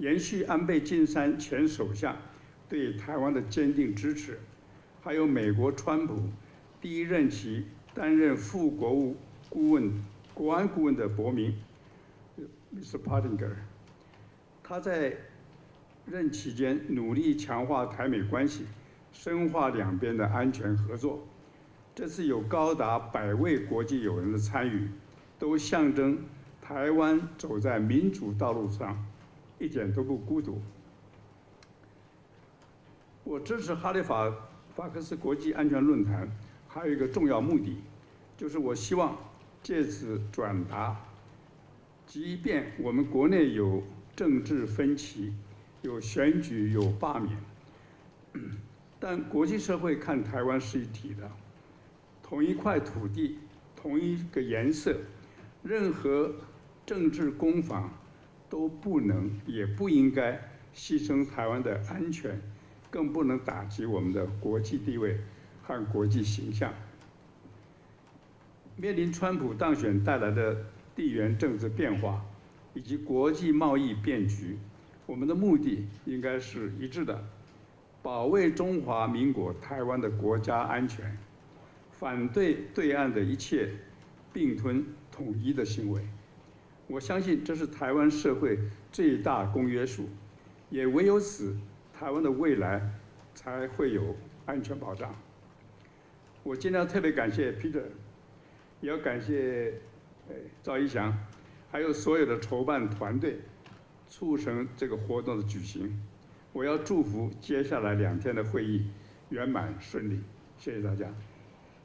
延续安倍晋三前首相对台湾的坚定支持，还有美国川普第一任期担任副国务顾问、国安顾问的伯明 Mr. Pottinger， 他在任期间努力强化台美关系，深化两边的安全合作。这次有高达100位国际友人的参与，都象征台湾走在民主道路上，一点都不孤独。我支持哈利法克斯国际安全论坛，还有一个重要目的，就是我希望借此转达，即便我们国内有政治分歧，有选举，有罢免，但国际社会看台湾是一体的，同一块土地，同一个颜色，任何政治攻防都不能也不应该牺牲台湾的安全，更不能打击我们的国际地位和国际形象。面临川普当选带来的地缘政治变化以及国际贸易变局，我们的目的应该是一致的，保卫中华民国台湾的国家安全，反对对岸的一切并吞统一的行为。我相信这是台湾社会最大公约数，也唯有此，台湾的未来才会有安全保障。我今天要特别感谢 Peter， 也要感谢赵一翔，还有所有的筹办团队，促成这个活动的举行。我要祝福接下来2天的会议圆满顺利。谢谢大家。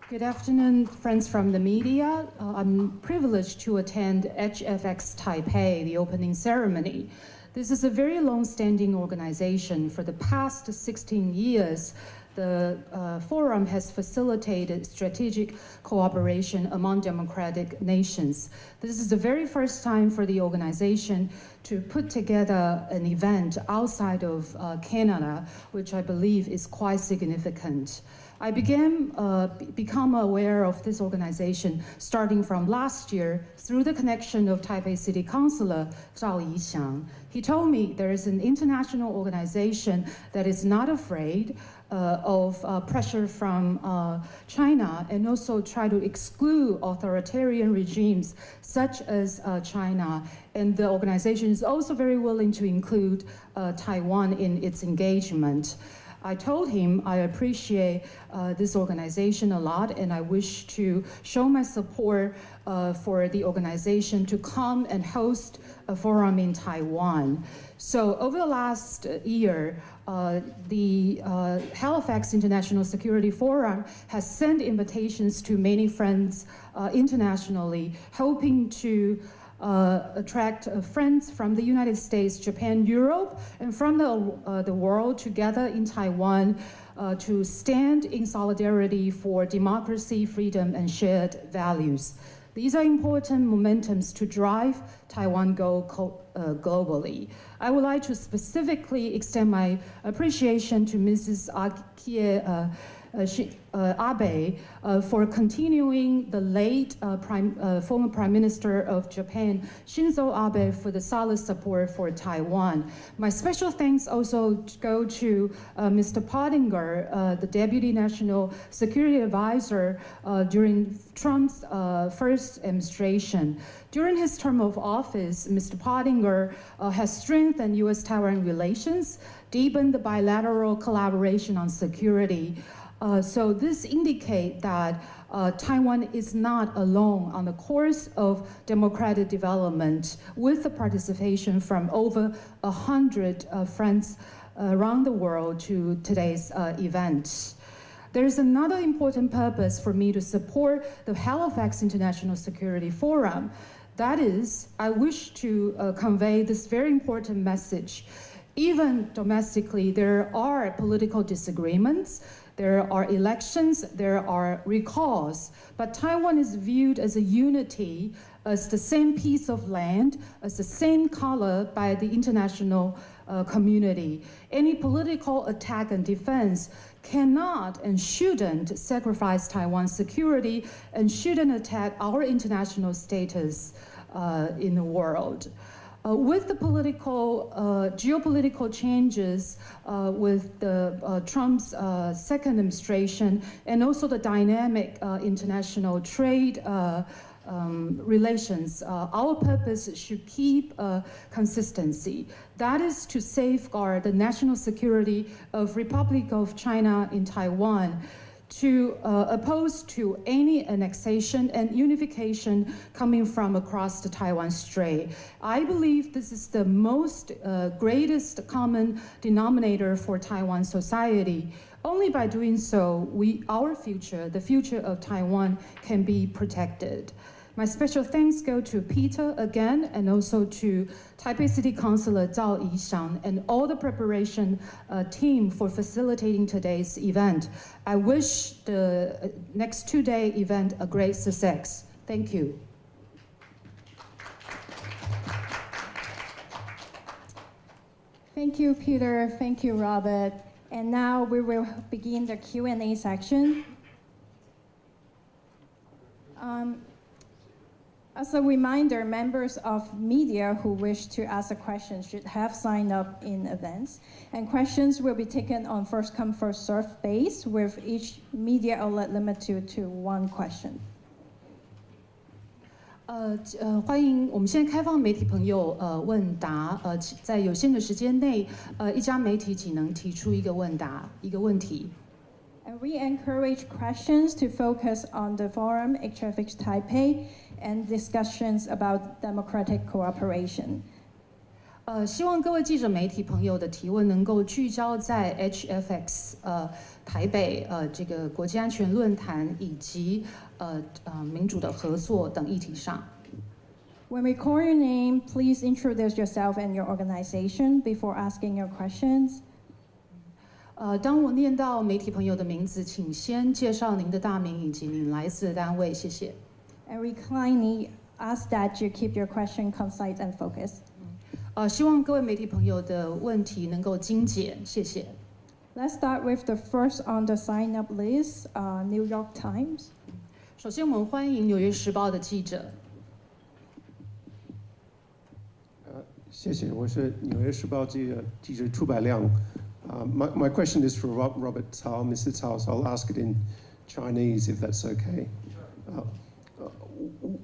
Good afternoon, friends from the media. I'm privileged to attend HFX Taipei, the opening ceremony. This is a very long-standing organization. For the past 16 years, the forum has facilitated strategic cooperation among democratic nations. This is the very first time for the organization to put together an event outside of Canada, which I believe is quite significant. I become aware of this organization starting from last year through the connection of Taipei City Councilor Zhao Yixiang. He told me there is an international organization that is not afraid of pressure from China, and also try to exclude authoritarian regimes such as China. And the organization is also very willing to include Taiwan in its engagement. I told him I appreciate this organization a lot, and I wish to show my support for the organization to come and host a forum in Taiwan. So over the last year, the Halifax International Security Forum has sent invitations to many friends internationally, hoping to attract friends from the United States, Japan, Europe, and from the world together in Taiwan to stand in solidarity for democracy, freedom, and shared values. These are important momentums to drive Taiwan globally. I would like to specifically extend my appreciation to Mrs. Abe for continuing the late former Prime Minister of Japan, Shinzo Abe, for the solid support for Taiwan. My special thanks also go to Mr. Pottinger, the Deputy National Security Advisor during Trump's first administration. During his term of office, Mr. Pottinger has strengthened U.S.-Taiwan relations, deepened the bilateral collaboration on security. So this indicates that Taiwan is not alone on the course of democratic development, with the participation from over 100 friends around the world to today's event. There is another important purpose for me to support the Halifax International Security Forum. That is, I wish to convey this very important message. Even domestically, there are political disagreements. There are elections, there are recalls, but Taiwan is viewed as a unity, as the same piece of land, as the same color by the international community. Any political attack and defense cannot and shouldn't sacrifice Taiwan's security and shouldn't attack our international status in the world. With the geopolitical changes with the Trump's second administration and also the dynamic international trade relations, our purpose should keep consistency. That is to safeguard the national security of Republic of China in Taiwan, to oppose to any annexation and unification coming from across the Taiwan Strait. I believe this is the most greatest common denominator for Taiwan society. Only by doing so, our future, the future of Taiwan, can be protected. My special thanks go to Peter again, and also to Taipei City Councilor Zhao Yixiang and all the preparation team for facilitating today's event. I wish the next two-day event a great success. Thank you. Thank you, Peter. Thank you, Robert. And now we will begin the Q&A section. As a reminder, members of media who wish to ask a question should have signed up in advance. And questions will be taken on first come, first served basis, with each media outlet limited to one question. 欢迎，我们现在开放媒体朋友问答。在有限的时间内，一家媒体仅能提出一个问题。And we encourage questions to focus on the forum HFX Taipei and discussions about democratic cooperation. 希望各位记者媒体朋友的提问能够聚焦在 HFX 台北这个国际安全论坛以及民主的合作等议题上。When we call your name, please introduce yourself and your organization before asking your questions. 当我念到媒体朋友的名字，请先介绍您的大名以及您来自的单位，谢谢。And we kindly ask that you keep your question concise and focused. 希望各位媒体朋友的问题能够精简，谢谢。Let's start with the first on the sign-up list, New York Times. 首先，我们欢迎《纽约时报》的记者。谢谢，我是《纽约时报》记者出百亮。My question is for Robert Cao, Mr. Cao, so I'll ask it in Chinese if that's okay.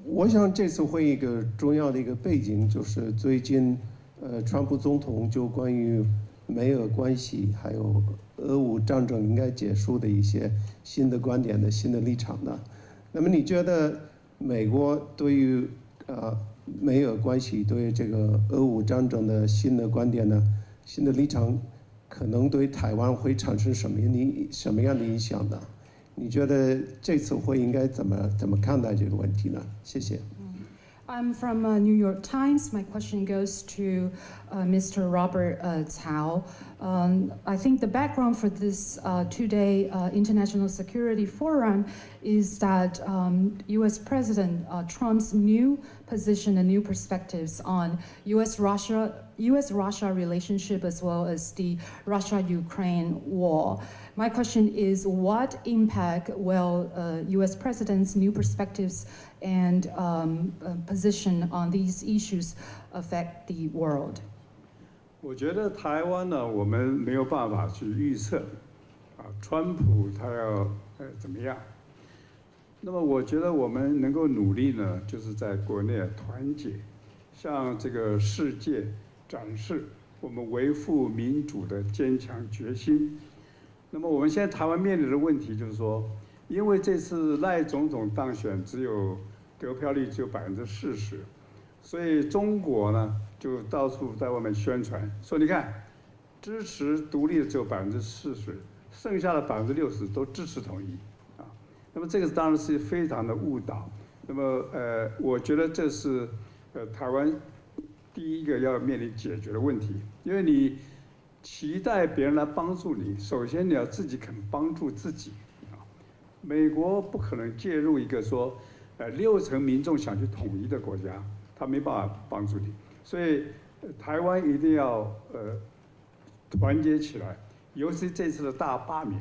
我想这次会议一个重要的一个背景就是最近川普总统就关于美俄关系还有俄乌战争应该结束的一些新的观点的新的立场的。那么你觉得美国对于美俄关系对于这个俄乌战争的新的观点呢，新的立场可能对台湾会产生什么样的影响呢？你觉得这次会应该怎么看待这个问题呢？谢谢。I'm from New York Times. My question goes to Mr. Robert Cao. I think the background for this two-day International Security Forum is that U.S. President Trump's new position and new perspectives on U.S.-Russia relationship as well as the Russia-Ukraine war. My question is, what impact will U.S. President's new perspectives and position on these issues affect the world? 我觉得台湾呢，我们没有办法去预测，川普他要怎么样。那么我觉得我们能够努力呢，就是在国内团结，向这个世界展示我们维护民主的坚强决心。那么我们现在台湾面临的问题就是说，因为这次赖总统当选得票率只有40%，所以中国呢就到处在外面宣传说，你看支持独立的只有40%，剩下的60%都支持统一啊。那么这个当然是非常的误导。那么我觉得这是台湾第一个要面临解决的问题，因为你期待别人来帮助你，首先你要自己肯帮助自己啊。美国不可能介入一个说60%民众想去统一的国家，他没办法帮助你，所以台湾一定要团结起来，尤其这次的大罢免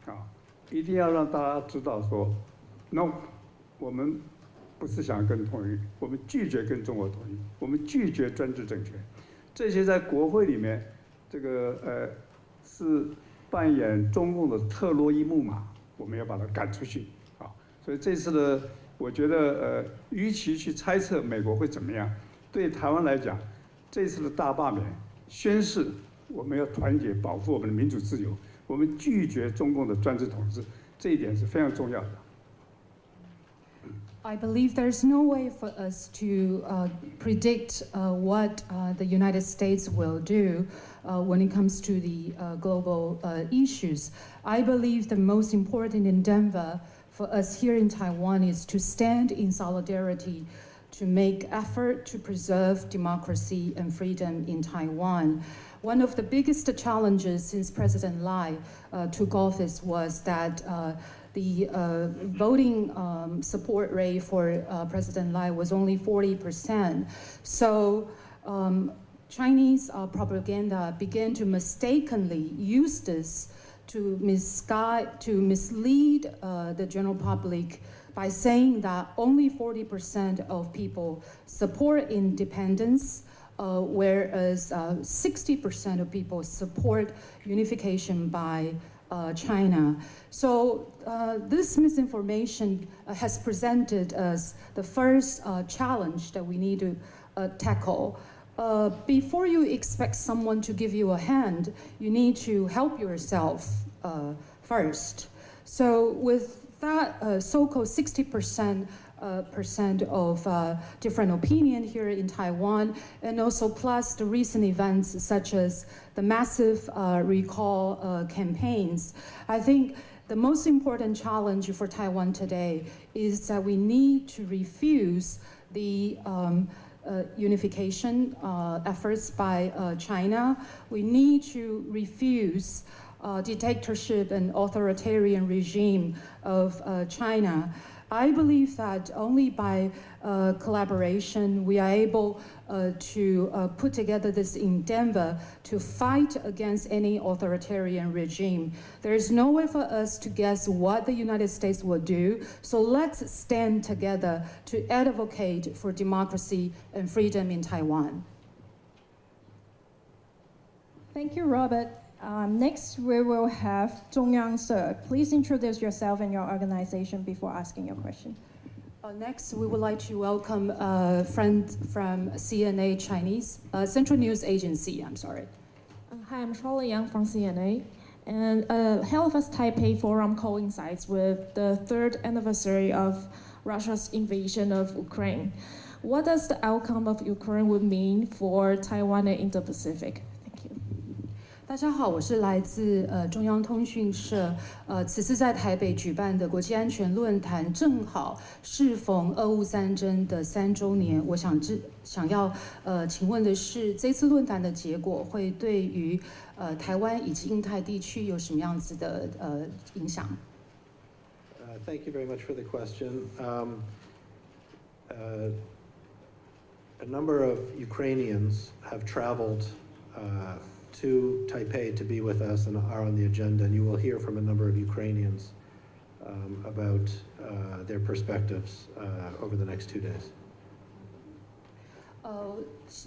啊，一定要让大家知道说 ，no， 我们不是想跟统一，我们拒绝跟中国统一，我们拒绝专制政权。这些在国会里面，这个是扮演中共的特洛伊木马，我们要把它赶出去啊！所以这次的，我觉得与其去猜测美国会怎么样，对台湾来讲，这次的大罢免宣示我们要团结保护我们的民主自由，我们拒绝中共的专制统治，这一点是非常重要的。I believe there's no way for us to predict what the United States will do when it comes to the global issues. I believe the most important endeavor for us here in Taiwan is to stand in solidarity to make effort to preserve democracy and freedom in Taiwan. One of the biggest challenges since President Lai took office was that the voting support rate for President Lai was only 40%. So Chinese propaganda began to mistakenly use this to mislead the general public by saying that only 40% of people support independence, whereas 60% of people support unification by China. So this misinformation has presented as the first challenge that we need to tackle. Before you expect someone to give you a hand, you need to help yourself first. So with that so-called 60% of different opinion here in Taiwan, and also plus the recent events such as the massive recall campaigns, I think the most important challenge for Taiwan today is that we need to refuse the unification efforts by China. We need to refuse dictatorship and authoritarian regime of China. I believe that only by collaboration we are able to put together this endeavor to fight against any authoritarian regime. There is no way for us to guess what the United States will do, so let's stand together to advocate for democracy and freedom in Taiwan. Thank you, Robert. Next, we will have Zhongyang. Please introduce yourself and your organization before asking your question. Next, we would like to welcome a friend from CNA Chinese, Central News Agency, I'm sorry. Hi, I'm Charlie Yang from CNA. And Halifax Taipei Forum coincides with the third anniversary of Russia's invasion of Ukraine. What does the outcome of Ukraine would mean for Taiwan and Indo-Pacific? 大家好，我是来自中央通讯社，此次在台北举办的国际安全论坛，正好适逢俄乌战争的3周年。我想要请问的是，这次论坛的结果会对于台湾以及印太地区有什么样子的影响？Thank you very much for the question. A number of Ukrainians have traveled to Taipei to be with us and are on the agenda, and you will hear from a number of Ukrainians about their perspectives over the next 2 days.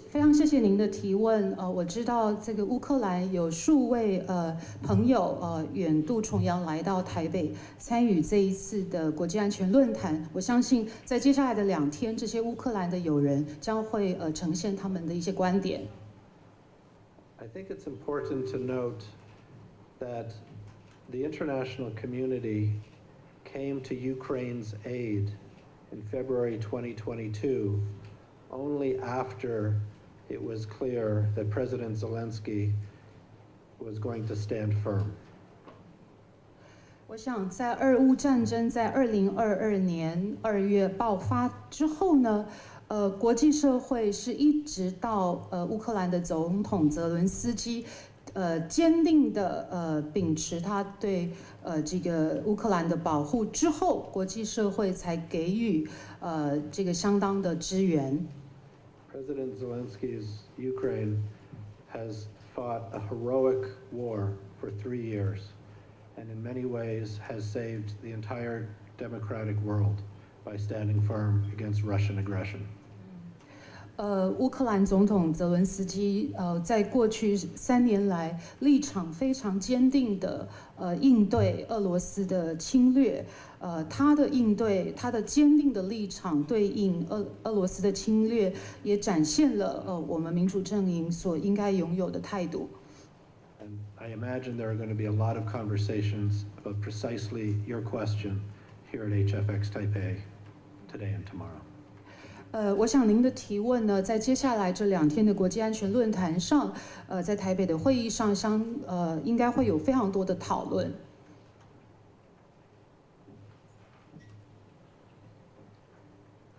非常谢谢您的提问。我知道这个乌克兰有数位朋友远渡重洋来到台北参与这一次的国际安全论坛。我相信在接下来的2天，这些乌克兰的友人将会呈现他们的一些观点。I think it's important to note that the international community came to Ukraine's aid in February 2022 only after it was clear that President Zelensky was going to stand firm. 我想在俄乌战争在2022年2月爆发之后呢，国际社会是一直到乌克兰的总统泽伦斯基坚定的秉持他对这个乌克兰的保护之后，国际社会才给予这个相当的支援。President Zelensky's Ukraine has fought a heroic war for 3 years and in many ways has saved the entire democratic world by standing firm against Russian aggression. 乌克兰总统泽伦斯基在过去3年来立场非常坚定的应对俄罗斯的侵略，他的应对，他的坚定的立场对应俄罗斯的侵略，也展现了我们民主阵营所应该拥有的态度。And I imagine there are going to be a lot of conversations about precisely your question here at HFX Taipei today and tomorrow. 我想您的提问呢，在接下来这2天的国际安全论坛上，在台北的会议上应该会有非常多的讨论。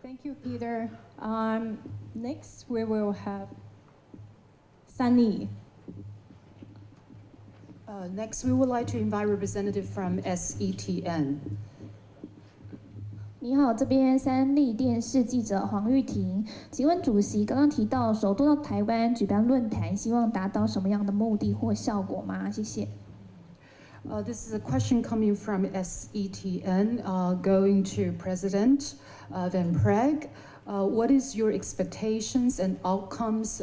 Thank you, Peter. Next, we will have Sunny. Next, we would like to invite representative from SETN. 你好，这边三立电视记者黄玉婷，请问主席刚刚提到首度到台湾举办论坛，希望达到什么样的目的或效果吗？谢谢。This is a question coming from SETN, going to President Van Prague. What is your expectations and outcomes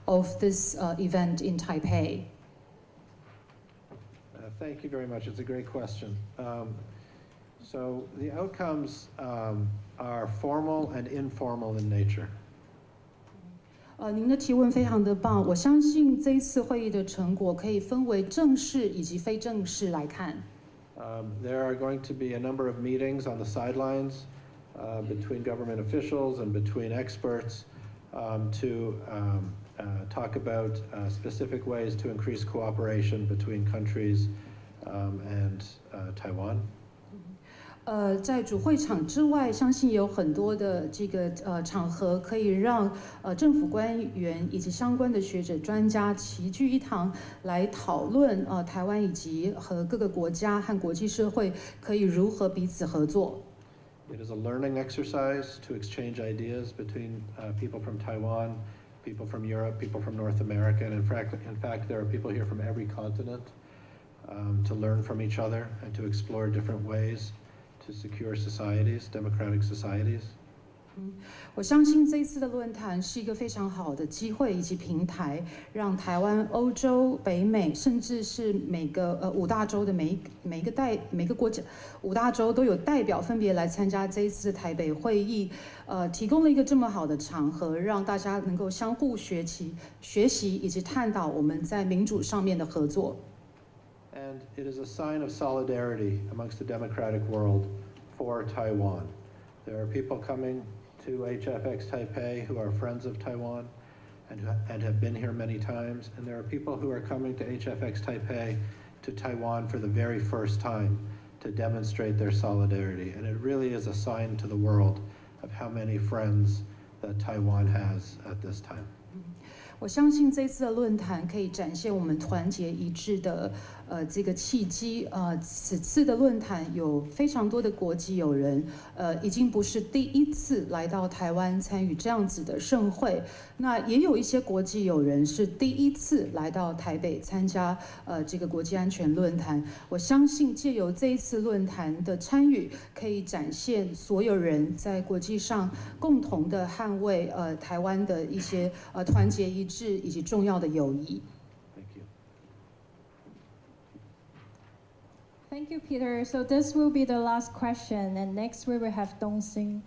of this event in Taipei? Thank you very much. It's a great question. So the outcomes are formal and informal in nature. 您的提问非常的棒，我相信这一次会议的成果可以分为正式以及非正式来看。There are going to be a number of meetings on the sidelines between government officials and between experts to talk about specific ways to increase cooperation between countries and Taiwan. 在主会场之外，相信有很多的这个场合可以让政府官员以及相关的学者专家齐聚一堂，来讨论台湾以及和各个国家和国际社会可以如何彼此合作。It is a learning exercise to exchange ideas between people from Taiwan, people from Europe, people from North America, and in fact, there are people here from every continent to learn from each other and to explore different ways to secure societies, democratic societies. 我相信这一次的论坛是一个非常好的机会以及平台，让台湾、欧洲、北美，甚至是每个5大洲的每个国家5大洲都有代表分别来参加这一次的台北会议，提供了一个这么好的场合，让大家能够相互学习以及探讨我们在民主上面的合作。And it is a sign of solidarity amongst the democratic world for Taiwan. There are people coming to HFX Taipei who are friends of Taiwan and have been here many times, and there are people who are coming to HFX Taipei to Taiwan for the very first time to demonstrate their solidarity. And it really is a sign to the world of how many friends that Taiwan has at this time. 我相信这次的论坛可以展现我们团结一致的这个契机。此次的论坛有非常多的国际友人，已经不是第一次来到台湾参与这样子的盛会。那也有一些国际友人是第一次来到台北参加这个国际安全论坛。我相信借由这一次论坛的参与，可以展现所有人在国际上共同的捍卫台湾的一些团结一致以及重要的友谊。Thank you, Peter. So this will be the last question, and next we will have Dongsen.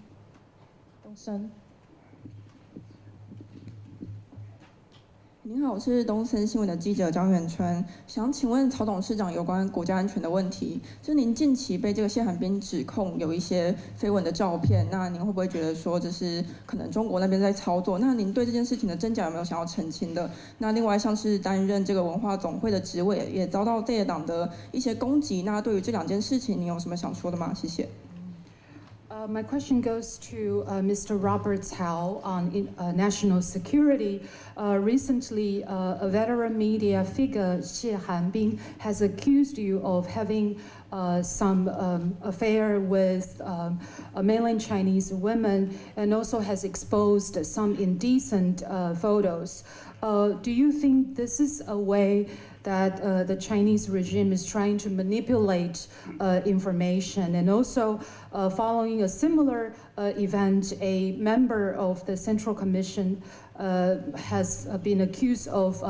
您好，我是东森新闻的记者张远川，想请问曹董事长有关国家安全的问题。就是您近期被这个谢寒冰指控有一些绯闻的照片，那您会不会觉得说这是可能中国那边在操作？那您对这件事情的真假有没有想要澄清的？那另外像是担任这个文化总会的职位，也遭到在野党的一些攻击。那对于这2件事情，您有什么想说的吗？谢谢。My question goes to Mr. Robert Cao on national security. Recently, a veteran media figure, Xie Hanbing, has accused you of having some affair with mainland Chinese women and also has exposed some indecent photos. Do you think this is a way that the Chinese regime is trying to manipulate information? And also, following a similar event, a member of the Central Commission has been accused of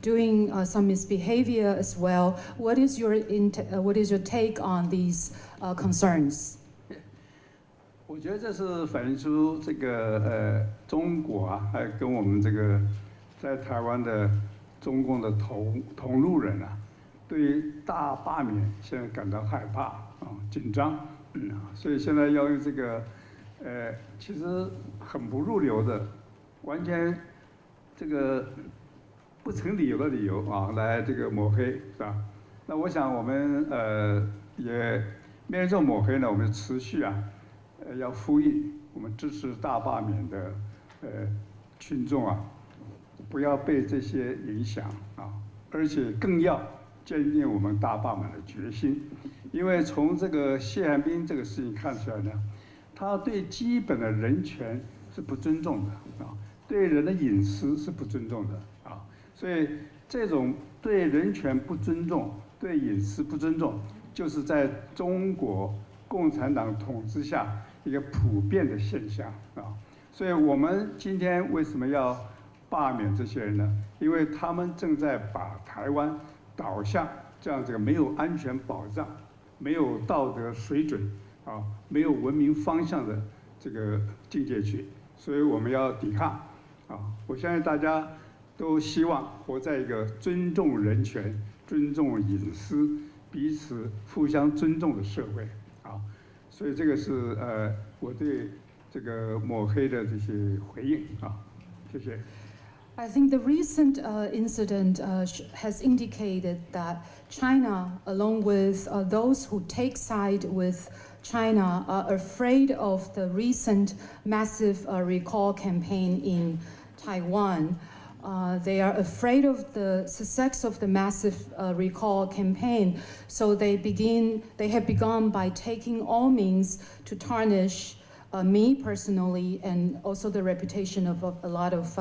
doing some misbehavior as well. What is your take on these concerns? 我觉得这是反映出这个中国啊，还跟我们这个在台湾的中共的同路人啊，对于大罢免现在感到害怕啊、紧张，所以现在要用这个其实很不入流的，完全这个不成理由的理由啊，来这个抹黑，是吧？那我想我们也面对这种抹黑呢，我们持续啊。要呼吁我们支持大罢免的群众啊，不要被这些影响啊，而且更要坚定我们大罢免的决心。因为从这个谢寒冰这个事情看出来呢，他对基本的人权是不尊重的啊，对人的隐私是不尊重的啊，所以这种对人权不尊重、对隐私不尊重，就是在中国共产党统治下一个普遍的现象啊，所以我们今天为什么要罢免这些人呢？因为他们正在把台湾导向这样这个没有安全保障、没有道德水准啊、没有文明方向的这个境界去，所以我们要抵抗啊！我相信大家都希望活在一个尊重人权、尊重隐私、彼此互相尊重的社会啊。所以这个是我对这个抹黑的这些回应啊，谢谢。I think the recent incident has indicated that China, along with those who take side with China, are afraid of the recent massive recall campaign in Taiwan. They are afraid of the success of the massive recall campaign, so they have begun by taking all means to tarnish me personally and also the reputation of a lot of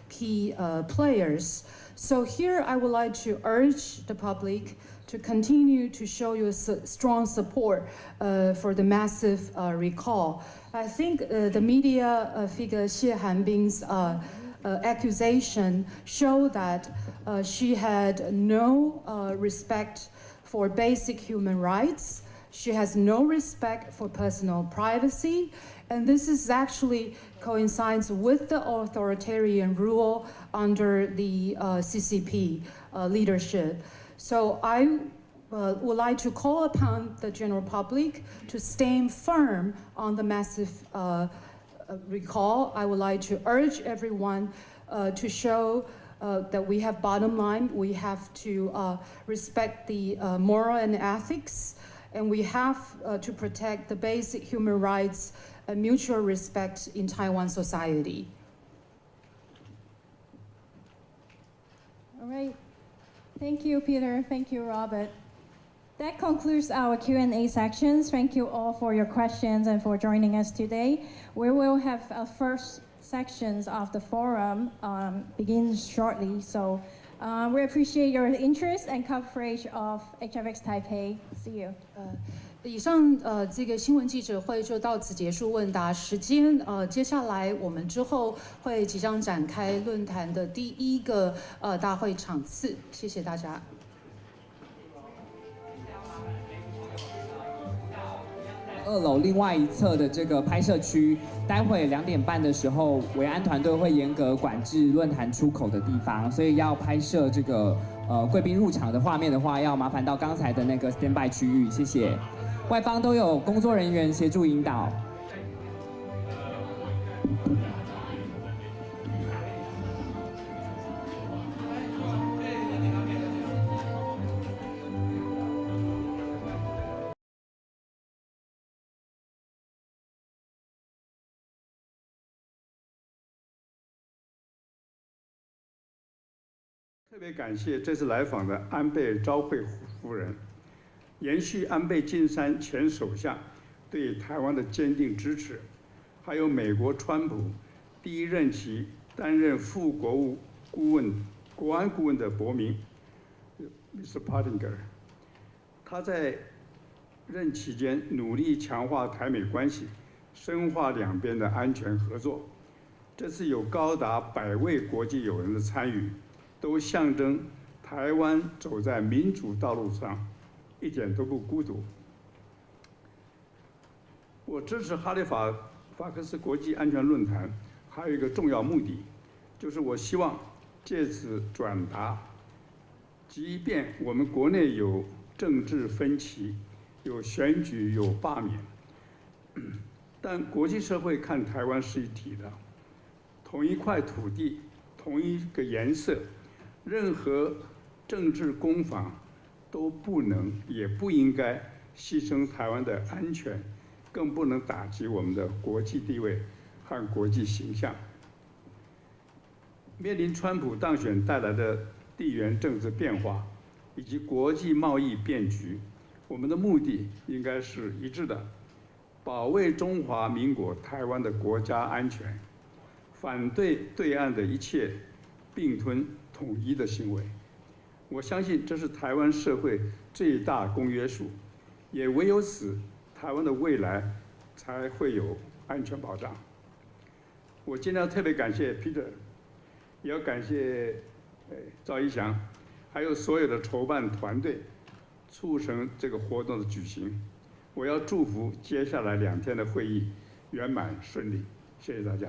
key players. So here I would like to urge the public to continue to show your strong support for the massive recall. I think the media figure Xie Hanbing's accusation show that she had no respect for basic human rights. She has no respect for personal privacy, and this is actually coincides with the authoritarian rule under the CCP leadership. So I would like to call upon the general public to stand firm on the massive recall. I would like to urge everyone to show that we have bottom line, we have to respect the moral and ethics, and we have to protect the basic human rights and mutual respect in Taiwan society. All right. Thank you, Peter. Thank you, Robert. That concludes our Q&A sections. Thank you all for your questions and for joining us today. We will have our first sections of the forum begin shortly. So we appreciate your interest and coverage of HFX Taipei. See you. 以上这个新闻记者会就到此结束问答时间。接下来我们之后会即将展开论坛的第一个大会场次。谢谢大家。2楼另外一侧的这个拍摄区，待会2点半的时候，维安团队会严格管制论坛出口的地方，所以要拍摄这个贵宾入场的画面的话，要麻烦到刚才的那个 standby 区域，谢谢。外方都有工作人员协助引导。特别感谢这次来访的安倍昭惠夫人，延续安倍晋三前首相对台湾的坚定支持，还有美国川普第1任期担任副国务国安顾问的伯明 Mr. Pottinger， 他在任期间努力强化台美关系，深化两边的安全合作。这次有高达100位国际友人的参与，都象征台湾走在民主道路上，一点都不孤独。我支持哈利法克斯国际安全论坛，还有一个重要目的，就是我希望借此转达，即便我们国内有政治分歧，有选举，有罢免，但国际社会看台湾是一体的，同一块土地，同一个颜色，任何政治攻防都不能也不应该牺牲台湾的安全，更不能打击我们的国际地位和国际形象。面临川普当选带来的地缘政治变化以及国际贸易变局，我们的目的应该是一致的，保卫中华民国台湾的国家安全，反对对岸的一切并吞统一的行为。我相信这是台湾社会最大公约数，也唯有此，台湾的未来才会有安全保障。我今天要特别感谢 Peter， 也要感谢赵一翔，还有所有的筹办团队，促成这个活动的举行。我要祝福接下来2天的会议圆满顺利，谢谢大家。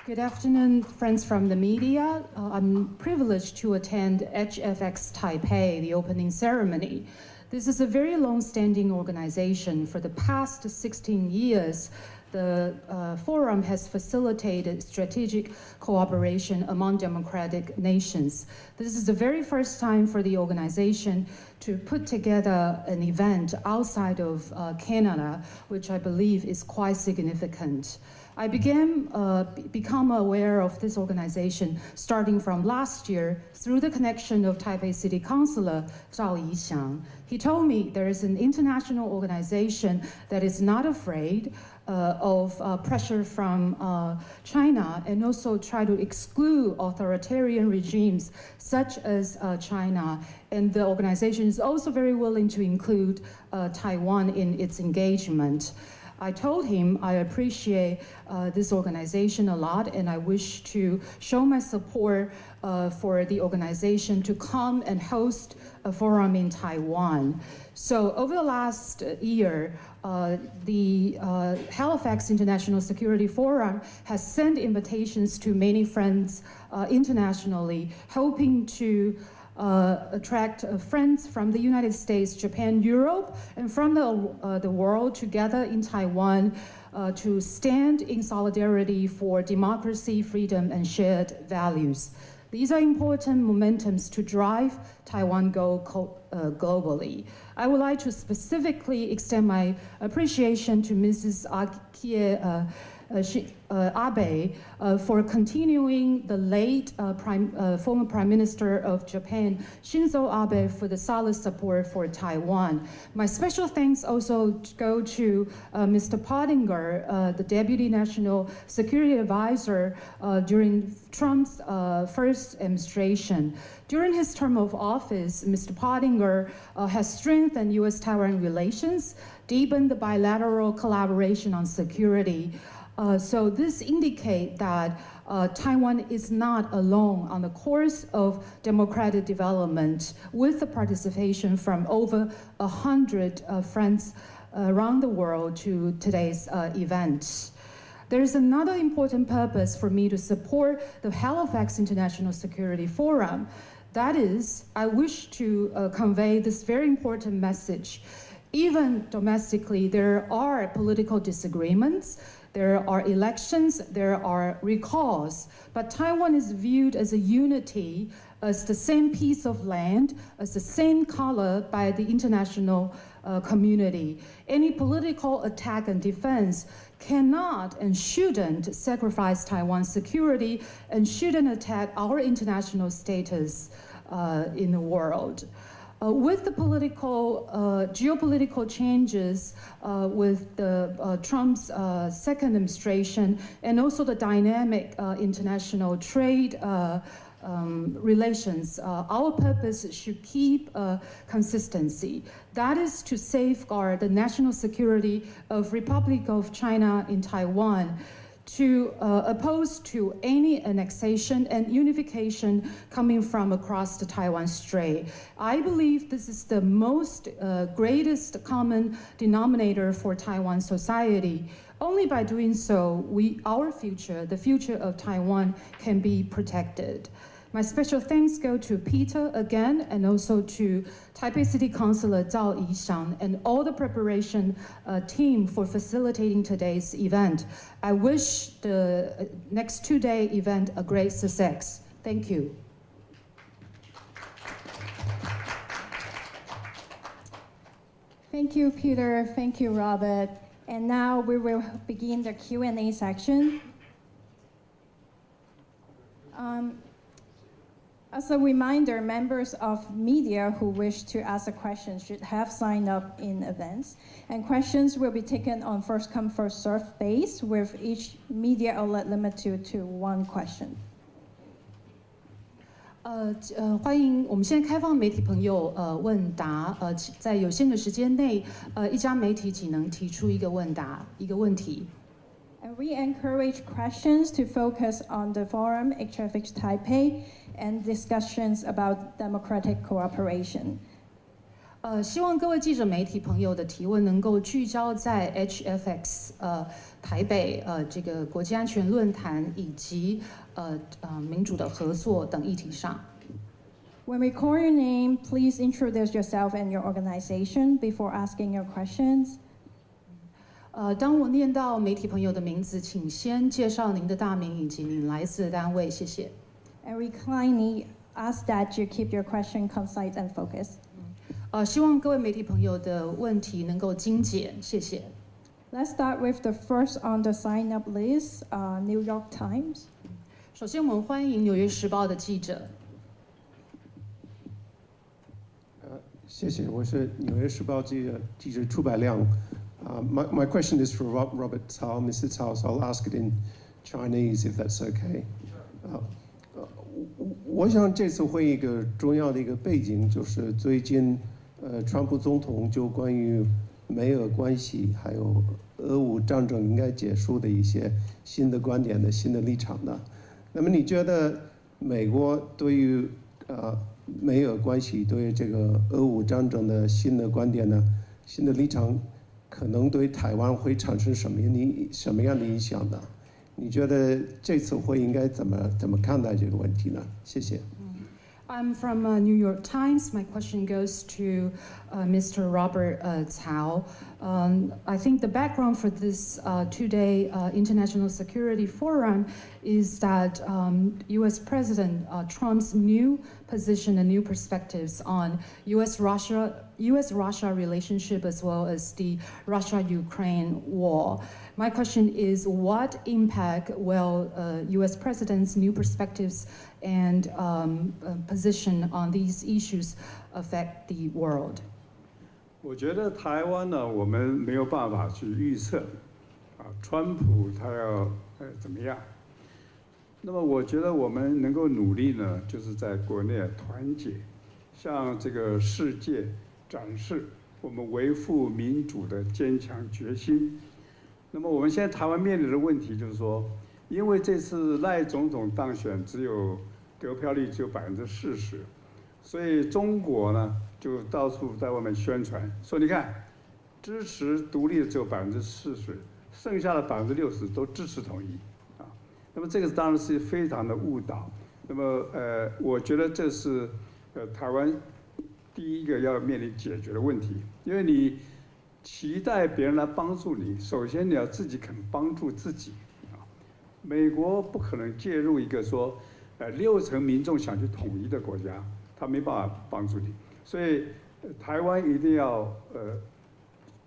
Good afternoon, friends from the media. I'm privileged to attend HFX Taipei, the opening ceremony. This is a very long-standing organization. For the past 16 years, the forum has facilitated strategic cooperation among democratic nations. This is the very first time for the organization to put together an event outside of Canada, which I believe is quite significant. I become aware of this organization starting from last year through the connection of Taipei City Councilor Zhao Yixiang. He told me there is an international organization that is not afraid of pressure from China and also try to exclude authoritarian regimes such as China. And the organization is also very willing to include Taiwan in its engagement. I told him I appreciate this organization a lot, and I wish to show my support for the organization to come and host a forum in Taiwan. So over the last year, the Halifax International Security Forum has sent invitations to many friends internationally, hoping to attract friends from the United States, Japan, Europe, and from the world together in Taiwan to stand in solidarity for democracy, freedom, and shared values. These are important momentums to drive Taiwan globally. I would like to specifically extend my appreciation to Mrs. Abe for continuing the late former Prime Minister of Japan, Shinzo Abe, for the solid support for Taiwan. My special thanks also go to Mr. Pottinger, the Deputy National Security Advisor during Trump's first administration. During his term of office, Mr. Pottinger has strengthened U.S.-Taiwan relations, deepened the bilateral collaboration on security. So this indicates that Taiwan is not alone on the course of democratic development, with the participation from over 100 friends around the world to today's event. There is another important purpose for me to support the Halifax International Security Forum. That is, I wish to convey this very important message. Even domestically, there are political disagreements. There are elections, there are recalls, but Taiwan is viewed as a unity, as the same piece of land, as the same color by the international community. Any political attack and defense cannot and shouldn't sacrifice Taiwan's security and shouldn't attack our international status in the world. With the geopolitical changes with Trump's second administration and also the dynamic international trade relations, our purpose should keep consistency. That is to safeguard the national security of Republic of China in Taiwan, to oppose to any annexation and unification coming from across the Taiwan Strait. I believe this is the most greatest common denominator for Taiwan society. Only by doing so, our future, the future of Taiwan, can be protected. My special thanks go to Peter again, and also to Taipei City Councilor Zhao Yixiang and all the preparation team for facilitating today's event. I wish the next two-day event a great success. Thank you. Thank you, Peter. Thank you, Robert. And now we will begin the Q&A section. As a reminder, members of media who wish to ask a question should have signed up in advance. And questions will be taken on first-come, first-served basis, with each media outlet limited to one question. 欢迎，我们现在开放媒体朋友问答，在有限的时间内，一家媒体仅能提出一个问题。And we encourage questions to focus on the forum HFX Taipei and discussions about democratic cooperation. 希望各位记者媒体朋友的提问能够聚焦在 HFX 台北这个国际安全论坛以及民主的合作等议题上。When we call your name, please introduce yourself and your organization before asking your questions. 当我念到媒体朋友的名字，请先介绍您的大名以及您来自的单位，谢谢。And we kindly ask that you keep your question concise and focused. 希望各位媒体朋友的问题能够精简，谢谢。Let's start with the first on the sign-up list, New York Times. 首先，我们欢迎《纽约时报》的记者。谢谢，我是《纽约时报》记者楚百亮。My question is for Robert Cao, Mr. Cao, so I'll ask it in Chinese if that's okay. 我想这次会议一个重要的一个背景就是最近川普总统就关于美俄关系还有俄乌战争应该结束的一些新的观点的新的立场的。那么你觉得美国对于美俄关系对于这个俄乌战争的新的观点呢，新的立场可能对台湾会产生什么样的影响呢？你觉得这次会应该怎么看待这个问题呢？谢谢。I'm from New York Times. My question goes to Mr. Robert Cao. I think the background for this two-day International Security Forum is that U.S. President Trump's new position and new perspectives on U.S.-Russia relationship as well as the Russia-Ukraine war. My question is, what impact will U.S. President's new perspectives and position on these issues affect the world? 我觉得台湾呢，我们没有办法去预测，川普他要怎么样。那么我觉得我们能够努力呢，就是在国内团结，向这个世界展示我们维护民主的坚强决心。那么我们现在台湾面临的问题就是说，因为这次赖总统当选得票率只有40%，所以中国呢就到处在外面宣传说，你看支持独立的只有40%，剩下的60%都支持统一啊。那么这个当然是非常的误导。那么我觉得这是台湾第一个要面临解决的问题，因为你期待别人来帮助你，首先你要自己肯帮助自己啊。美国不可能介入一个说60%民众想去统一的国家，他没办法帮助你，所以台湾一定要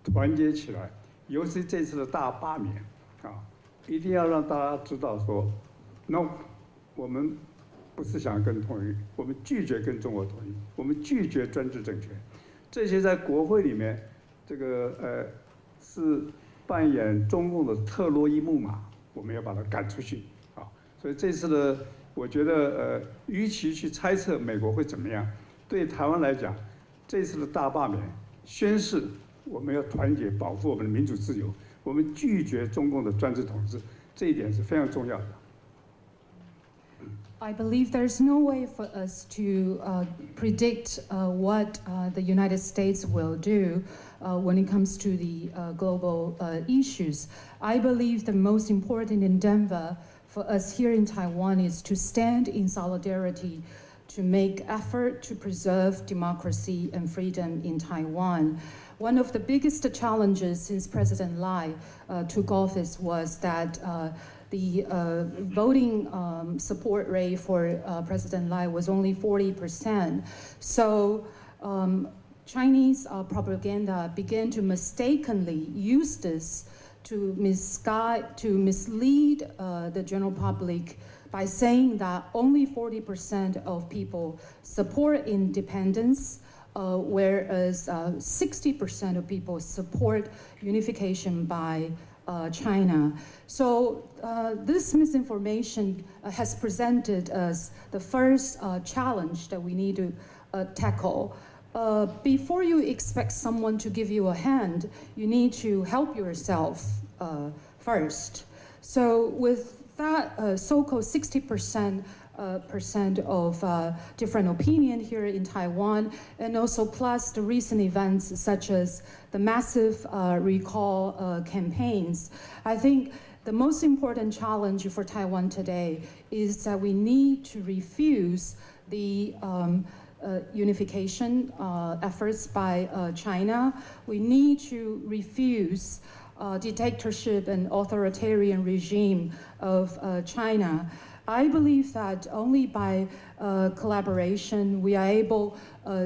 团结起来，尤其这次的大罢免啊，一定要让大家知道说 ，no， 我们不是想跟统一，我们拒绝跟中国统一，我们拒绝专制政权，这些在国会里面。这个是扮演中共的特洛伊木马，我们要把它赶出去啊！所以这次的我觉得与其去猜测美国会怎么样，对台湾来讲，这次的大罢免宣示我们要团结保护我们的民主自由，我们拒绝中共的专制统治，这一点是非常重要的。I believe there's no way for us to predict what the United States will do when it comes to the global issues. I believe the most important endeavor for us here in Taiwan is to stand in solidarity to make effort to preserve democracy and freedom in Taiwan. One of the biggest challenges since President Lai took office was that the voting support rate for President Lai was only 40%. So Chinese propaganda began to mistakenly use this to mislead the general public by saying that only 40% of people support independence, whereas 60% of people support unification by China. So this misinformation has presented us the first challenge that we need to tackle. Before you expect someone to give you a hand, you need to help yourself first. So with that so-called 60% of different opinion here in Taiwan, and also plus the recent events such as the massive recall campaigns, I think the most important challenge for Taiwan today is that we need to refuse the unification efforts by China. We need to refuse dictatorship and authoritarian regime of China. I believe that only by collaboration we are able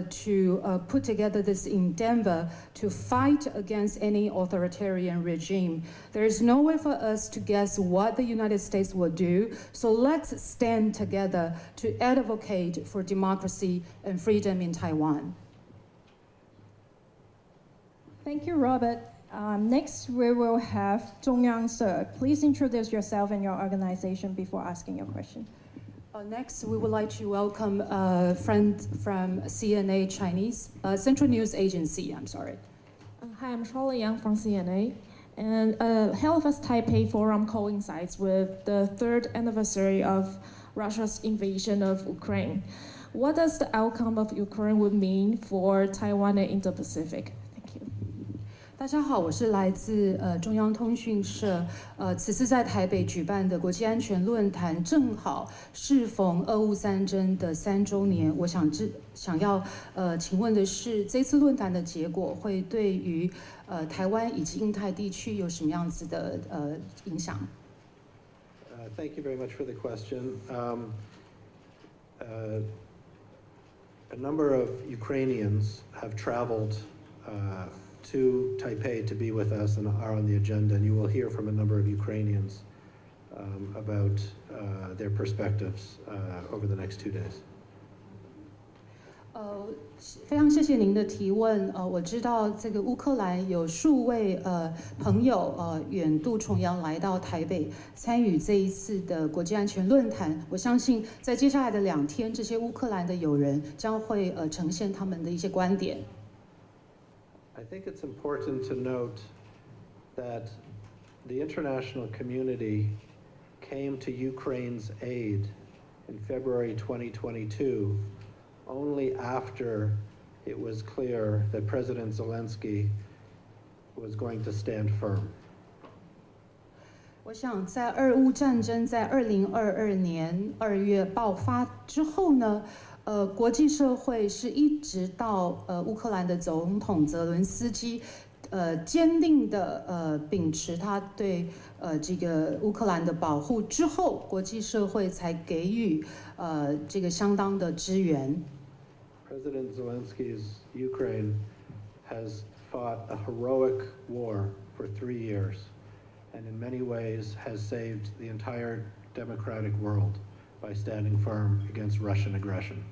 to put together this endeavor to fight against any authoritarian regime. There is no way for us to guess what the United States will do, so let's stand together to advocate for democracy and freedom in Taiwan. Thank you, Robert. Next, we will have Zhongyang Sir. Please introduce yourself and your organization before asking your question. Next, we would like to welcome a friend from CNA Chinese, Central News Agency, I'm sorry. Hi, I'm Charlotte Yang from CNA. And Halifax Taipei Forum coincides with the 3rd anniversary of Russia's invasion of Ukraine. What does the outcome of Ukraine would mean for Taiwan and Indo-Pacific? 大家好，我是来自中央通讯社，此次在台北举办的国际安全论坛，正好适逢俄乌战争的3周年。我想要请问的是，这次论坛的结果会对于台湾以及印太地区有什么样子的影响？Thank you very much for the question. A number of Ukrainians have traveled to Taipei to be with us and are on the agenda, and you will hear from a number of Ukrainians about their perspectives over the next 2 days. 非常谢谢您的提问。我知道这个乌克兰有数位朋友远渡重洋来到台北参与这一次的国际安全论坛。我相信在接下来的2天，这些乌克兰的友人将会呈现他们的一些观点。I think it's important to note that the international community came to Ukraine's aid in February 2022 only after it was clear that President Zelensky was going to stand firm. 我想在俄乌战争在2022年2月爆发之后呢，国际社会是一直到乌克兰的总统泽伦斯基坚定的秉持他对这个乌克兰的保护之后，国际社会才给予这个相当的支援。President Zelensky's Ukraine has fought a heroic war for 3 years, and in many ways has saved the entire democratic world by standing firm against Russian aggression.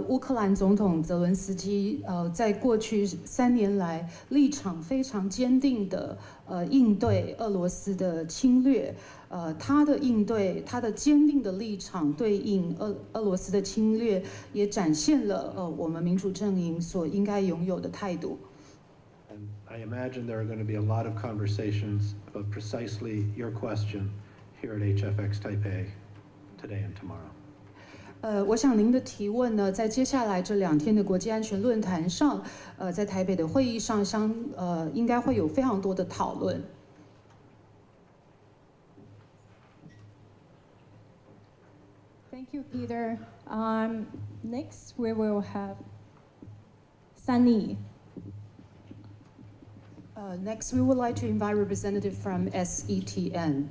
乌克兰总统泽伦斯基在过去3年来立场非常坚定的应对俄罗斯的侵略，他的应对，他的坚定的立场对应俄罗斯的侵略，也展现了我们民主阵营所应该拥有的态度。And I imagine there are going to be a lot of conversations about precisely your question here at HFX Taipei today and tomorrow. 我想您的提问呢，在接下来这2天的国际安全论坛上，在台北的会议上应该会有非常多的讨论。Thank you, Peter. Next, we will have Sunny. Next, we would like to invite representative from SETN.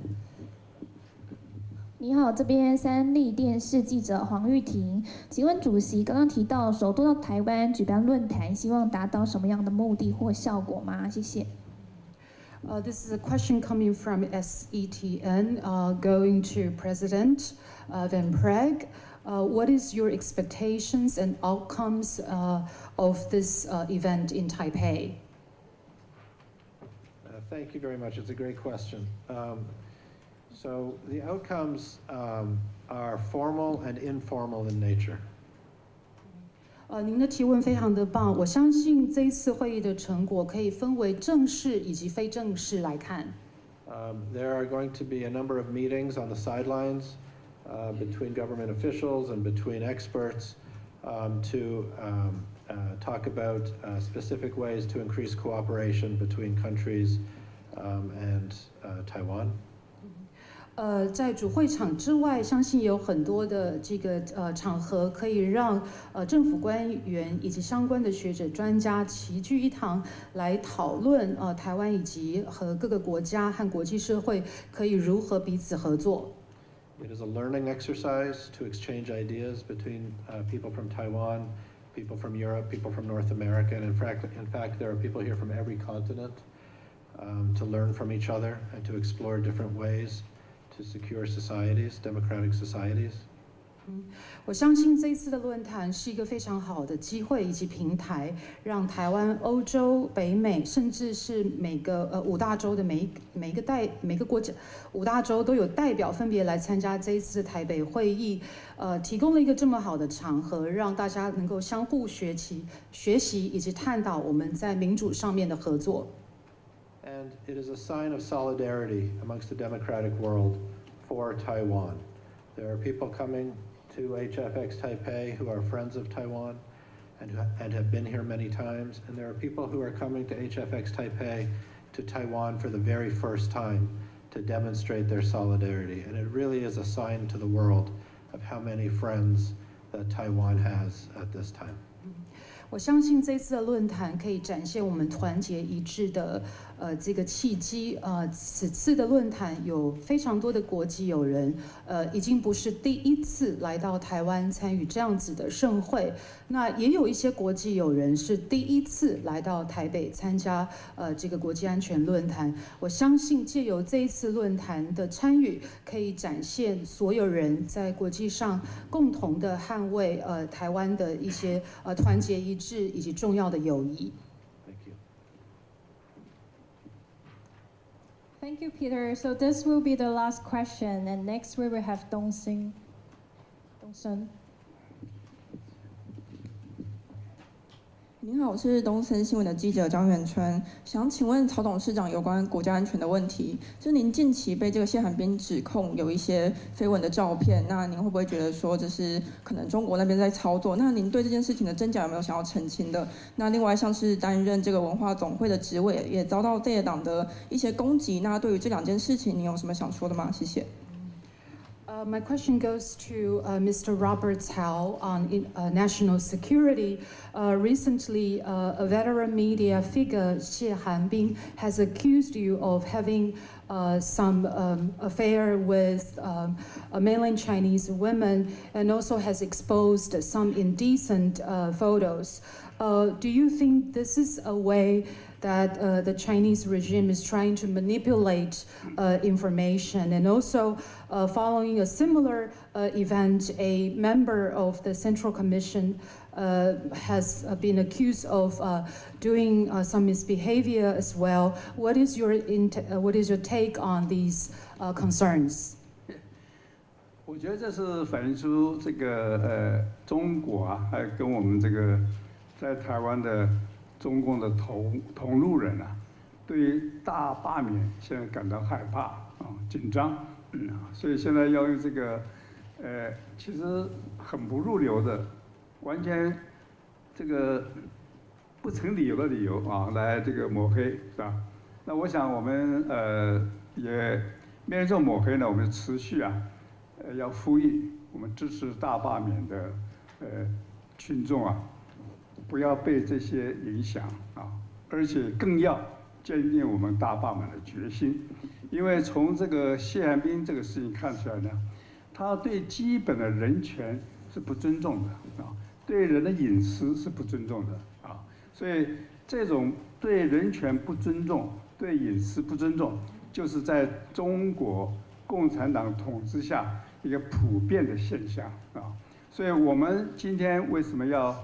你好，这边三立电视记者黄玉婷，请问主席刚刚提到首度到台湾举办论坛，希望达到什么样的目的或效果吗？谢谢。This is a question coming from SETN, going to President Van Praag. What is your expectations and outcomes of this event in Taipei? Thank you very much. It's a great question. So the outcomes are formal and informal in nature. 您的提问非常的棒，我相信这一次会议的成果可以分为正式以及非正式来看。There are going to be a number of meetings on the sidelines between government officials and between experts to talk about specific ways to increase cooperation between countries and Taiwan. 在主会场之外，相信有很多的这个场合，可以让政府官员以及相关的学者专家齐聚一堂，来讨论台湾以及和各个国家和国际社会可以如何彼此合作。It is a learning exercise to exchange ideas between people from Taiwan, people from Europe, people from North America, and in fact, there are people here from every continent to learn from each other and to explore different ways to secure societies, democratic societies. 我相信这一次的论坛是一个非常好的机会以及平台，让台湾、欧洲、北美，甚至是每个5大洲的每个国家5大洲都有代表分别来参加这一次的台北会议，提供了一个这么好的场合，让大家能够相互学习以及探讨我们在民主上面的合作。And it is a sign of solidarity amongst the democratic world for Taiwan. There are people coming to HFX Taipei who are friends of Taiwan and have been here many times, and there are people who are coming to HFX Taipei to Taiwan for the very first time to demonstrate their solidarity. And it really is a sign to the world of how many friends that Taiwan has at this time. 我相信这次的论坛可以展现我们团结一致的这个契机。此次的论坛有非常多的国际友人，已经不是第一次来到台湾参与这样子的盛会。那也有一些国际友人是第一次来到台北参加这个国际安全论坛。我相信借由这一次论坛的参与，可以展现所有人在国际上共同的捍卫台湾的一些团结一致以及重要的友谊。Thank you, Peter. So this will be the last question, and next we will have Dongsen. 您好，我是东森新闻的记者张远春，想请问曹董事长有关国家安全的问题。就是您近期被这个谢寒冰指控有一些绯闻的照片，那您会不会觉得说这是可能中国那边在操作？那您对这件事情的真假有没有想要澄清的？那另外像是担任这个文化总会的职位，也遭到在野党的一些攻击。那对于这2件事情，您有什么想说的吗？谢谢。My question goes to Mr. Robert Cao on national security. Recently, a veteran media figure, Xie Hanbing, has accused you of having some affair with mainland Chinese women and also has exposed some indecent photos. Do you think this is a way that the Chinese regime is trying to manipulate information. And also, following a similar event, a member of the Central Commission has been accused of doing some misbehavior as well. What is your take on these concerns? 我觉得这是反映出这个中国啊，还跟我们这个在台湾的中共的同路人啊，对于大罢免现在感到害怕啊、紧张，所以现在要用这个其实很不入流的，完全这个不成理由的理由啊，来这个抹黑，是吧？那我想我们也面对这种抹黑呢，我们持续啊。要呼吁我们支持大罢免的群众啊，不要被这些影响啊，而且更要坚定我们大罢免的决心，因为从这个谢寒冰这个事情看出来呢，他对基本的人权是不尊重的啊，对人的隐私是不尊重的啊，所以这种对人权不尊重、对隐私不尊重，就是在中国共产党统治下一个普遍的现象啊，所以我们今天为什么要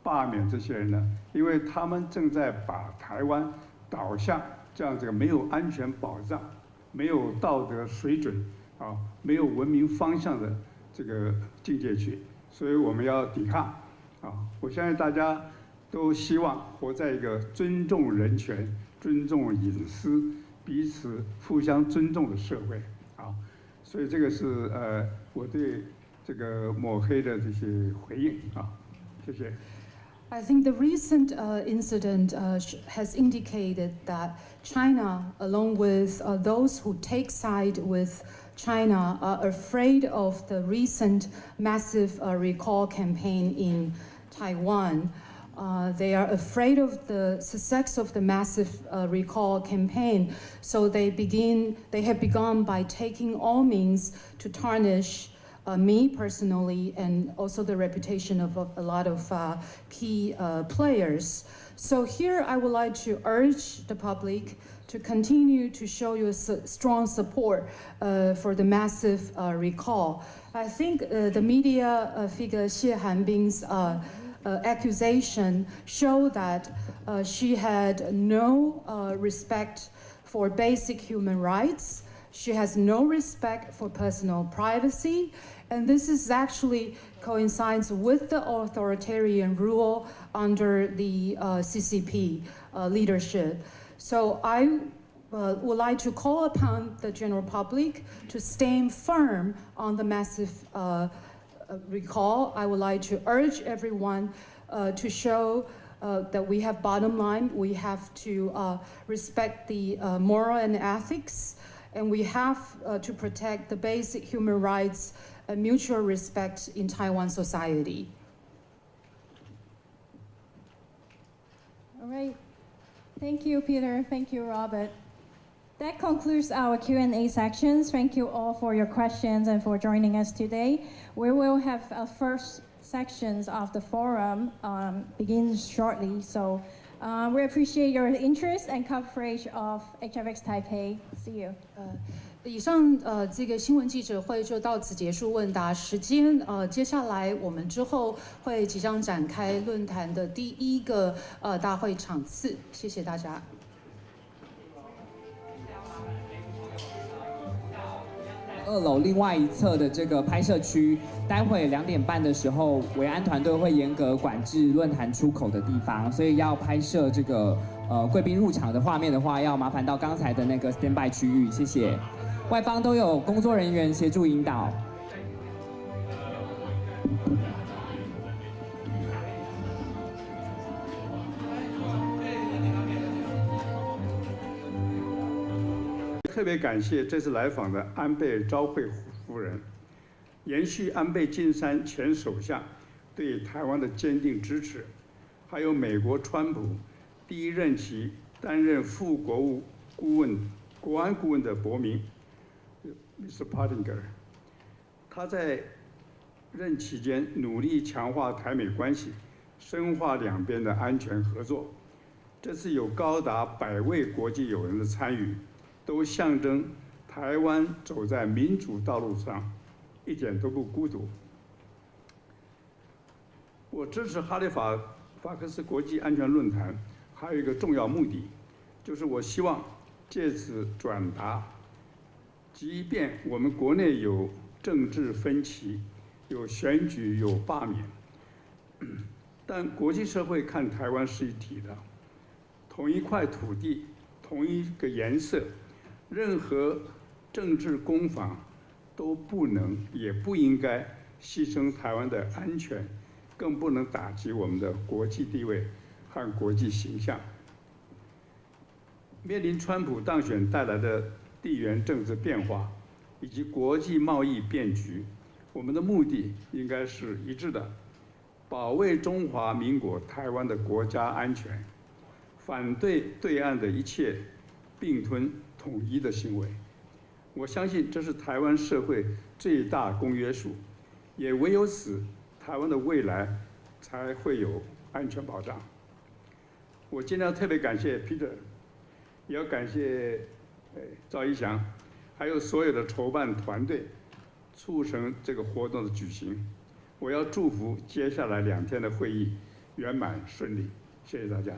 罢免这些人呢？因为他们正在把台湾导向这样没有安全保障、没有道德水准啊、没有文明方向的这个境界去，所以我们要抵抗啊！我相信大家都希望活在一个尊重人权、尊重隐私、彼此互相尊重的社会啊。所以这个是我对这个抹黑的这些回应啊，谢谢。I think the recent incident has indicated that China, along with those who take side with China, are afraid of the recent massive recall campaign in Taiwan. They are afraid of the success of the massive recall campaign, so they have begun by taking all means to tarnish me personally and also the reputation of a lot of key players. So here I would like to urge the public to continue to show your strong support for the massive recall. I think the media figure Xie Hanbing's accusation show that she had no respect for basic human rights. She has no respect for personal privacy, and this is actually coincides with the authoritarian rule under the CCP leadership. So I would like to call upon the general public to stand firm on the massive recall. I would like to urge everyone to show that we have bottom line, we have to respect the moral and ethics, and we have to protect the basic human rights and mutual respect in Taiwan society. All right. Thank you, Peter. Thank you, Robert. That concludes our Q&A sections. Thank you all for your questions and for joining us today. We will have our first sections of the forum begin shortly. So we appreciate your interest and coverage of HFX Taipei. See you. 以上这个新闻记者会就到此结束问答时间。接下来我们之后会即将展开论坛的第一个大会场次。谢谢大家。2楼另外一侧的这个拍摄区，待会2点半的时候，维安团队会严格管制论坛出口的地方，所以要拍摄这个贵宾入场的画面的话，要麻烦到刚才的那个 standby 区域，谢谢。外方都有工作人员协助引导。特别感谢这次来访的安倍昭惠夫人，延续安倍晋三前首相对台湾的坚定支持，还有美国川普第一任期担任副国务顾问、国安顾问的伯明 Mr. Pottinger， 他在任期间努力强化台美关系，深化两边的安全合作，这次有高达100位国际友人的参与，都象征台湾走在民主道路上，一点都不孤独。我支持哈利法克斯国际安全论坛，还有一个重要目的，就是我希望借此转达，即便我们国内有政治分歧，有选举，有罢免，但国际社会看台湾是一体的，同一块土地，同一个颜色，任何政治攻防都不能也不应该牺牲台湾的安全，更不能打击我们的国际地位和国际形象。面临川普当选带来的地缘政治变化以及国际贸易变局，我们的目的应该是一致的，保卫中华民国台湾的国家安全，反对对岸的一切并吞统一的行为。我相信这是台湾社会最大公约数，也唯有此，台湾的未来才会有安全保障。我今天要特别感谢 Peter， 也要感谢赵一翔，还有所有的筹办团队，促成这个活动的举行。我要祝福接下来2天的会议圆满顺利，谢谢大家。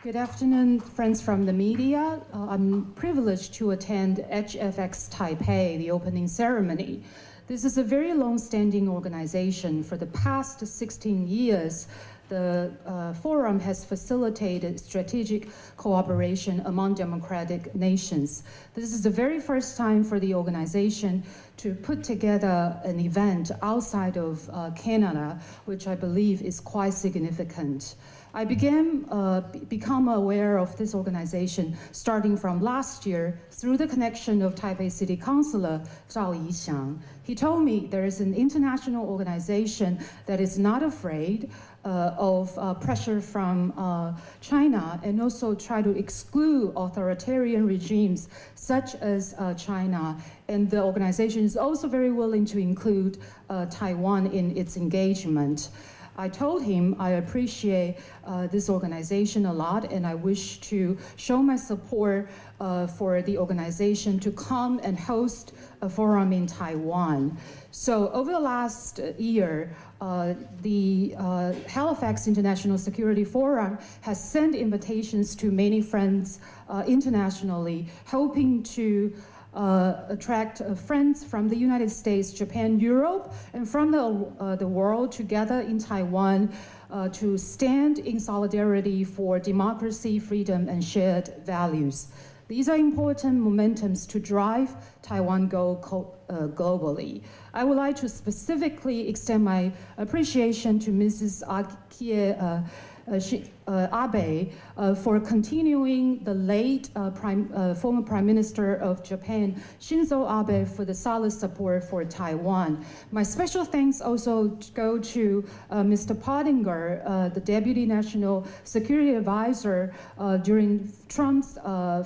Good afternoon, friends from the media. I'm privileged to attend HFX Taipei, the opening ceremony. This is a very long-standing organization. For the past 16 years, the forum has facilitated strategic cooperation among democratic nations. This is the very first time for the organization to put together an event outside of Canada, which I believe is quite significant. I become aware of this organization starting from last year through the connection of Taipei City Councilor Zhao Yixiang. He told me there is an international organization that is not afraid of pressure from China and also try to exclude authoritarian regimes such as China. And the organization is also very willing to include Taiwan in its engagement. I told him I appreciate this organization a lot, and I wish to show my support for the organization to come and host a forum in Taiwan. So over the last year, the Halifax International Security Forum has sent invitations to many friends internationally, hoping to attract friends from the United States, Japan, Europe, and from the world together in Taiwan to stand in solidarity for democracy, freedom, and shared values. These are important momentums to drive Taiwan globally. I would like to specifically extend my appreciation to Mrs. Abe for continuing the late former Prime Minister of Japan, Shinzo Abe, for the solid support for Taiwan. My special thanks also go to Mr. Pottinger, the Deputy National Security Advisor during Trump's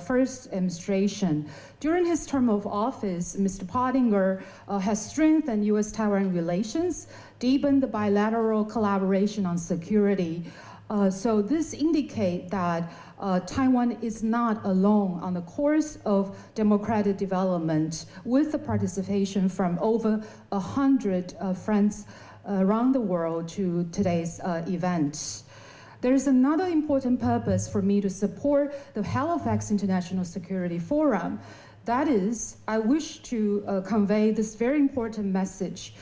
first administration. During his term of office, Mr. Pottinger has strengthened U.S.-Taiwan relations, deepened the bilateral collaboration on security. So this indicates that Taiwan is not alone on the course of democratic development, with the participation from over 100 friends around the world to today's event. There is another important purpose for me to support the Halifax International Security Forum. That is, I wish to convey this very important message.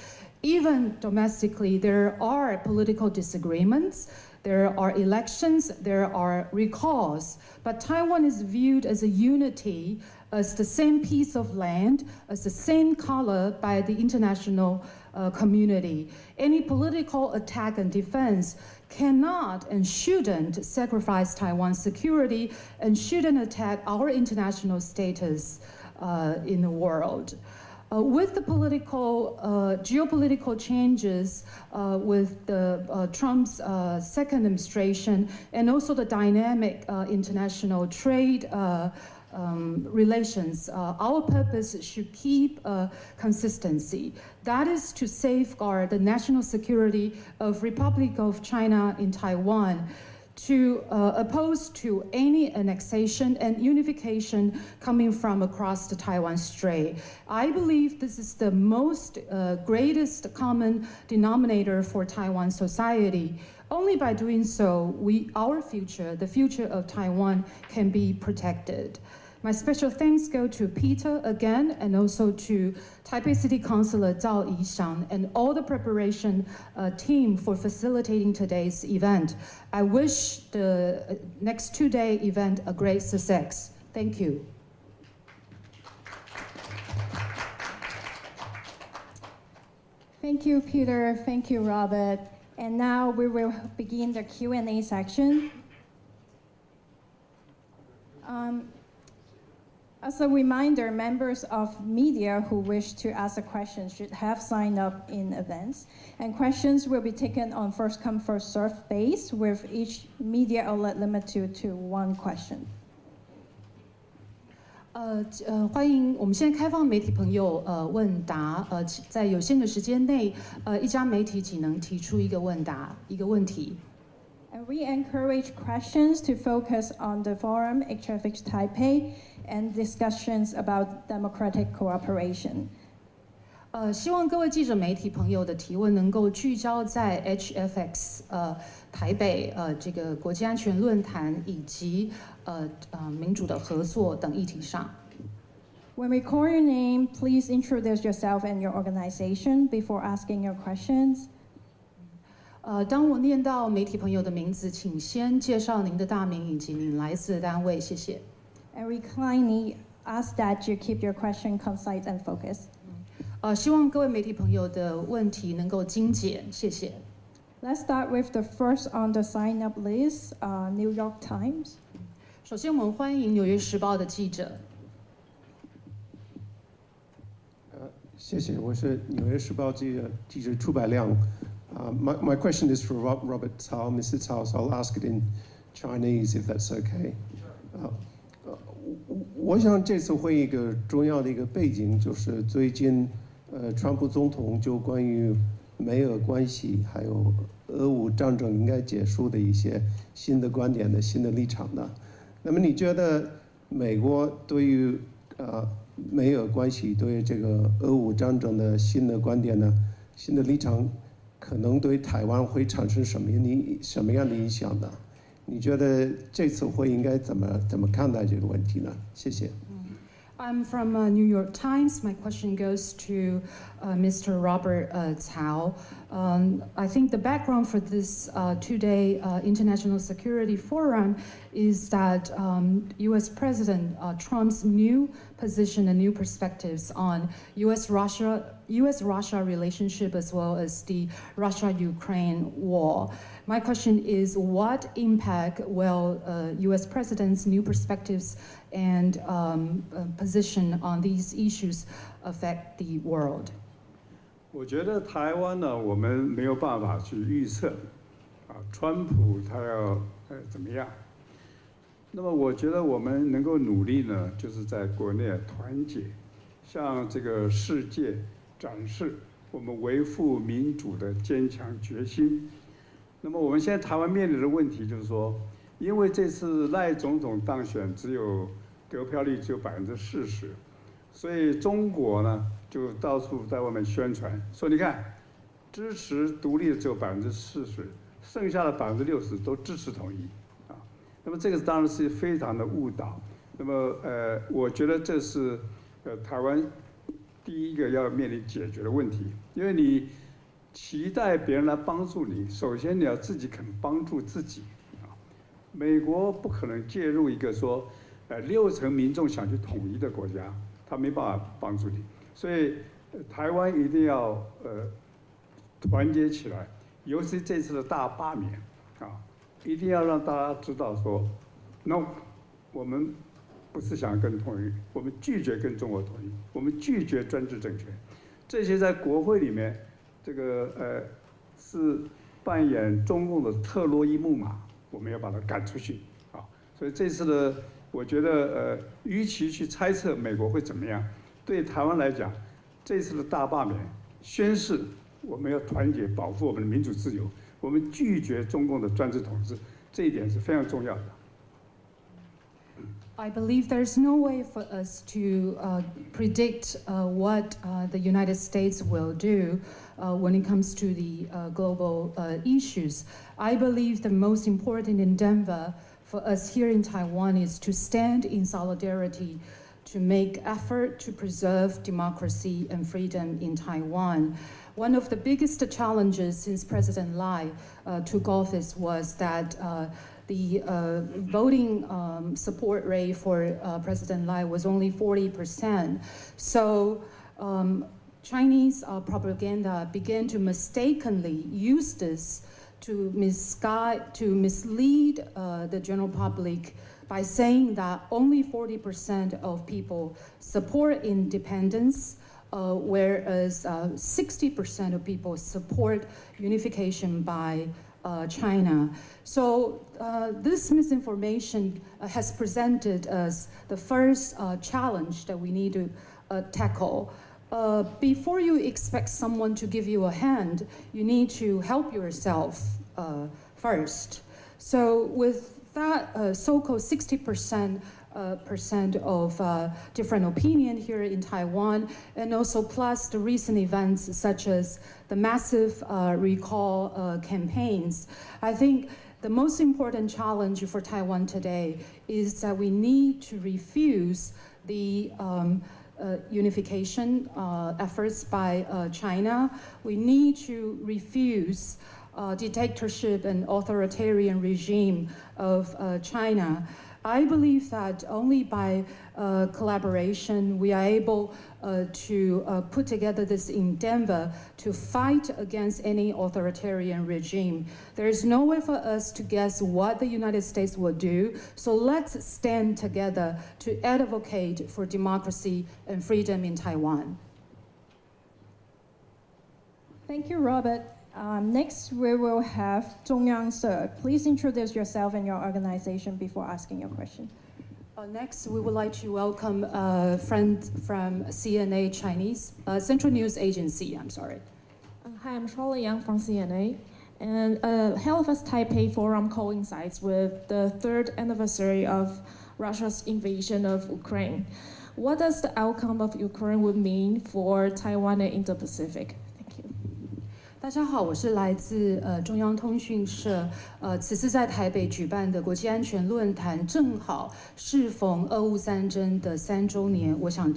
Even domestically, there are political disagreements. There are elections, there are recalls, but Taiwan is viewed as a unity, as the same piece of land, as the same color by the international community. Any political attack and defense cannot and shouldn't sacrifice Taiwan's security and shouldn't attack our international status in the world. With the geopolitical changes with Trump's second administration and also the dynamic international trade relations, our purpose should keep consistency. That is to safeguard the national security of Republic of China in Taiwan, to oppose to any annexation and unification coming from across the Taiwan Strait. I believe this is the most greatest common denominator for Taiwan society. Only by doing so, our future, the future of Taiwan, can be protected. My special thanks go to Peter again, and also to Taipei City Councilor Zhao Yixiang and all the preparation team for facilitating today's event. I wish the next two-day event a great success. Thank you. Thank you, Peter. Thank you, Robert. And now we will begin the Q&A section. As a reminder, members of media who wish to ask a question should have signed up in advance. And questions will be taken on first-come, first-served basis, with each media outlet limited to one question. 欢迎，我们现在开放媒体朋友问答，在有限的时间内，一家媒体只能提出一个问题。And we encourage questions to focus on the forum HFX Taipei and discussions about democratic cooperation. 希望各位记者媒体朋友的提问能够聚焦在 HFX 台北这个国际安全论坛以及民主的合作等议题上。When we call your name, please introduce yourself and your organization before asking your questions. 当我念到媒体朋友的名字，请先介绍您的大名以及您来自的单位，谢谢。And we kindly ask that you keep your question concise and focused. 希望各位媒体朋友的问题能够精简，谢谢。Let's start with the first on the sign-up list, New York Times. 首先，我们欢迎《纽约时报》的记者。谢谢，我是《纽约时报》记者楚百亮。My question is for Robert Cao, Mr. Cao, so I'll ask it in Chinese if that's okay. 我想这次会议一个重要的一个背景就是最近川普总统就关于美俄关系还有俄乌战争应该结束的一些新的观点的新的立场的。那么你觉得美国对于美俄关系对于这个俄乌战争的新的观点呢，新的立场可能对台湾会产生什么样的影响呢？你觉得这次会应该怎么看待这个问题呢？谢谢。I'm from New York Times. My question goes to Mr. Robert Cao. I think the background for this two-day International Security Forum is that U.S. President Trump's new position and new perspectives on U.S.-Russia relationship as well as the Russia-Ukraine war. My question is, what impact will U.S. President's new perspectives and position on these issues affect the world? 我觉得台湾呢，我们没有办法去预测，川普他要怎么样。那么我觉得我们能够努力呢，就是在国内团结，向这个世界展示我们维护民主的坚强决心。那么我们现在台湾面临的问题就是说，因为这次赖总统当选得票率只有40%，所以中国呢就到处在外面宣传说，你看支持独立的只有40%，剩下的60%都支持统一啊。那么这个当然是非常的误导。那么我觉得这是台湾第一个要面临解决的问题，因为你期待别人来帮助你，首先你要自己肯帮助自己啊。美国不可能介入一个说60%民众想去统一的国家，他没办法帮助你，所以台湾一定要团结起来，尤其这次的大罢免啊，一定要让大家知道说 ，no， 我们不是想跟统一，我们拒绝跟中国统一，我们拒绝专制政权，这些在国会里面。这个是扮演中共的特洛伊木马，我们要把它赶出去啊！所以这次的，我觉得与其去猜测美国会怎么样，对台湾来讲，这次的大罢免宣示我们要团结保护我们的民主自由，我们拒绝中共的专制统治，这一点是非常重要的。I believe there's no way for us to predict what the United States will do when it comes to the global issues. I believe the most important endeavor for us here in Taiwan is to stand in solidarity to make effort to preserve democracy and freedom in Taiwan. One of the biggest challenges since President Lai took office was that the voting support rate for President Lai was only 40%. So Chinese propaganda began to mistakenly use this to mislead the general public by saying that only 40% of people support independence, whereas 60% of people support unification by China. So this misinformation has presented us the first challenge that we need to tackle. Before you expect someone to give you a hand, you need to help yourself first. So with that so-called 60% of different opinion here in Taiwan, and also plus the recent events such as the massive recall campaigns, I think the most important challenge for Taiwan today is that we need to refuse the unification efforts by China. We need to refuse dictatorship and authoritarian regime of China. I believe that only by collaboration we are able to put together this endeavor to fight against any authoritarian regime. There is no way for us to guess what the United States will do, so let's stand together to advocate for democracy and freedom in Taiwan. Thank you, Robert. Next, we will have Zhongyang Sir. Please introduce yourself and your organization before asking your question. Next, we would like to welcome a friend from CNA Chinese, Central News Agency, I'm sorry. Hi, I'm Charlotte Yang from CNA. And Halifax Taipei Forum coincides with the 3rd anniversary of Russia's invasion of Ukraine. What does the outcome of Ukraine would mean for Taiwan and Indo-Pacific? 大家好，我是来自中央通讯社，此次在台北举办的国际安全论坛，正好适逢俄乌战争的3周年。我想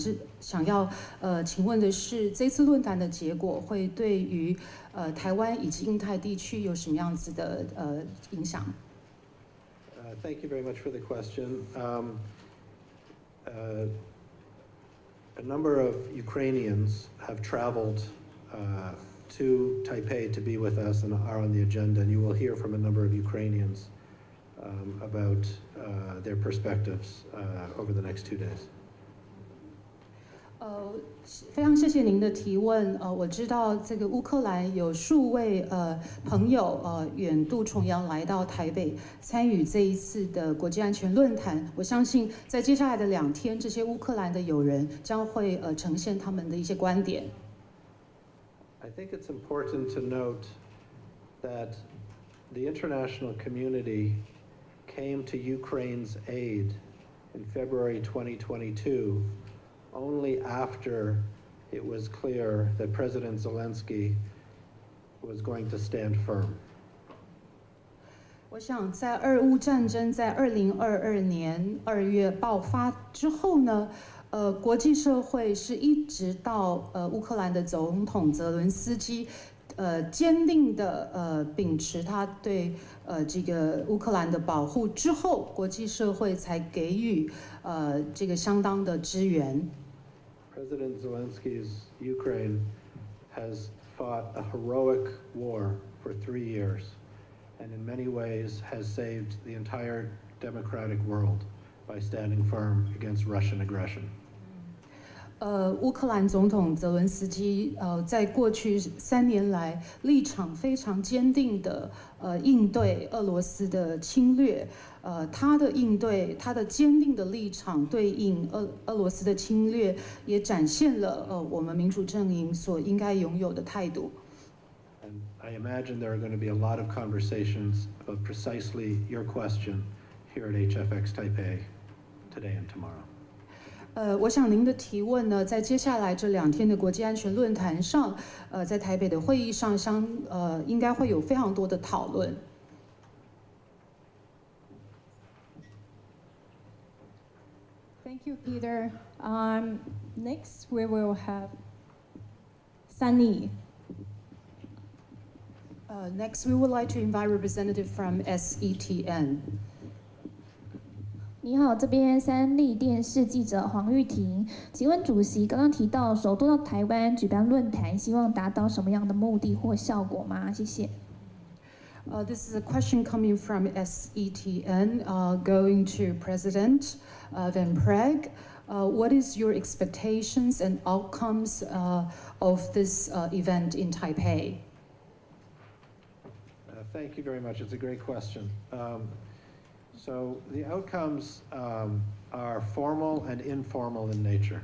要请问的是，这次论坛的结果会对于台湾以及印太地区有什么样子的影响？Thank you very much for the question. A number of Ukrainians have traveled to Taipei to be with us and are on the agenda, and you will hear from a number of Ukrainians about their perspectives over the next 2 days. 非常谢谢您的提问。我知道这个乌克兰有数位朋友远渡重洋来到台北参与这一次的国际安全论坛。我相信在接下来的2天，这些乌克兰的友人将会呈现他们的一些观点。I think it's important to note that the international community came to Ukraine's aid in February 2022 only after it was clear that President Zelensky was going to stand firm. 我想在俄乌战争在2022年2月爆发之后呢，国际社会是一直到乌克兰的总统泽伦斯基坚定的秉持他对这个乌克兰的保护之后，国际社会才给予这个相当的支援。President Zelensky's Ukraine has fought a heroic war for 3 years, and in many ways has saved the entire democratic world by standing firm against Russian aggression. 乌克兰总统泽伦斯基在过去3年来立场非常坚定的应对俄罗斯的侵略，他的应对，他的坚定的立场对应俄罗斯的侵略，也展现了我们民主阵营所应该拥有的态度。And I imagine there are going to be a lot of conversations about precisely your question here at HFX Taipei today and tomorrow. 我想您的提问呢，在接下来这2天的国际安全论坛上，在台北的会议上应该会有非常多的讨论。Thank you, Peter. Next, we will have Sunny. Next, we would like to invite representative from SETN. 你好，这边三立电视记者黄玉婷，请问主席刚刚提到首度到台湾举办论坛，希望达到什么样的目的或效果吗？谢谢。This is a question coming from SETN, going to President Van Praag. What is your expectations and outcomes of this event in Taipei? Thank you very much. It's a great question. So the outcomes are formal and informal in nature.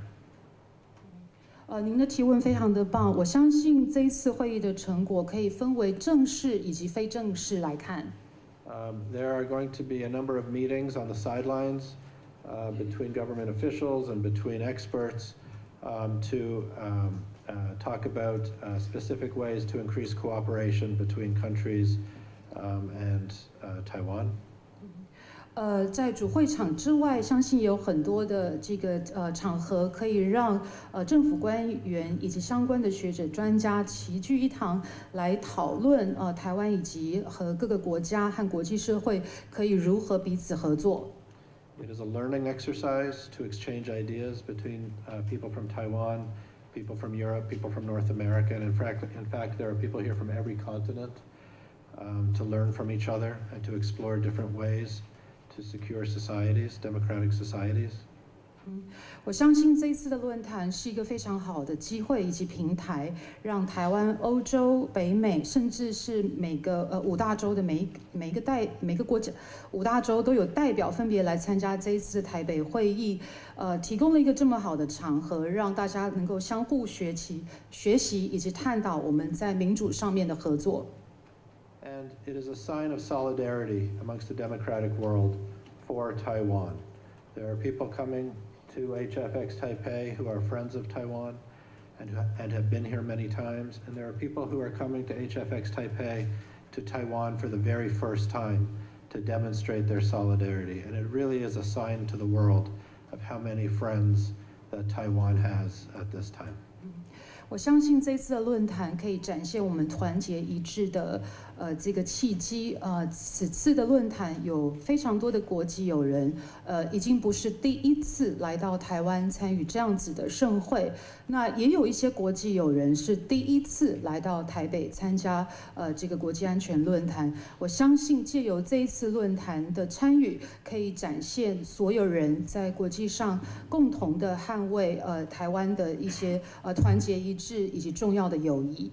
您的提问非常的棒，我相信这一次会议的成果可以分为正式以及非正式来看。There are going to be a number of meetings on the sidelines between government officials and between experts to talk about specific ways to increase cooperation between countries and Taiwan. 在主会场之外，相信有很多的这个场合，可以让政府官员以及相关的学者专家齐聚一堂，来讨论台湾以及和各个国家和国际社会可以如何彼此合作。It is a learning exercise to exchange ideas between people from Taiwan, people from Europe, people from North America, and in fact, there are people here from every continent to learn from each other and to explore different ways to secure societies, democratic societies. 我相信这一次的论坛是一个非常好的机会以及平台，让台湾、欧洲、北美，甚至是每个5大洲的每个国家5大洲都有代表分别来参加这一次的台北会议，提供了一个这么好的场合，让大家能够相互学习以及探讨我们在民主上面的合作。And it is a sign of solidarity amongst the democratic world for Taiwan. There are people coming to HFX Taipei who are friends of Taiwan and have been here many times, and there are people who are coming to HFX Taipei to Taiwan for the very first time to demonstrate their solidarity. And it really is a sign to the world of how many friends that Taiwan has at this time. 我相信这次的论坛可以展现我们团结一致的这个契机。此次的论坛有非常多的国际友人，已经不是第一次来到台湾参与这样子的盛会。那也有一些国际友人是第一次来到台北参加这个国际安全论坛。我相信借由这一次论坛的参与，可以展现所有人在国际上共同的捍卫台湾的一些团结一致以及重要的友谊。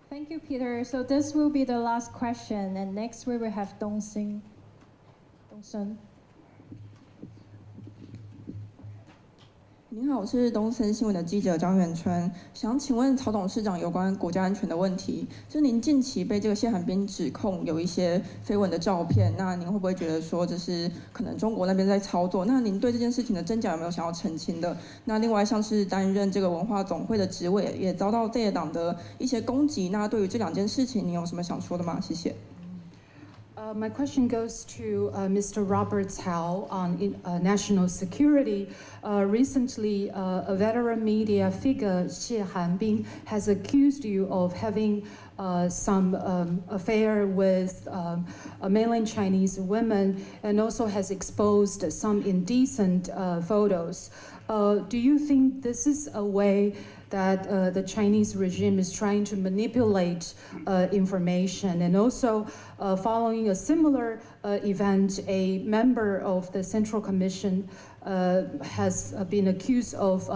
Thank you, Peter. So this will be the last question, and next we will have Dongsen. 您好，我是东森新闻的记者张远春，想请问曹董事长有关国家安全的问题。就是您近期被这个谢寒冰指控有一些绯闻的照片，那您会不会觉得说这是可能中国那边在操作？那您对这件事情的真假有没有想要澄清的？那另外像是担任这个文化总会的职位，也遭到在野党的一些攻击。那对于这2件事情，您有什么想说的吗？谢谢。My question goes to Mr. Robert Cao on national security. Recently, a veteran media figure, Xie Hanbing, has accused you of having some affair with mainland Chinese women and also has exposed some indecent photos. Do you think this is a way that the Chinese regime is trying to manipulate information? And also, following a similar event, a member of the Central Commission has been accused of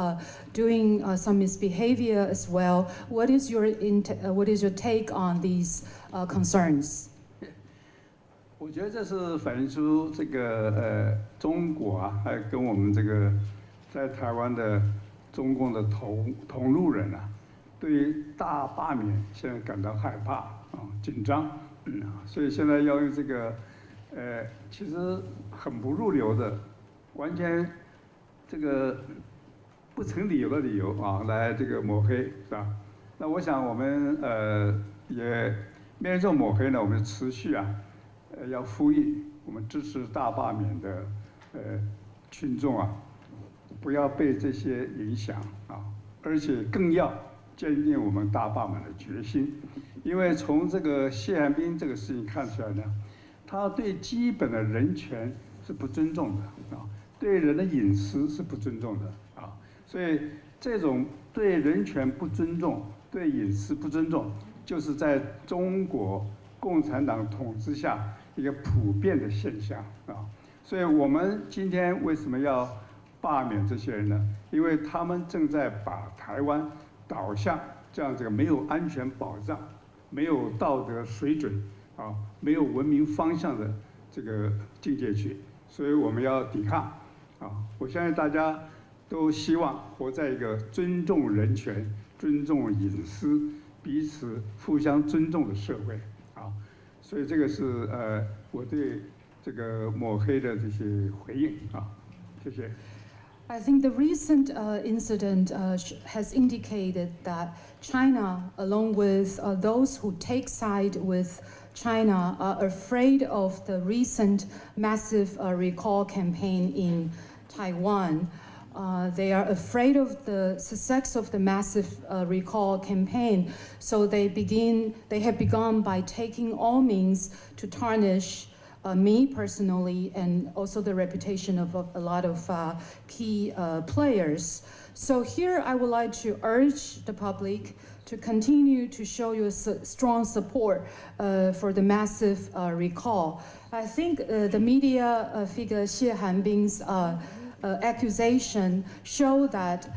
doing some misbehavior as well. What is your take on these concerns? 我觉得这是反映出这个中国啊，还跟我们这个在台湾的中共的同路人啊，对大罢免现在感到害怕紧张所以现在要用这个其实很不入流的，完全这个不成理由的理由来这个抹黑是吧？那我想我们也面对这种抹黑呢，我们持续要呼吁我们支持大罢免的群众不要被这些影响而且更要坚定我们大罢免的决心，因为从这个谢寒冰这个事情看出来呢，他对基本的人权是不尊重的对人的隐私是不尊重的所以这种对人权不尊重、对隐私不尊重，就是在中国共产党统治下一个普遍的现象所以我们今天为什么要罢免这些人呢？因为他们正在把台湾导向这样没有安全保障、没有道德水准没有文明方向的这个境界去，所以我们要抵抗我相信大家都希望活在一个尊重人权、尊重隐私、彼此互相尊重的社会所以这个是我对这个抹黑的这些回应谢谢。I think the recent incident has indicated that China, along with those who take side with China, are afraid of the recent massive recall campaign in Taiwan. They are afraid of the success of the massive recall campaign, so they have begun by taking all means to tarnish me personally and also the reputation of a lot of key players. So here I would like to urge the public to continue to show your strong support for the massive recall. I think the media figure Xie Hanbing's accusation show that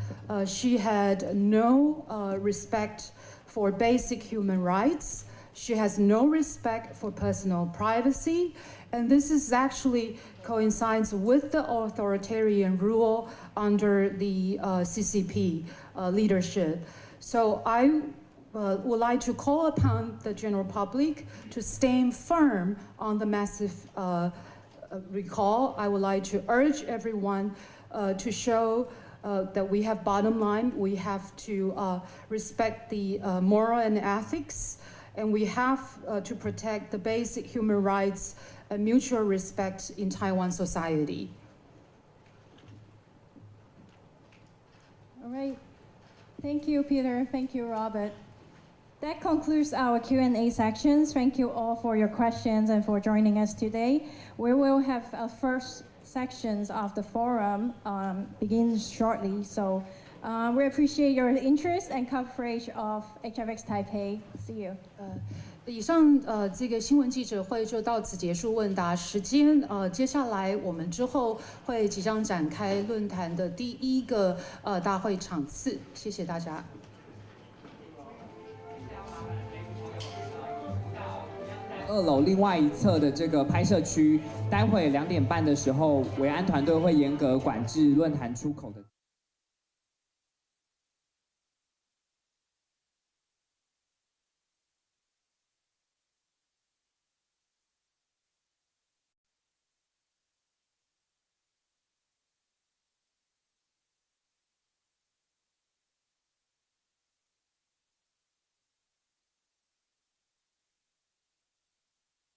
she had no respect for basic human rights. She has no respect for personal privacy, and this is actually coincides with the authoritarian rule under the CCP leadership. So I would like to call upon the general public to stand firm on the massive recall. I would like to urge everyone to show that we have bottom line, we have to respect the moral and ethics, and we have to protect the basic human rights and mutual respect in Taiwan society. All right. Thank you, Peter. Thank you, Robert. That concludes our Q&A sections. Thank you all for your questions and for joining us today. We will have our first sections of the forum begin shortly. So we appreciate your interest and coverage of HFX Taipei. See you. 以上这个新闻记者会就到此结束问答时间。接下来我们之后会即将展开论坛的第一个大会场次。谢谢大家。2楼另外一侧的这个拍摄区，待会2点半的时候，维安团队会严格管制论坛出口的。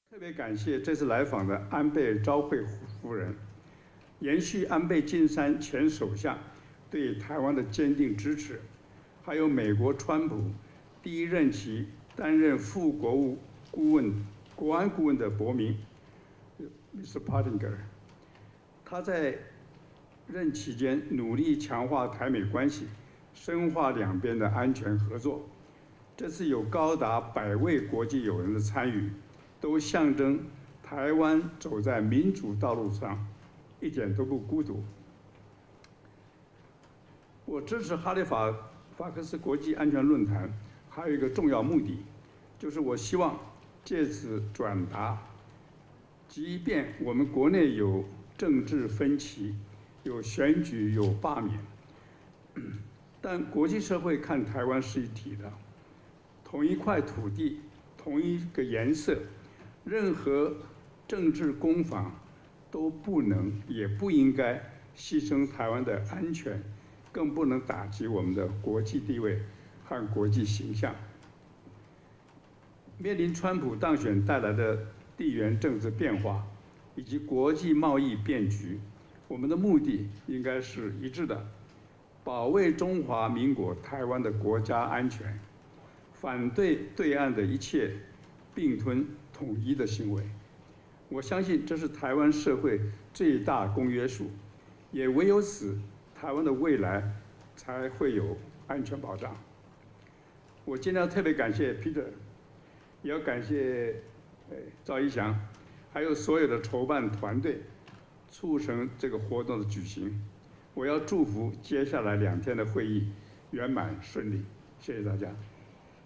特别感谢这次来访的安倍昭惠夫人，延续安倍晋三前首相对台湾的坚定支持，还有美国川普第一任期担任副国务顾问、国安顾问的伯明 Mr. Pottinger， 他在任期间努力强化台美关系，深化两边的安全合作。这次有高达100位国际友人的参与，都象征台湾走在民主道路上，一点都不孤独。我支持哈利法克斯国际安全论坛，还有一个重要目的，就是我希望借此转达，即便我们国内有政治分歧，有选举，有罢免，但国际社会看台湾是一体的，同一块土地，同一个颜色，任何政治攻防都不能也不应该牺牲台湾的安全，更不能打击我们的国际地位和国际形象。面临川普当选带来的地缘政治变化以及国际贸易变局，我们的目的应该是一致的，保卫中华民国台湾的国家安全，反对对岸的一切并吞统一的行为。我相信这是台湾社会最大公约数，也唯有此，台湾的未来才会有安全保障。我今天要特别感谢 Peter， 也要感谢赵一翔，还有所有的筹办团队，促成这个活动的举行。我要祝福接下来2天的会议圆满顺利，谢谢大家。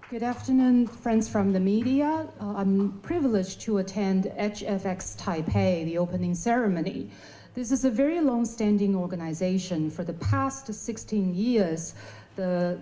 Good afternoon, friends from the media. I'm privileged to attend HFX Taipei, the opening ceremony. This is a very long-standing organization. For the past 16 years, the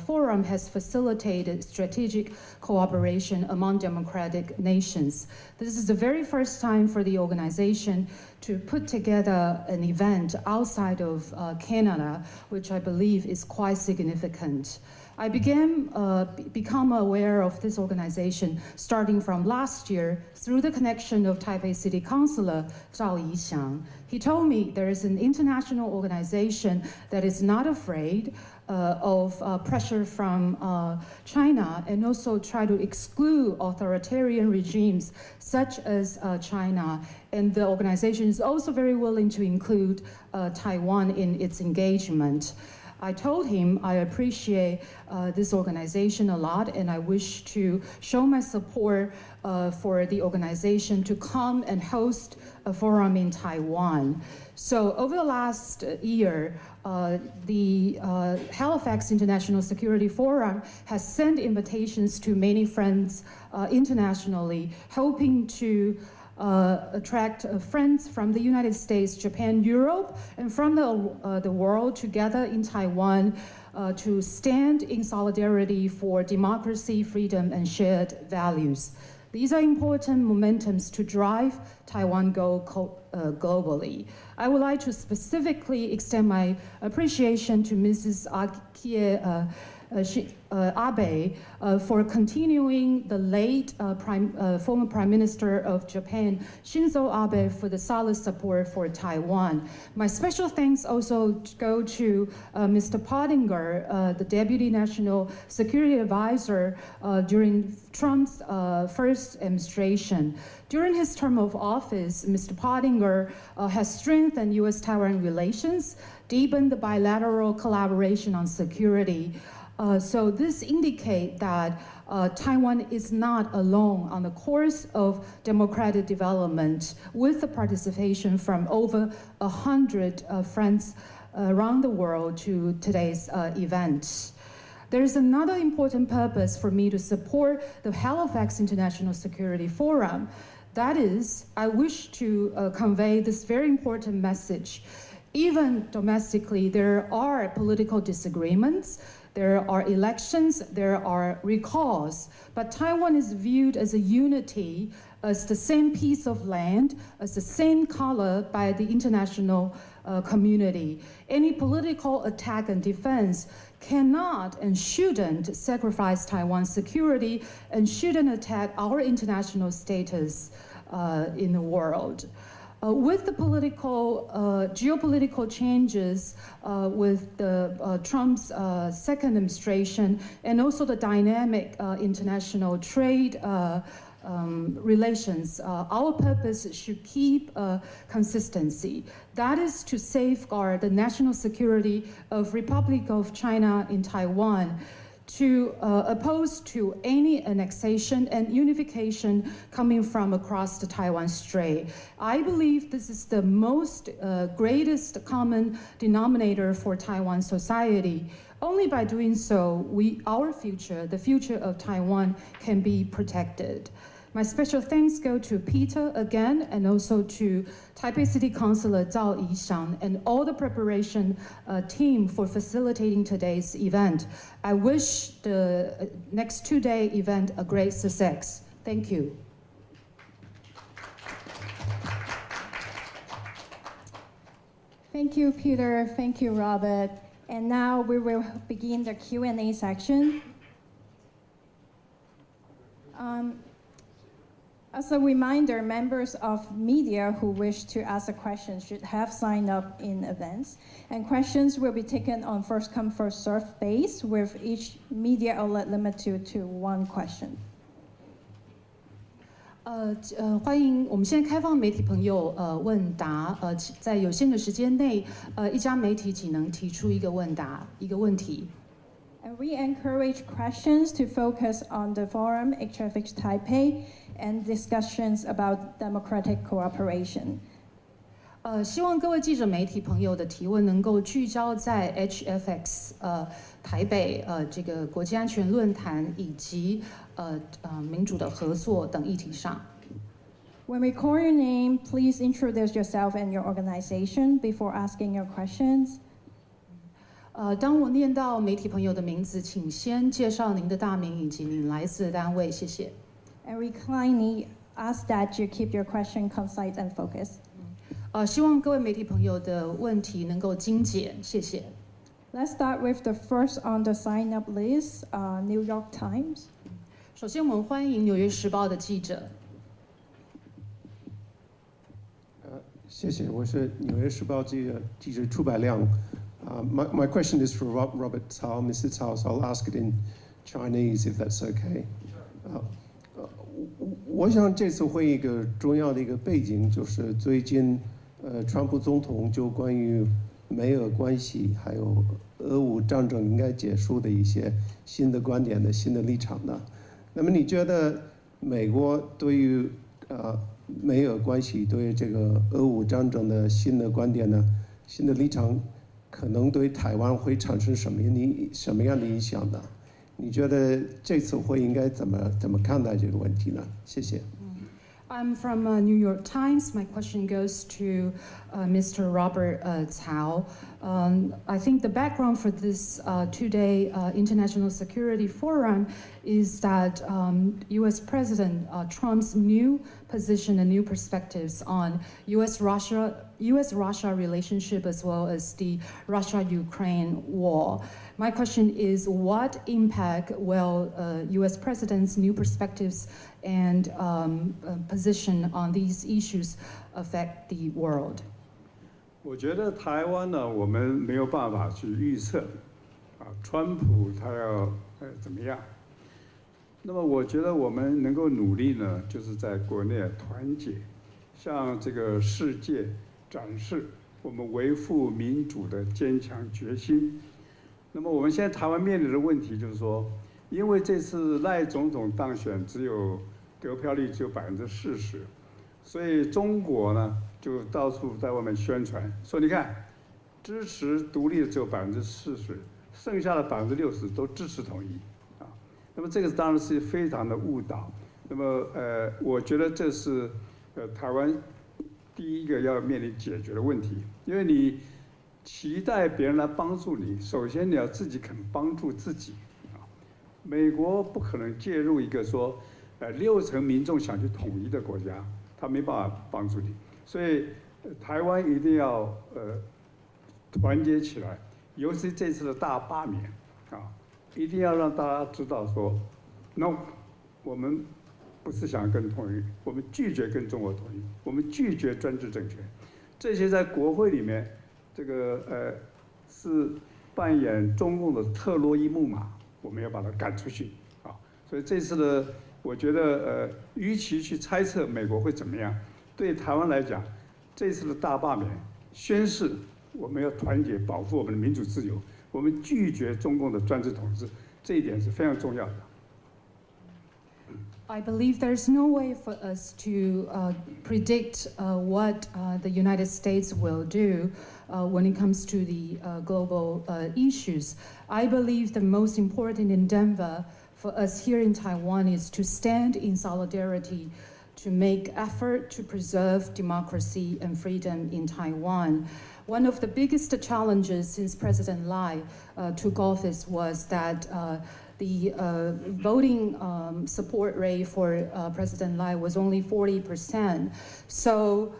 forum has facilitated strategic cooperation among democratic nations. This is the very first time for the organization to put together an event outside of Canada, which I believe is quite significant. I become aware of this organization starting from last year through the connection of Taipei City Councilor Zhao Yixiang. He told me there is an international organization that is not afraid of pressure from China and also try to exclude authoritarian regimes such as China. And the organization is also very willing to include Taiwan in its engagement. I told him I appreciate this organization a lot, and I wish to show my support for the organization to come and host a forum in Taiwan. So over the last year, the Halifax International Security Forum has sent invitations to many friends internationally, hoping to attract friends from the United States, Japan, Europe, and from the world together in Taiwan to stand in solidarity for democracy, freedom, and shared values. These are important momentums to drive Taiwan globally. I would like to specifically extend my appreciation to Mrs. Abe for continuing the late former Prime Minister of Japan, Shinzo Abe, for the solid support for Taiwan. My special thanks also go to Mr. Pottinger, the Deputy National Security Advisor during Trump's first administration. During his term of office, Mr. Pottinger has strengthened U.S.-Taiwan relations, deepened the bilateral collaboration on security. So this indicates that Taiwan is not alone on the course of democratic development, with the participation from over 100 friends around the world to today's event. There is another important purpose for me to support the Halifax International Security Forum. That is, I wish to convey this very important message. Even domestically, there are political disagreements. There are elections, there are recalls, but Taiwan is viewed as a unity, as the same piece of land, as the same color by the international community. Any political attack and defense cannot and shouldn't sacrifice Taiwan's security and shouldn't attack our international status in the world. With the geopolitical changes with Trump's second administration and also the dynamic international trade relations, our purpose should keep consistency. That is to safeguard the national security of Republic of China in Taiwan, to oppose to any annexation and unification coming from across the Taiwan Strait. I believe this is the most greatest common denominator for Taiwan society. Only by doing so, our future, the future of Taiwan, can be protected. My special thanks go to Peter again, and also to Taipei City Councilor Zhao Yixiang and all the preparation team for facilitating today's event. I wish the next two-day event a great success. Thank you. Thank you, Peter. Thank you, Robert. And now we will begin the Q&A section. As a reminder, members of media who wish to ask a question should have signed up in advance. And questions will be taken on first-come, first-served basis, with each media outlet limited to one question. 欢迎，我们现在开放媒体朋友问答，在有限的时间内，一家媒体只能提出一个问题。And we encourage questions to focus on the forum HFX Taipei and discussions about democratic cooperation. 希望各位记者媒体朋友的提问能够聚焦在 HFX 台北这个国际安全论坛以及民主的合作等议题上。When we call your name, please introduce yourself and your organization before asking your questions. 当我念到媒体朋友的名字，请先介绍您的大名以及您来自的单位，谢谢。And we kindly ask that you keep your question concise and focused. 希望各位媒体朋友的问题能够精简，谢谢。Let's start with the first on the sign-up list, New York Times. 首先，我们欢迎《纽约时报》的记者。谢谢，我是《纽约时报》记者楚百亮。My question is for Robert Cao, Mr. Cao, so I'll ask it in Chinese if that's okay. 我想这次会议一个重要的一个背景就是最近川普总统就关于美俄关系还有俄乌战争应该结束的一些新的观点的新的立场呢。那么你觉得美国对于美俄关系对于这个俄乌战争的新的观点呢，新的立场可能对台湾会产生什么样的影响呢？你觉得这次会应该怎么看待这个问题呢？谢谢。I'm from New York Times. My question goes to Mr. Robert Cao. I think the background for this two-day International Security Forum is that U.S. President Trump's new position and new perspectives on U.S.-Russia relationship as well as the Russia-Ukraine war. My question is, what impact will U.S. President's new perspectives and position on these issues affect the world? 我觉得台湾呢，我们没有办法去预测，川普他要怎么样。那么我觉得我们能够努力呢，就是在国内团结，向这个世界展示我们维护民主的坚强决心。那么我们现在台湾面临的问题就是说，因为这次赖总统当选得票率只有40%，所以中国呢就到处在外面宣传说，你看支持独立的只有40%，剩下的60%都支持统一啊。那么这个当然是非常的误导。那么我觉得这是台湾第一个要面临解决的问题，因为你期待别人来帮助你，首先你要自己肯帮助自己啊。美国不可能介入一个说60%民众想去统一的国家，他没办法帮助你。所以台湾一定要团结起来，尤其这次的大罢免啊，一定要让大家知道说 ，no， 我们不是想跟统一，我们拒绝跟中国统一，我们拒绝专制政权。这些在国会里面，这个是扮演中共的特洛伊木马，我们要把它赶出去啊。所以这次的，我觉得与其去猜测美国会怎么样，对台湾来讲，这次的大罢免宣示我们要团结保护我们的民主自由，我们拒绝中共的专制统治，这一点是非常重要的。I believe there's no way for us to predict what the United States will do when it comes to the global issues. I believe the most important endeavor for us here in Taiwan is to stand in solidarity to make effort to preserve democracy and freedom in Taiwan. One of the biggest challenges since President Lai took office was that the voting support rate for President Lai was only 40%. So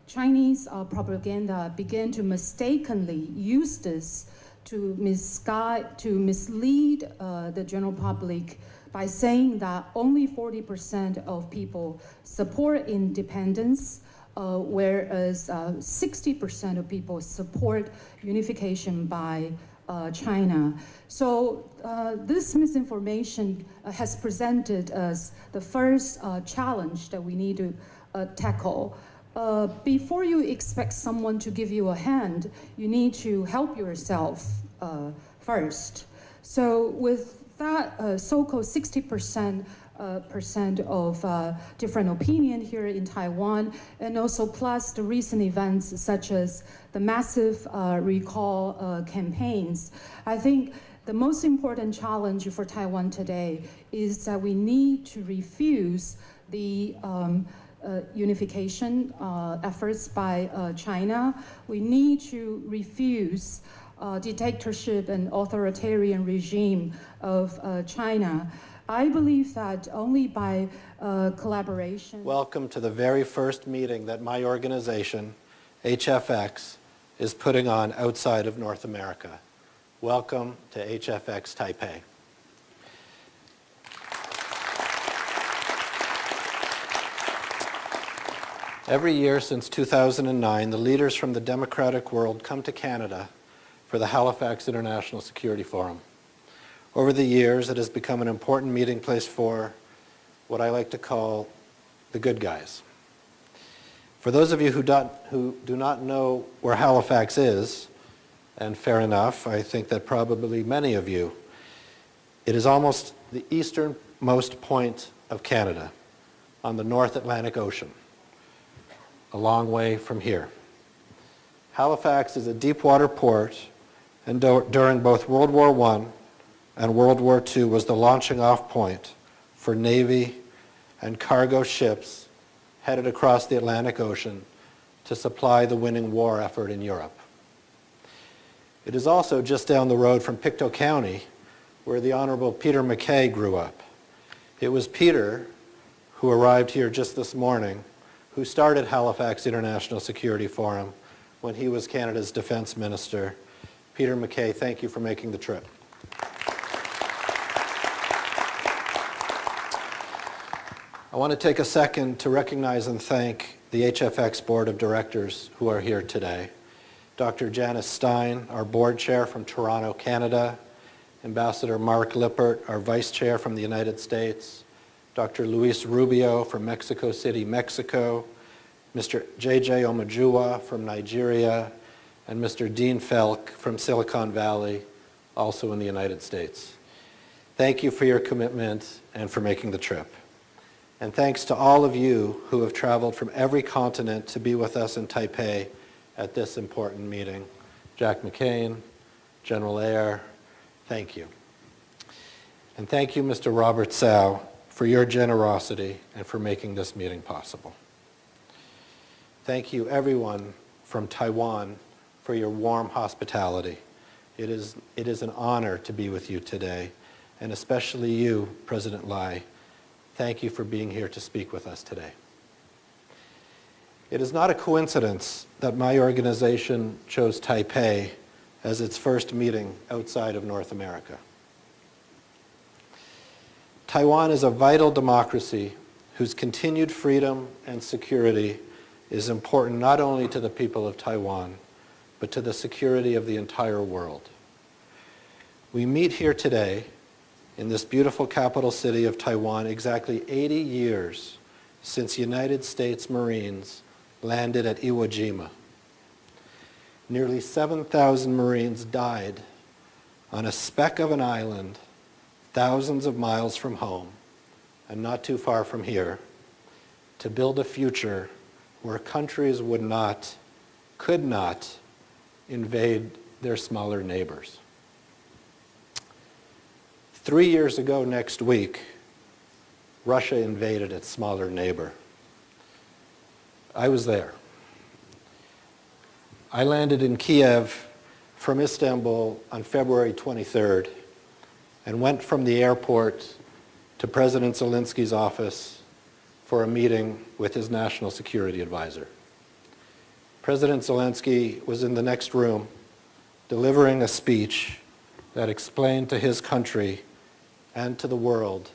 Chinese propaganda began to mistakenly use this to mislead the general public by saying that only 40% of people support independence, whereas 60% of people support unification by China. So this misinformation has presented as the first challenge that we need to tackle. Before you expect someone to give you a hand, you need to help yourself first. So with that so-called 60% of different opinion here in Taiwan, and also plus the recent events such as the massive recall campaigns, I think the most important challenge for Taiwan today is that we need to refuse the unification efforts by China. We need to refuse dictatorship and authoritarian regime of China. I believe that only by collaboration. Welcome to the very first meeting that my organization, HFX, is putting on outside of North America. Welcome to HFX Taipei. Every year since 2009, the leaders from the democratic world come to Canada for the Halifax International Security Forum. Over the years, it has become an important meeting place for what I like to call the good guys. For those of you who do not know where Halifax is, and fair enough, I think that probably many of you, it is almost the easternmost point of Canada on the North Atlantic Ocean, a long way from here. Halifax is a deep water port, and during both World War I and World War II was the launching off point for Navy and cargo ships headed across the Atlantic Ocean to supply the winning war effort in Europe. It is also just down the road from Pictou County, where the Honorable Peter MacKay grew up. It was Peter, who arrived here just this morning, who started Halifax International Security Forum when he was Canada's Defense Minister. Peter MacKay, thank you for making the trip. I want to take a second to recognize and thank the HFX Board of Directors who are here today. Dr. Janice Stein, our board chair from Toronto, Canada, Ambassador Mark Lippert, our vice chair from the United States, Dr. Luis Rubio from Mexico City, Mexico, Mr. J.J. Omajua from Nigeria, and Mr. Dean Felk from Silicon Valley, also in the United States. Thank you for your commitment and for making the trip. And thanks to all of you who have traveled from every continent to be with us in Taipei at this important meeting. Jack McCain, General Ayer, thank you. And thank you, Mr. Robert Tsao, for your generosity and for making this meeting possible. Thank you, everyone from Taiwan, for your warm hospitality. It is an honor to be with you today, and especially you, President Lai. Thank you for being here to speak with us today. It is not a coincidence that my organization chose Taipei as its first meeting outside of North America. Taiwan is a vital democracy whose continued freedom and security is important not only to the people of Taiwan, but to the security of the entire world. We meet here today in this beautiful capital city of Taiwan exactly 80 years since United States Marines landed at Iwo Jima. Nearly 7,000 Marines died on a speck of an island thousands of miles from home and not too far from here to build a future where countries could not invade their smaller neighbors. 3 years ago next week, Russia invaded its smaller neighbor. I was there. I landed in Kiev from Istanbul on February 23rd and went from the airport to President Zelensky's office for a meeting with his national security advisor. President Zelensky was in the next room delivering a speech that explained to his country and to the world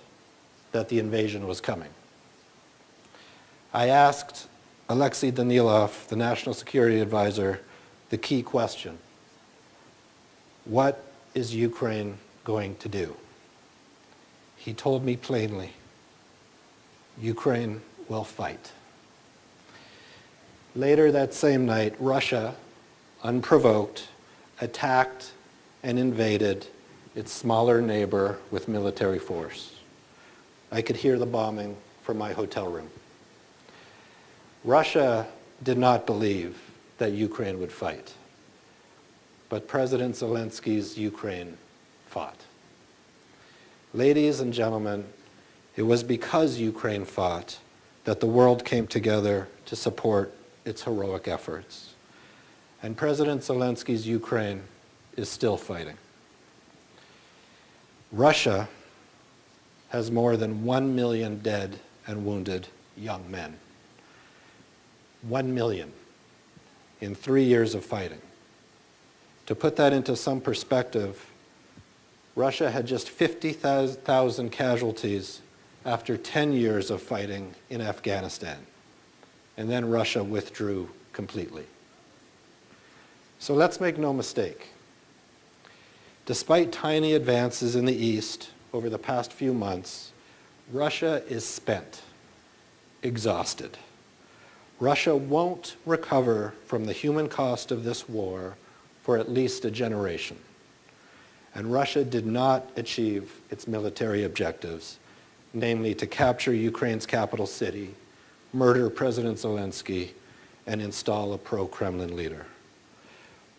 that the invasion was coming. I asked Alexei Danilov, the national security advisor, the key question: what is Ukraine going to do? He told me plainly, Ukraine will fight. Later that same night, Russia, unprovoked, attacked and invaded its smaller neighbor with military force. I could hear the bombing from my hotel room. Russia did not believe that Ukraine would fight, but President Zelensky's Ukraine fought. Ladies and gentlemen, it was because Ukraine fought that the world came together to support its heroic efforts. And President Zelensky's Ukraine is still fighting. Russia has more than 1 million dead and wounded young men. 1 million in 3 years of fighting. To put that into some perspective, Russia had just 50,000 casualties after 10 years of fighting in Afghanistan. And then Russia withdrew completely. So let's make no mistake. Despite tiny advances in the East over the past few months, Russia is spent, exhausted. Russia won't recover from the human cost of this war for at least a generation. And Russia did not achieve its military objectives, namely to capture Ukraine's capital city, murder President Zelensky, and install a pro-Kremlin leader.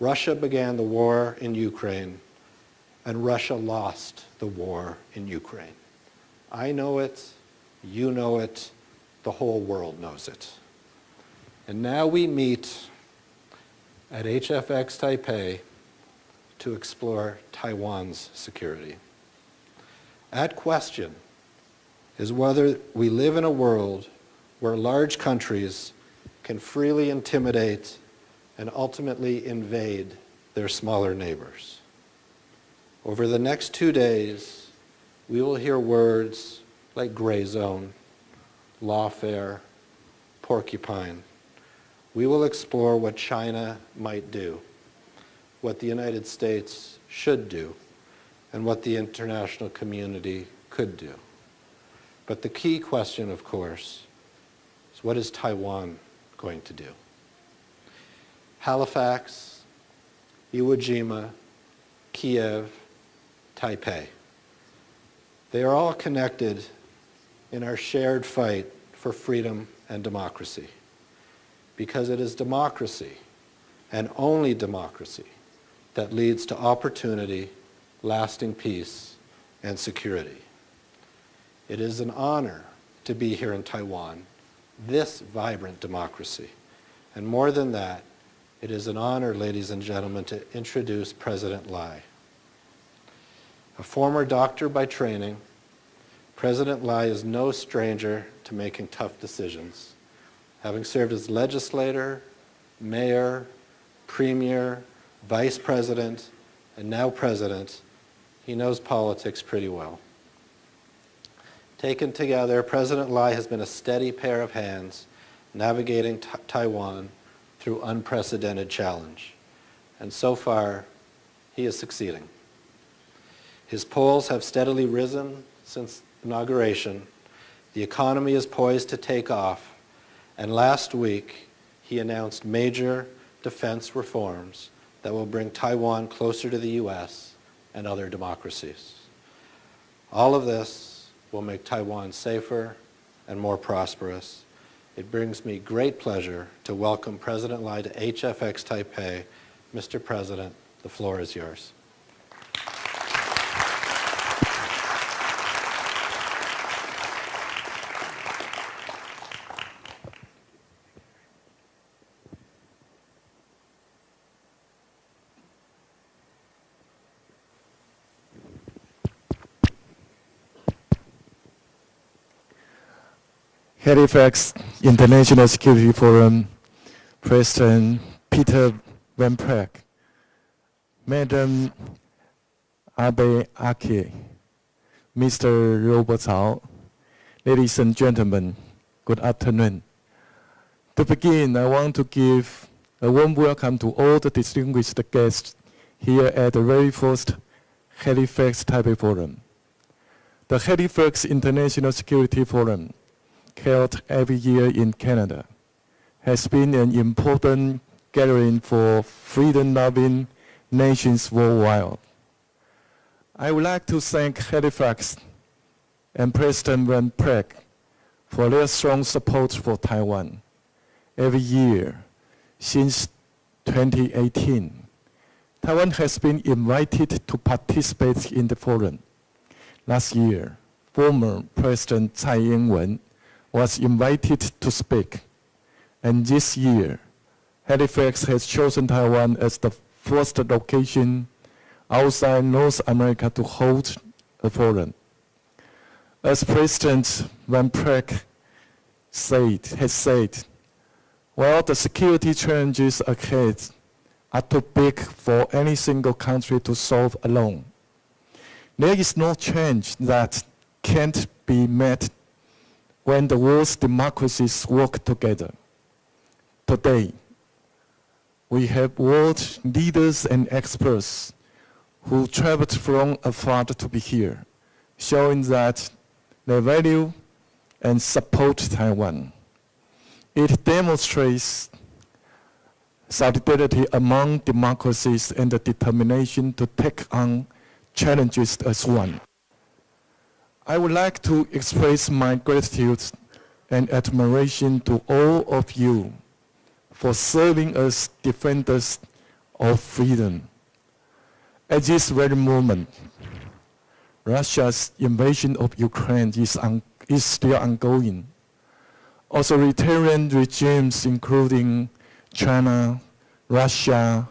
Russia began the war in Ukraine, and Russia lost the war in Ukraine. I know it, you know it, the whole world knows it. And now we meet at HFX Taipei to explore Taiwan's security. At question is whether we live in a world where large countries can freely intimidate and ultimately invade their smaller neighbors. Over the next 2 days, we will hear words like gray zone, lawfare, porcupine. We will explore what China might do, what the United States should do, and what the international community could do. But the key question, of course, is what is Taiwan going to do? Halifax, Iwo Jima, Kiev, Taipei. They are all connected in our shared fight for freedom and democracy, because it is democracy, and only democracy, that leads to opportunity, lasting peace, and security. It is an honor to be here in Taiwan, this vibrant democracy. And more than that, it is an honor, ladies and gentlemen, to introduce President Lai. A former doctor by training, President Lai is no stranger to making tough decisions. Having served as legislator, mayor, premier, vice president, and now president, he knows politics pretty well. Taken together, President Lai has been a steady pair of hands navigating Taiwan through unprecedented challenge. And so far, he is succeeding. His polls have steadily risen since inauguration. The economy is poised to take off. And last week, he announced major defense reforms that will bring Taiwan closer to the U.S. and other democracies. All of this will make Taiwan safer and more prosperous. It brings me great pleasure to welcome President Lai to HFX Taipei. Mr. President, the floor is yours. Halifax International Security Forum President Peter Van Praag, Madam Abe Ake, Mr. Robert Cao, ladies and gentlemen, good afternoon. To begin, I want to give a warm welcome to all the distinguished guests here at the very first Halifax Taipei Forum. The Halifax International Security Forum, held every year in Canada, has been an important gathering for freedom-loving nations worldwide. I would like to thank Halifax and President Van Praag for their strong support for Taiwan. Every year since 2018, Taiwan has been invited to participate in the forum. Last year, former President蔡英文was invited to speak. And this year, Halifax has chosen Taiwan as the first location outside North America to hold a forum. As President Van Praag has said, while the security challenges ahead are too big for any single country to solve alone, there is no change that can't be met when the world's democracies work together. Today, we have world leaders and experts who traveled from afar to be here, showing that they value and support Taiwan. It demonstrates solidarity among democracies and the determination to take on challenges as one. I would like to express my gratitude and admiration to all of you for serving as defenders of freedom. At this very moment, Russia's invasion of Ukraine is still ongoing. Authoritarian regimes including China, Russia,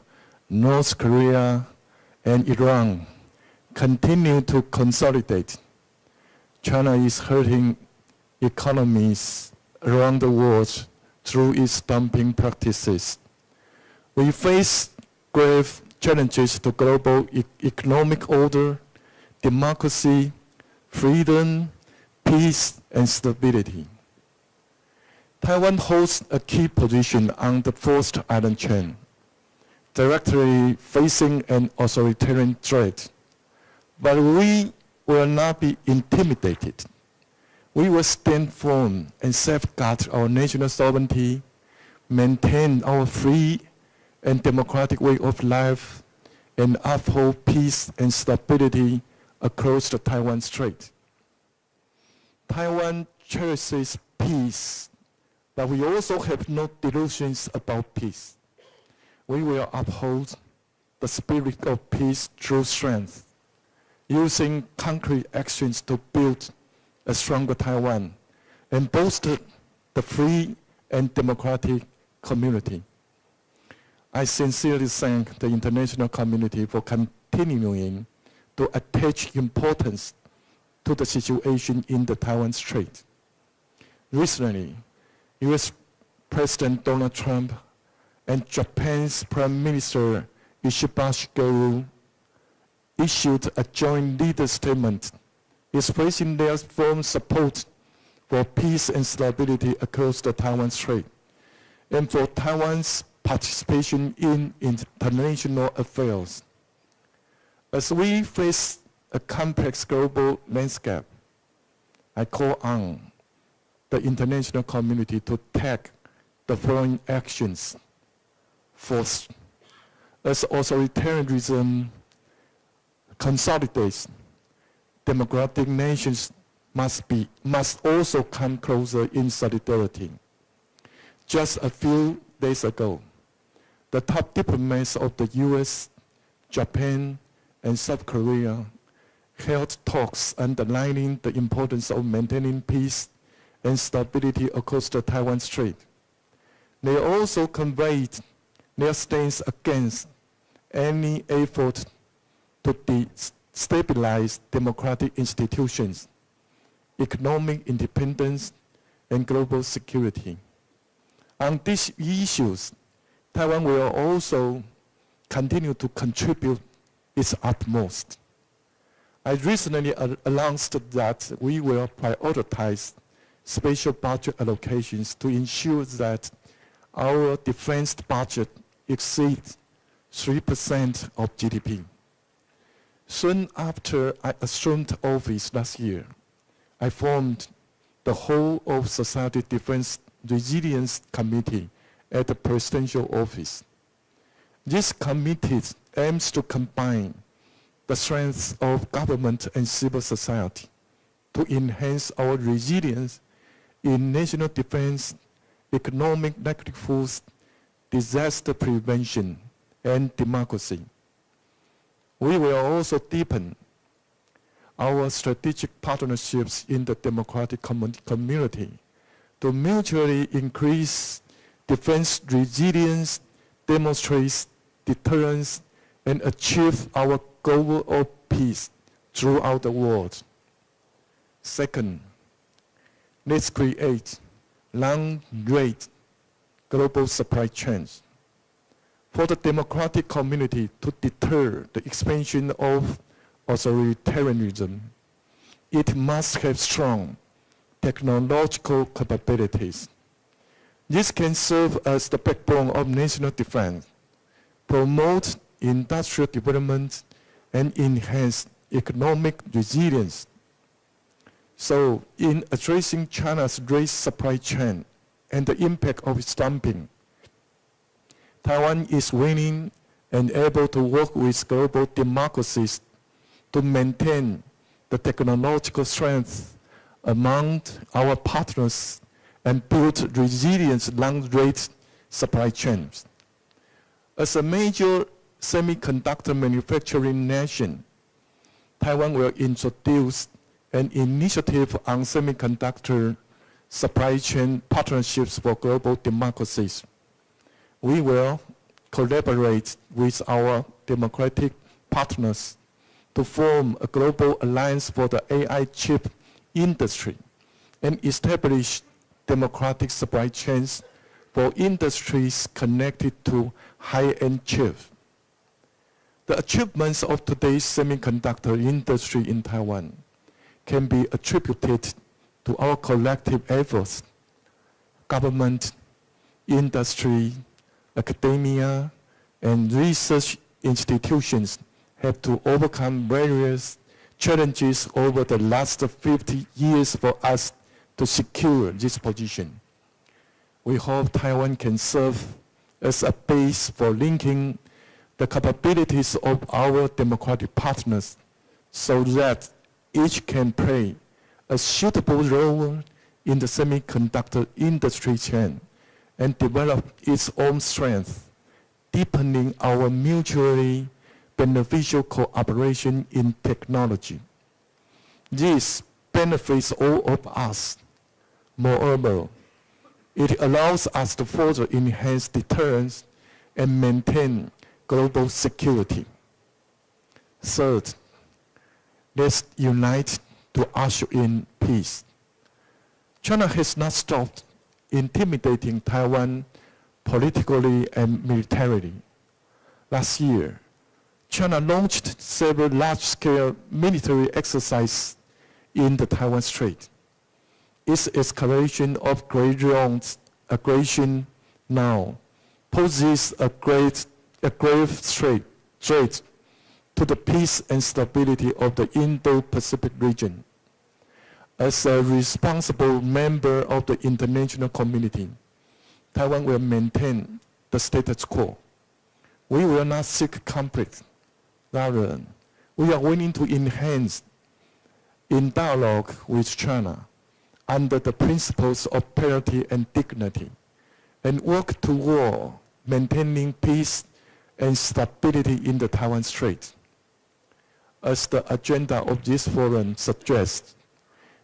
North Korea, and Iran continue to consolidate. China is hurting economies around the world through its dumping practices. We face grave challenges to global economic order, democracy, freedom, peace, and stability. Taiwan holds a key position on the first island chain, directly facing an authoritarian threat. But we will not be intimidated. We will stand firm and safeguard our national sovereignty, maintain our free and democratic way of life, and uphold peace and stability across the Taiwan Strait. Taiwan cherishes peace, but we also have no delusions about peace. We will uphold the spirit of peace through strength, using concrete actions to build a stronger Taiwan and bolster the free and democratic community. I sincerely thank the international community for continuing to attach importance to the situation in the Taiwan Strait. Recently, US President Donald Trump and Japan's Prime Minister Ishiba Shigeru issued a joint leader statement expressing their firm support for peace and stability across the Taiwan Strait and for Taiwan's participation in international affairs. As we face a complex global landscape, I call on the international community to take the following actions. First, as authoritarianism consolidates, democratic nations must also come closer in solidarity. Just a few days ago, the top diplomats of the US, Japan, and South Korea held talks underlining the importance of maintaining peace and stability across the Taiwan Strait. They also conveyed their stance against any effort to destabilize democratic institutions, economic independence, and global security. On these issues, Taiwan will also continue to contribute its utmost. I recently announced that we will prioritize special budget allocations to ensure that our defense budget exceeds 3% of GDP. Soon after I assumed office last year, I formed the Whole of Society Defense Resilience Committee at the Presidential Office. This committee aims to combine the strengths of government and civil society to enhance our resilience in national defense, economic livelihoods, disaster prevention, and democracy. We will also deepen our strategic partnerships in the democratic community to mutually increase defense resilience, demonstrate deterrence, and achieve our goal of peace throughout the world. Second, let's create long-range global supply chains for the democratic community to deter the expansion of authoritarianism. It must have strong technological capabilities. This can serve as the backbone of national defense, promote industrial development, and enhance economic resilience. So, in addressing China's race supply chain and the impact of its dumping, Taiwan is willing and able to work with global democracies to maintain the technological strength among our partners and build resilient long-range supply chains. As a major semiconductor manufacturing nation, Taiwan will introduce an initiative on semiconductor supply chain partnerships for global democracies. We will collaborate with our democratic partners to form a global alliance for the AI chip industry and establish democratic supply chains for industries connected to high-end chips. The achievements of today's semiconductor industry in Taiwan can be attributed to our collective efforts. Government, industry, academia, and research institutions have to overcome various challenges over the last 50 years for us to secure this position. We hope Taiwan can serve as a base for linking the capabilities of our democratic partners so that each can play a suitable role in the semiconductor industry chain and develop its own strength, deepening our mutually beneficial cooperation in technology. This benefits all of us. Moreover, it allows us to further enhance deterrence and maintain global security. Third, let's unite to usher in peace. China has not stopped intimidating Taiwan politically and militarily. Last year, China launched several large-scale military exercises in the Taiwan Strait. Its escalation of ground aggression now poses a grave threat to the peace and stability of the Indo-Pacific region. As a responsible member of the international community, Taiwan will maintain the status quo. We will not seek conflict. Rather, we are willing to enhance in dialogue with China under the principles of parity and dignity, and work toward maintaining peace and stability in the Taiwan Strait. As the agenda of this forum suggests,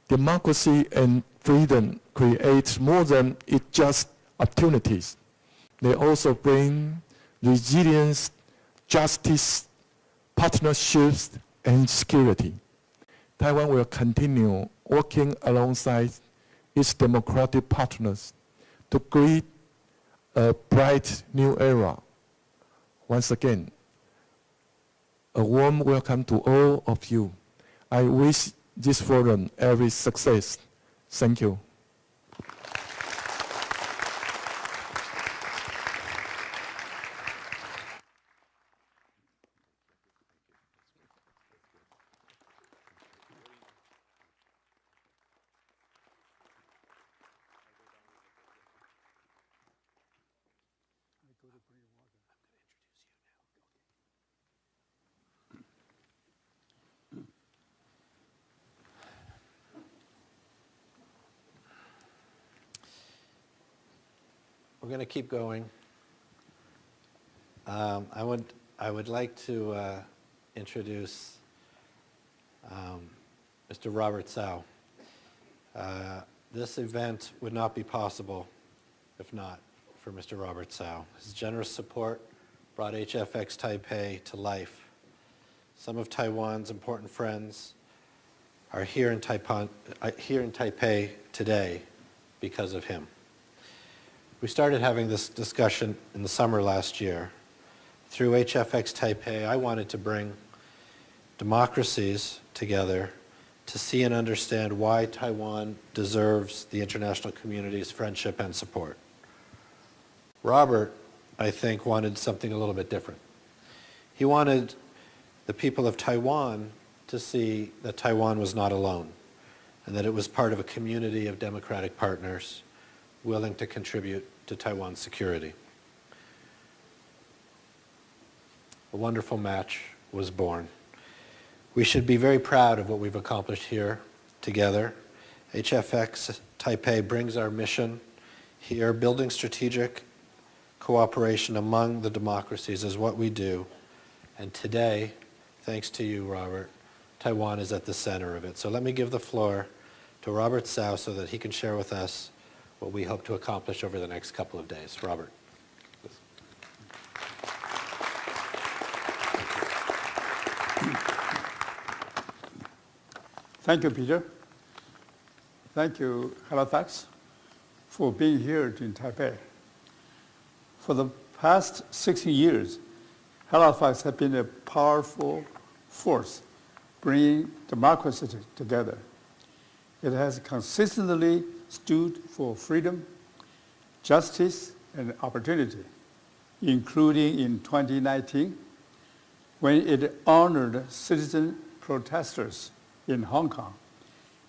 democracy and freedom create more than just opportunities. They also bring resilience, justice, partnerships, and security. Taiwan will continue working alongside its democratic partners to greet a bright new era. Once again, a warm welcome to all of you. I wish this forum every success. Thank you. We're going to keep going. I would like to introduce Mr. Robert Cao. This event would not be possible if not for Mr. Robert Cao. His generous support brought HFX Taipei to life. Some of Taiwan's important friends are here in Taipei today because of him. We started having this discussion in the summer last year. Through HFX Taipei, I wanted to bring democracies together to see and understand why Taiwan deserves the international community's friendship and support. Robert, I think, wanted something a little bit different. He wanted the people of Taiwan to see that Taiwan was not alone and that it was part of a community of democratic partners willing to contribute to Taiwan's security. A wonderful match was born. We should be very proud of what we've accomplished here together. HFX Taipei brings our mission here. Building strategic cooperation among the democracies is what we do. And today, thanks to you, Robert, Taiwan is at the center of it. So let me give the floor to Robert Cao so that he can share with us what we hope to accomplish over the next couple of days. Robert. Thank you, Peter. Thank you, Halifax, for being here in Taipei. For the past 60 years, Halifax has been a powerful force bringing democracy together. It has consistently stood for freedom, justice, and opportunity, including in 2019, when it honored citizen protesters in Hong Kong,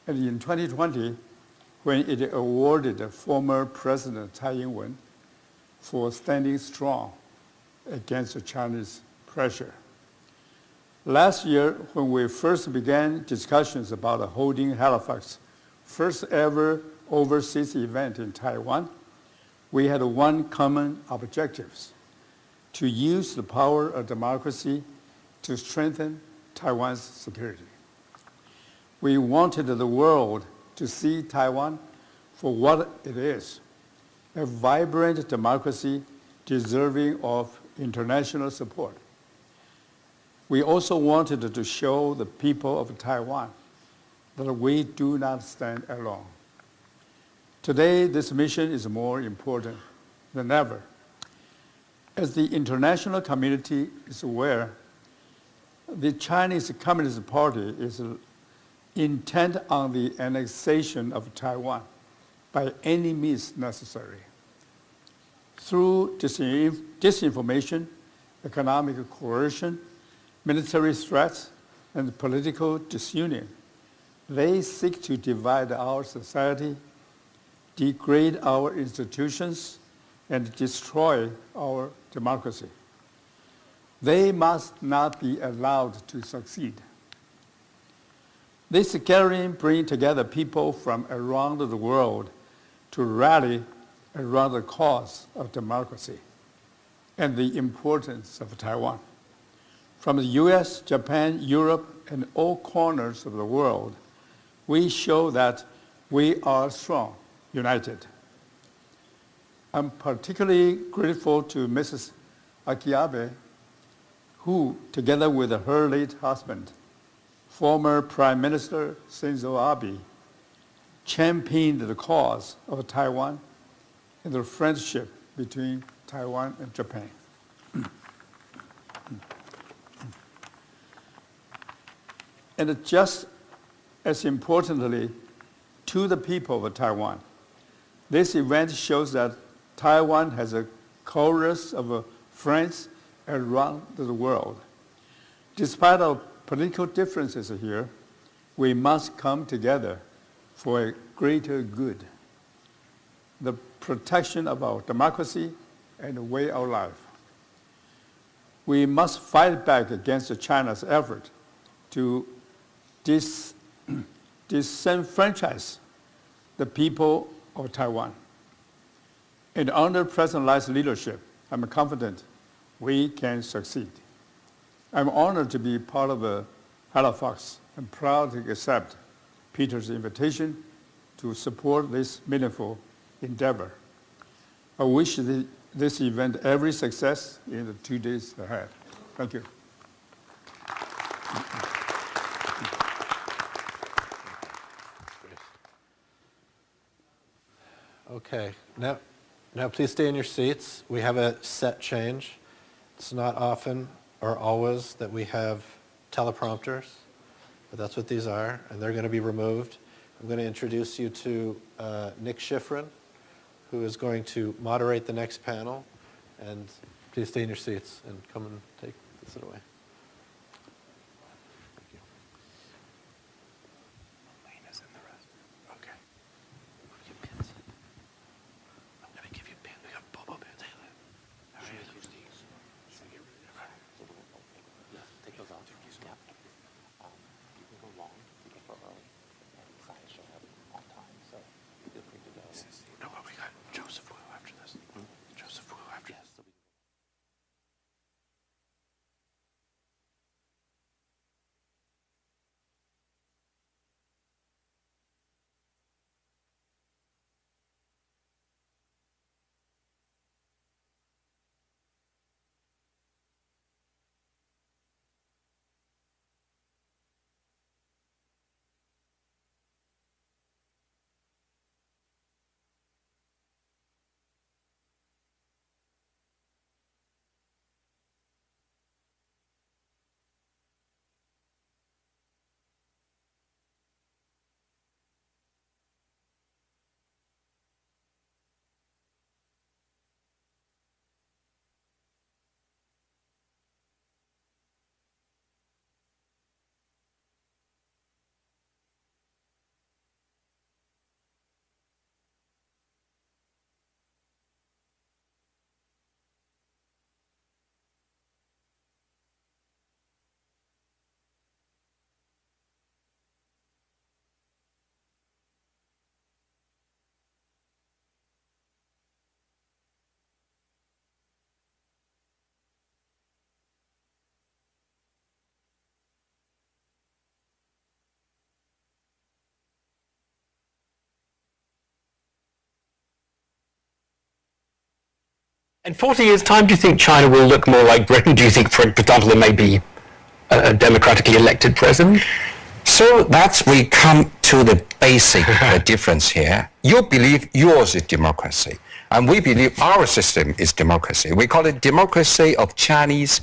and in 2020, when it awarded former President蔡英文for standing strong against Chinese pressure. Last year, when we first began discussions about holding Halifax's first ever overseas event in Taiwan, we had one common objective: to use the power of democracy to strengthen Taiwan's security. We wanted the world to see Taiwan for what it is, a vibrant democracy deserving of international support. We also wanted to show the people of Taiwan that we do not stand alone. Today, this mission is more important than ever. As the international community is aware, the Chinese Communist Party is intent on the annexation of Taiwan by any means necessary. Through disinformation, economic coercion, military threats, and political disunion, they seek to divide our society, degrade our institutions, and destroy our democracy. They must not be allowed to succeed. This gathering brings together people from around the world to rally around the cause of democracy and the importance of Taiwan. From the US, Japan, Europe, and all corners of the world, we show that we are strong, united. I'm particularly grateful to Mrs. Akiabe, who, together with her late husband, former Prime Minister Shinzo Abe, championed the cause of Taiwan and the friendship between Taiwan and Japan. And just as importantly, to the people of Taiwan, this event shows that Taiwan has a chorus of friends around the world. Despite our political differences here, we must come together for a greater good, the protection of our democracy and the way of life. We must fight back against China's effort to disenfranchise the people of Taiwan. And under President Lai's leadership, I'm confident we can succeed. I'm honored to be part of Halifax and proud to accept Peter's invitation to support this meaningful endeavor. I wish this event every success in the 2 days ahead. Thank you. Okay, now please stay in your seats. We have a set change. It's not often or always that we have teleprompters, but that's what these are, and they're going to be removed. I'm going to introduce you to Nick Schifrin, who is going to moderate the next panel, and please stay in your seats and come and take this away. In 40 years' time, do you think China will look more like Britain? Do you think, for example, there may be a democratically elected president? So we come to the basic difference here. You believe yours is democracy, and we believe our system is democracy. We call it democracy of Chinese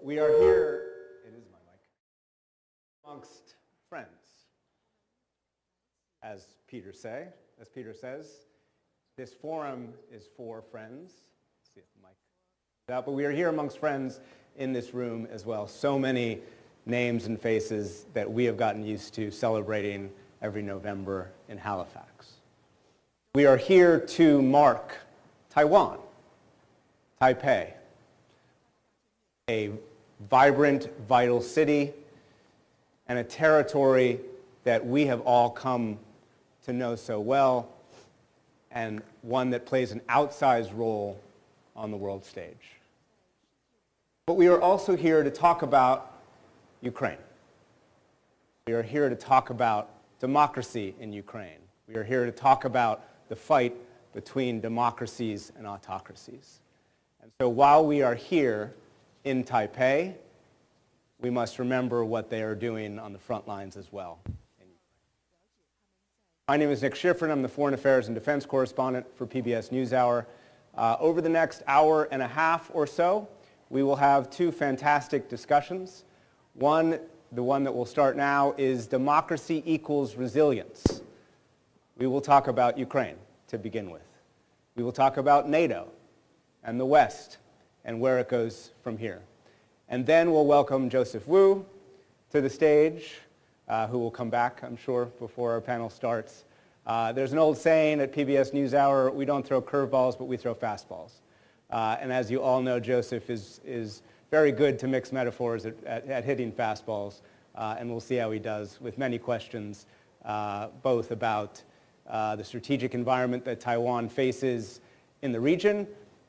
we are here, it is my mic, amongst friends. As Peter says, this forum is for friends. Let's see if the mic is out, but we are here amongst friends in this room as well. So many names and faces that we have gotten used to celebrating every November in Halifax. We are here to mark Taiwan, Taipei, a vibrant, vital city, and a territory that we have all come to know so well, and one that plays an outsized role on the world stage. But we are also here to talk about Ukraine. We are here to talk about democracy in Ukraine. We are here to talk about the fight between democracies and autocracies. And so while we are here in Taipei, we must remember what they are doing on the front lines as well. My name is Nick Schifrin. I'm the Foreign Affairs and Defense Correspondent for PBS NewsHour. Over the next hour and a half or so, we will have two fantastic discussions. One, the one that will start now, is democracy equals resilience. We will talk about Ukraine to begin with. We will talk about NATO and the West and where it goes from here. And then we'll welcome Joseph Wu to the stage, who will come back, I'm sure, before our panel starts. There's an old saying at PBS NewsHour, we don't throw curveballs, but we throw fastballs. And as you all know, Joseph is very good to mix metaphors at hitting fastballs, and we'll see how he does with many questions, both about the strategic environment that Taiwan faces in the region,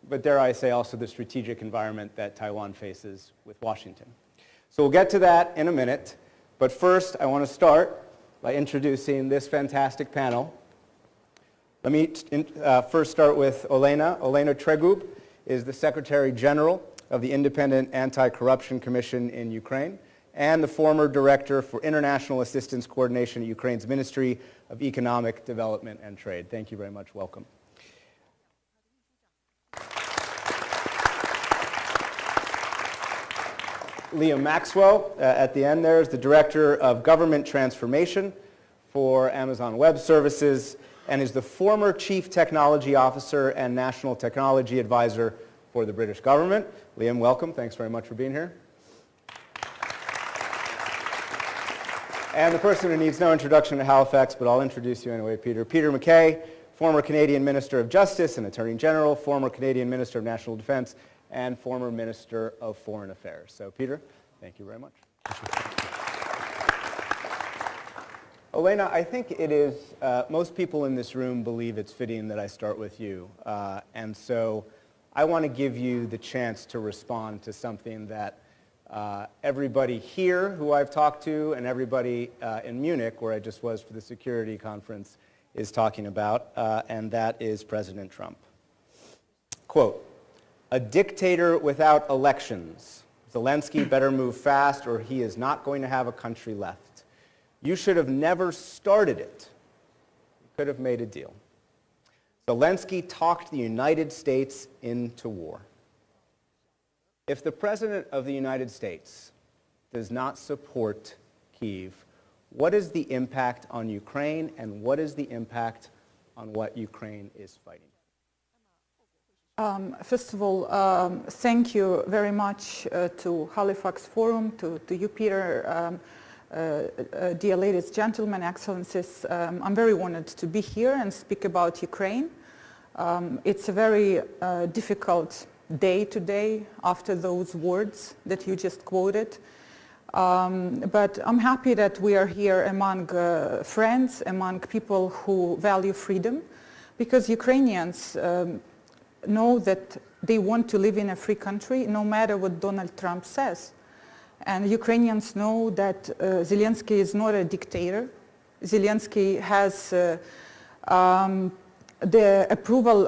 but dare I say also the strategic environment that Taiwan faces with Washington. So we'll get to that in a minute, but first I want to start by introducing this fantastic panel. Let me first start with Olena. Olena Tregub is the Secretary General of the Independent Anti-Corruption Commission in Ukraine and the former Director for International Assistance Coordination at Ukraine's Ministry of Economic Development and Trade. Thank you very much. Welcome. Liam Maxwell, at the end there, is the Director of Government Transformation for Amazon Web Services and is the former Chief Technology Officer and National Technology Advisor for the British government. Liam, welcome. Thanks very much for being here. And the person who needs no introduction to Halifax, but I'll introduce you anyway, Peter. Peter MacKay, former Canadian Minister of Justice and Attorney General, former Canadian Minister of National Defense, and former Minister of Foreign Affairs. So, Peter, thank you very much. Olena, I think it is, most people in this room believe it's fitting that I start with you. And so I want to give you the chance to respond to something that everybody here who I've talked to and everybody in Munich, where I just was for the security conference, is talking about, and that is President Trump. Quote, "A dictator without elections. Zelensky better move fast or he is not going to have a country left. You should have never started it. You could have made a deal. Zelensky talked the United States into war. If the President of the United States does not support Kyiv, what is the impact on Ukraine and what is the impact on what Ukraine is fighting?" First of all, thank you very much to Halifax Forum, to you, Peter, dear ladies, gentlemen, excellencies. I'm very honored to be here and speak about Ukraine. It's a very difficult day today after those words that you just quoted. But I'm happy that we are here among friends, among people who value freedom, because Ukrainians know that they want to live in a free country no matter what Donald Trump says. And Ukrainians know that Zelensky is not a dictator. Zelensky has the approval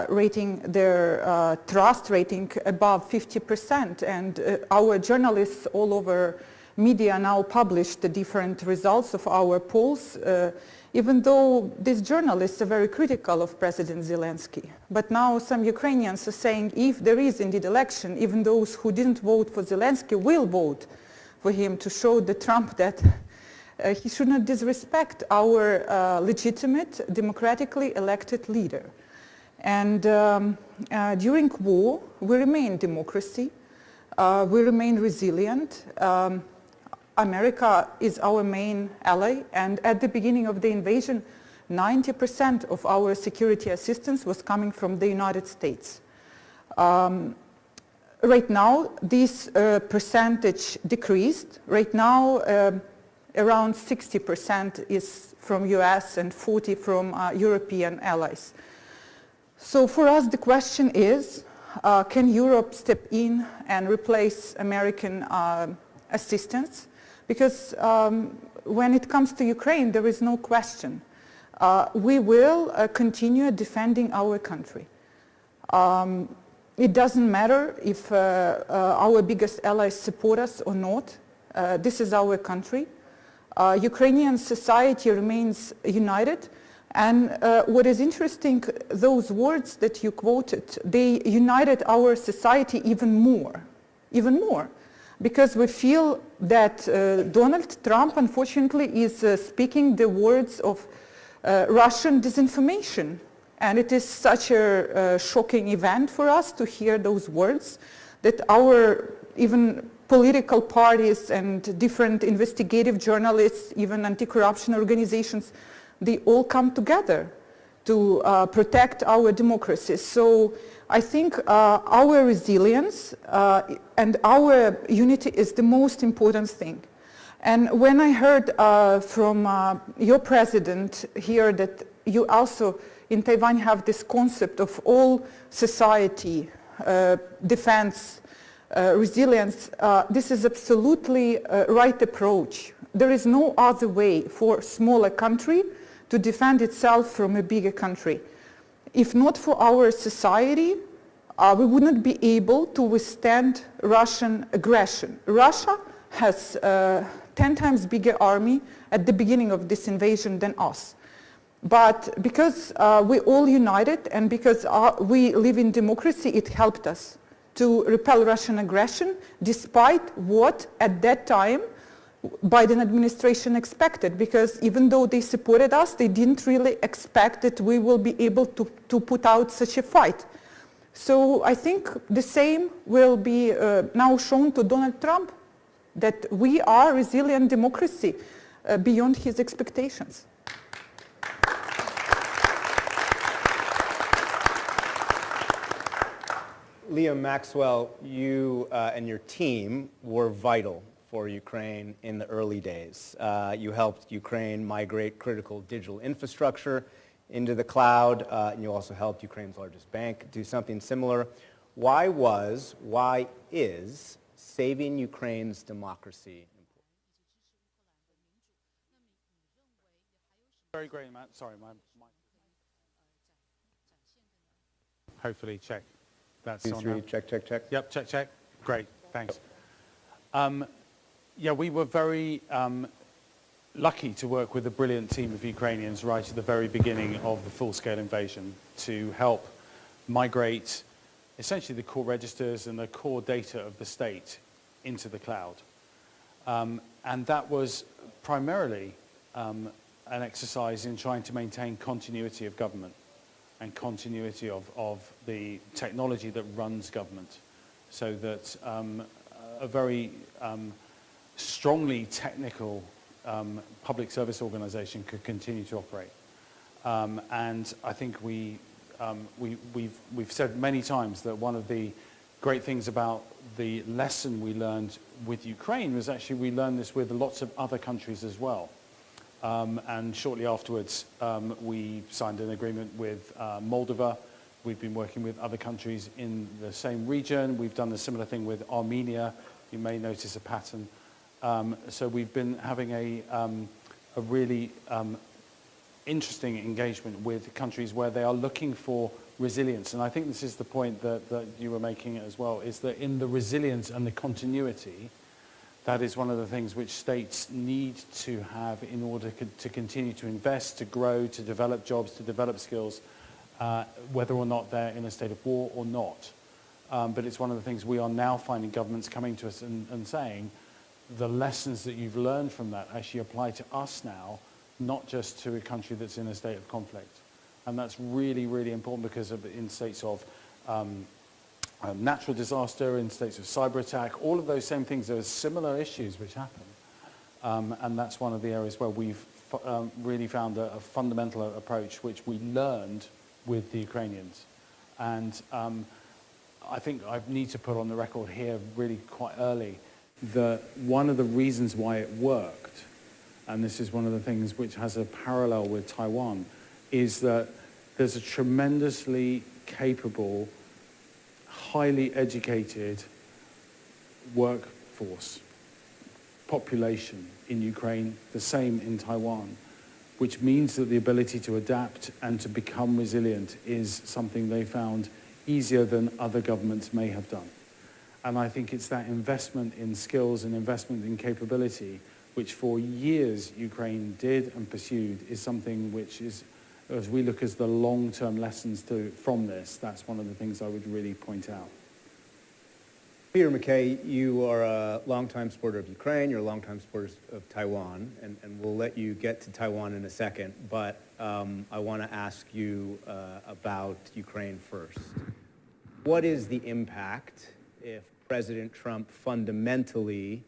rating, their trust rating above 50%. And our journalists all over media now publish the different results of our polls. even though these journalists are very critical of President Zelensky. But now some Ukrainians are saying if there is indeed election, even those who didn't vote for Zelensky will vote for him to show the Trump that he should not disrespect our legitimate, democratically elected leader. And during war, we remain democracy, we remain resilient. America is our main ally, and at the beginning of the invasion, 90% of our security assistance was coming from the United States. Right now, this percentage decreased. Right now, around 60% is from US and 40% from European allies. So for us, the question is, can Europe step in and replace American assistance? Because when it comes to Ukraine, there is no question. We will continue defending our country. It doesn't matter if our biggest allies support us or not. This is our country. Ukrainian society remains united. And what is interesting, those words that you quoted, they united our society even more. Because we feel that Donald Trump, unfortunately, is speaking the words of Russian disinformation. And it is such a shocking event for us to hear those words, that our even political parties and different investigative journalists, even anti-corruption organizations, they all come together to protect our democracy. So I think our resilience and our unity is the most important thing. And when I heard from your president here that you also in Taiwan have this concept of all society, defense, resilience, this is absolutely right approach. There is no other way for a smaller country to defend itself from a bigger country. If not for our society, we would not be able to withstand Russian aggression. Russia has 10 times bigger army at the beginning of this invasion than us. But because we all united and because we live in democracy, it helped us to repel Russian aggression, despite what at that time Biden administration expected, because even though they supported us, they didn't really expect that we will be able to put out such a fight. So I think the same will be now shown to Donald Trump, that we are a resilient democracy beyond his expectations. Liam Maxwell, you and your team were vital for Ukraine in the early days. You helped Ukraine migrate critical digital infrastructure into the cloud, and you also helped Ukraine's largest bank do something similar. Why is saving Ukraine's democracy important? Very great, Matt. Sorry, my hopefully check. That's on now. Check. Yep, check. Great, thanks. Yeah, we were very lucky to work with a brilliant team of Ukrainians right at the very beginning of the full-scale invasion to help migrate essentially the core registers and the core data of the state into the cloud. And that was primarily an exercise in trying to maintain continuity of government and continuity of the technology that runs government, so that a very strongly technical public service organization could continue to operate. And I think we've said many times that one of the great things about the lesson we learned with Ukraine was actually we learned this with lots of other countries as well. And shortly afterwards, we signed an agreement with Moldova. We've been working with other countries in the same region. We've done a similar thing with Armenia. You may notice a pattern. So we've been having a really interesting engagement with countries where they are looking for resilience. And I think this is the point that you were making as well, is that in the resilience and the continuity, That is one of the things which states need to have in order to continue to invest, to grow, to develop jobs, to develop skills, whether or not they're in a state of war or not. But it's one of the things we are now finding governments coming to us and saying, the lessons that you've learned from that actually apply to us now, not just to a country that's in a state of conflict. And that's really, really important because in states of natural disaster, in states of cyber attack, all of those same things, there are similar issues which happen. And that's one of the areas where we've really found a fundamental approach which we learned with the Ukrainians. And I think I need to put on the record here really quite early that one of the reasons why it worked, and this is one of the things which has a parallel with Taiwan, is that there's a tremendously capable, highly educated workforce, population in Ukraine, the same in Taiwan, which means that the ability to adapt and to become resilient is something they found easier than other governments may have done. And I think it's that investment in skills and investment in capability, which for years Ukraine did and pursued, is something which is, as we look as the long-term lessons from this, that's one of the things I would really point out. Peter MacKay, you are a longtime supporter of Ukraine, you're a longtime supporter of Taiwan, and we'll let you get to Taiwan in a second, but I want to ask you about Ukraine first. What is the impact if President Trump fundamentally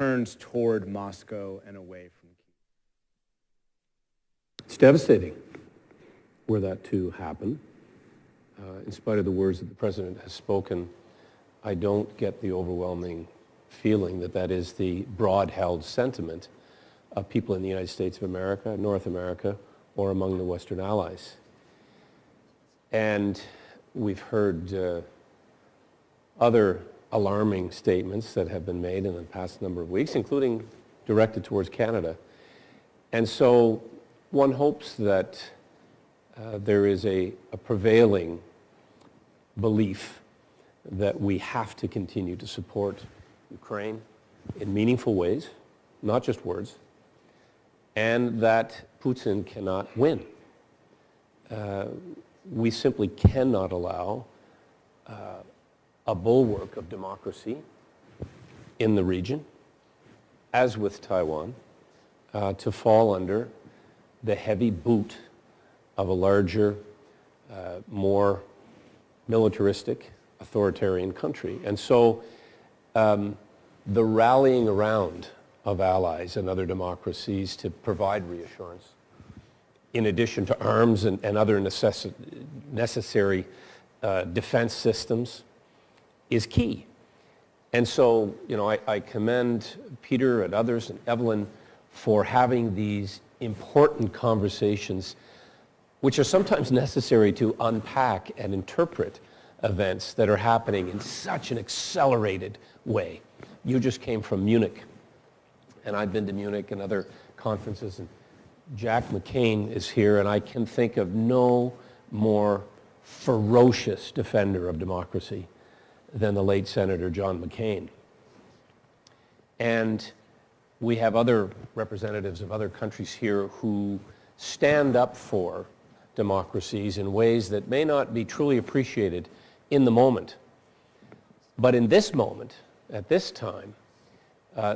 turns toward Moscow and away from Kyiv? It's devastating were that to happen. In spite of the words that the President has spoken, I don't get the overwhelming feeling that that is the broad-held sentiment of people in the United States of America, North America, or among the Western allies. And we've heard other alarming statements that have been made in the past number of weeks, including directed towards Canada. And so one hopes that there is a prevailing belief that we have to continue to support Ukraine in meaningful ways, not just words, and that Putin cannot win. We simply cannot allow a bulwark of democracy in the region, as with Taiwan, to fall under the heavy boot of a larger, more militaristic, authoritarian country. And so the rallying around of allies and other democracies to provide reassurance, in addition to arms and other necessary defense systems, is key. And so, you know, I commend Peter and others and Evelyn for having these important conversations, which are sometimes necessary to unpack and interpret events that are happening in such an accelerated way. You just came from Munich, and I've been to Munich and other conferences, and Jack McCain is here, and I can think of no more ferocious defender of democracy than the late Senator John McCain. And we have other representatives of other countries here who stand up for democracies in ways that may not be truly appreciated in the moment. But in this moment, at this time,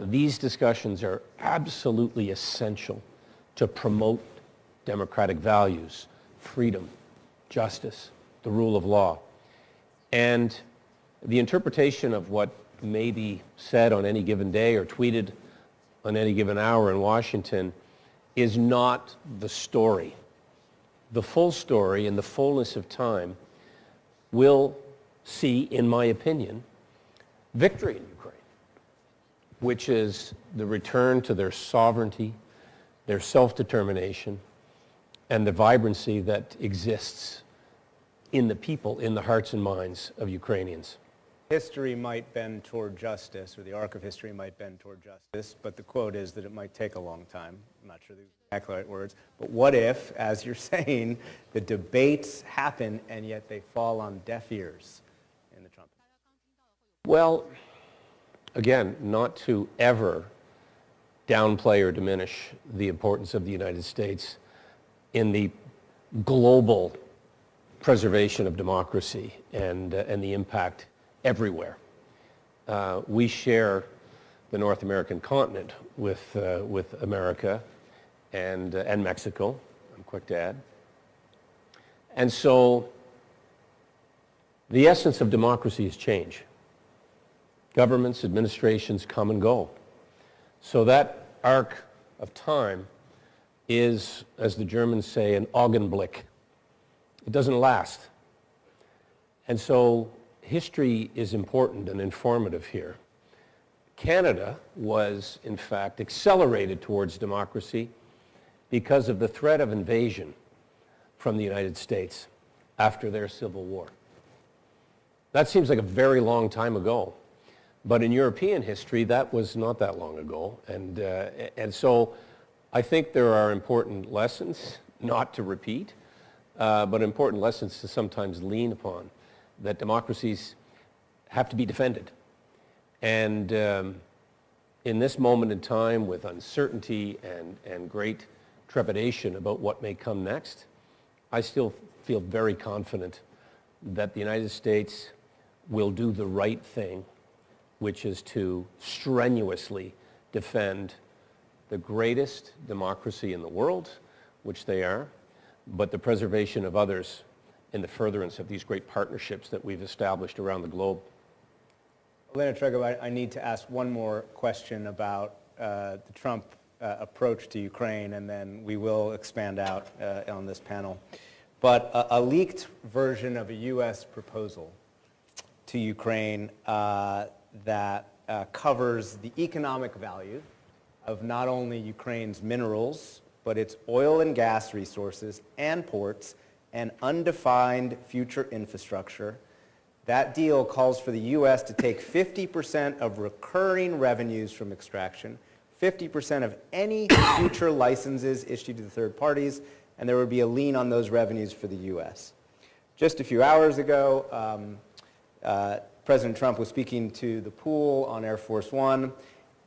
these discussions are absolutely essential to promote democratic values, freedom, justice, the rule of law. And the interpretation of what may be said on any given day or tweeted on any given hour in Washington is not the story. The full story, in the fullness of time, will see, in my opinion, victory in Ukraine, which is the return to their sovereignty, their self-determination, and the vibrancy that exists in the people, in the hearts and minds of Ukrainians. History might bend toward justice, or the arc of history might bend toward justice, but the quote is that it might take a long time. I'm not sure the exact right words. But what if, as you're saying, the debates happen and yet they fall on deaf ears in the Trump? Well, again, not to ever downplay or diminish the importance of the United States in the global preservation of democracy and the impact everywhere. We share the North American continent with America and Mexico, I'm quick to add. And so the essence of democracy is change. Governments, administrations come and go. So that arc of time is, as the Germans say, an Augenblick. It doesn't last. And so history is important and informative here. Canada was, in fact, accelerated towards democracy because of the threat of invasion from the United States after their Civil War. That seems like a very long time ago. But in European history, that was not that long ago. And so I think there are important lessons, not to repeat, but important lessons to sometimes lean upon, that democracies have to be defended. And in this moment in time, with uncertainty and great trepidation about what may come next, I still feel very confident that the United States will do the right thing, which is to strenuously defend the greatest democracy in the world, which they are, but the preservation of others in the furtherance of these great partnerships that we've established around the globe. Elena Trego, I need to ask one more question about the Trump approach to Ukraine, and then we will expand out on this panel. But a leaked version of a U.S. proposal to Ukraine that covers the economic value of not only Ukraine's minerals, but its oil and gas resources and ports and undefined future infrastructure. That deal calls for the U.S. to take 50% of recurring revenues from extraction, 50% of any future licenses issued to the third parties, and there would be a lien on those revenues for the U.S. Just a few hours ago, President Trump was speaking to the pool on Air Force One,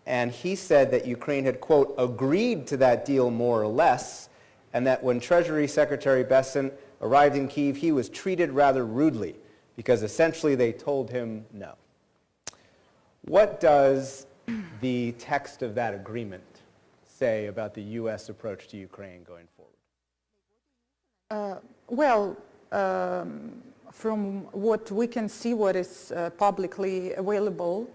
and he said that Ukraine had, quote, agreed to that deal more or less, and that when Treasury Secretary Bessent arrived in Kyiv, he was treated rather rudely because essentially they told him no. What does the text of that agreement say about the U.S. approach to Ukraine going forward? From what we can see, what is publicly available,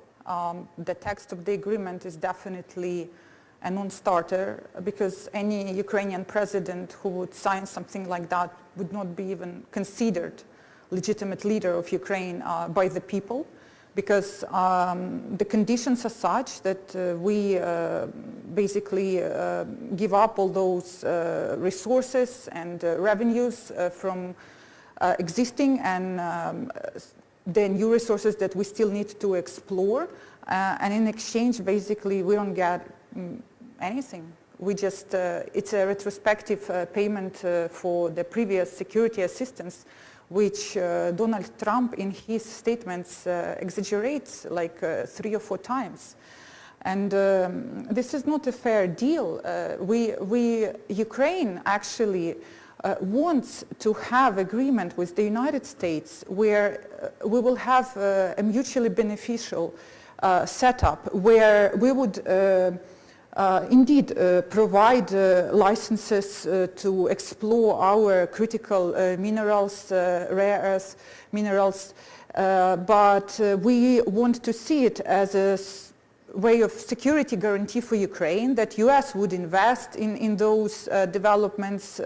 the text of the agreement is definitely a non-starter, because any Ukrainian president who would sign something like that would not be even considered legitimate leader of Ukraine by the people, because the conditions are such that we basically give up all those resources and revenues from existing and the new resources that we still need to explore, and in exchange basically we don't get anything. We just, it's a retrospective payment for the previous security assistance, which Donald Trump in his statements exaggerates like 3 or 4 times. And this is not a fair deal. Ukraine actually wants to have agreement with the United States where we will have a mutually beneficial setup where we would indeed provide licenses to explore our critical minerals, rare earth minerals, but we want to see it as a way of security guarantee for Ukraine, that US would invest in those developments.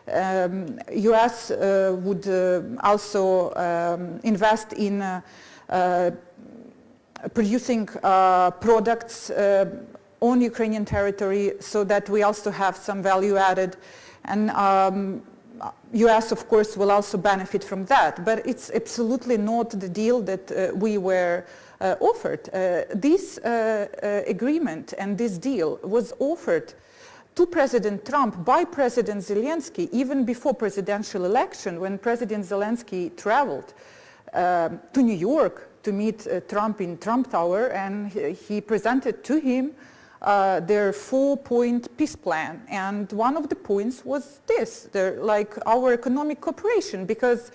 US would also invest in producing products on Ukrainian territory, so that we also have some value added, and US of course will also benefit from that, but it's absolutely not the deal that we were offered. This agreement and this deal was offered to President Trump by President Zelensky even before presidential election, when President Zelensky traveled to New York to meet Trump in Trump Tower, and he presented to him their 4-point peace plan. And one of the points was this, like our economic cooperation, because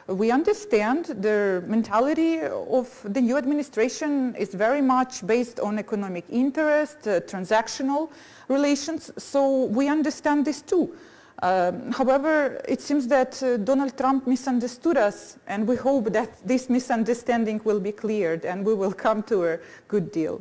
we understand the mentality of the new administration is very much based on economic interest, transactional relations, so we understand this too. However, it seems that Donald Trump misunderstood us, and we hope that this misunderstanding will be cleared and we will come to a good deal.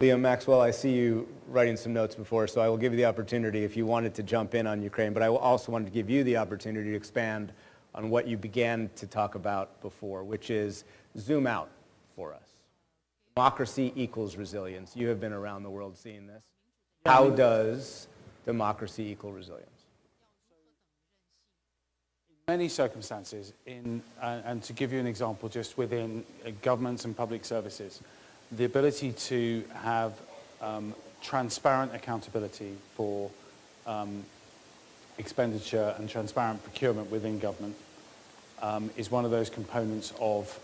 Liam Maxwell, I see you writing some notes before, so I will give you the opportunity if you wanted to jump in on Ukraine, but I also wanted to give you the opportunity to expand on what you began to talk about before, which is zoom out for us. Democracy equals resilience. You have been around the world seeing this. How does democracy equal resilience? In many circumstances, and to give you an example, just within governments and public services, the ability to have transparent accountability for expenditure and transparent procurement within government is one of those components of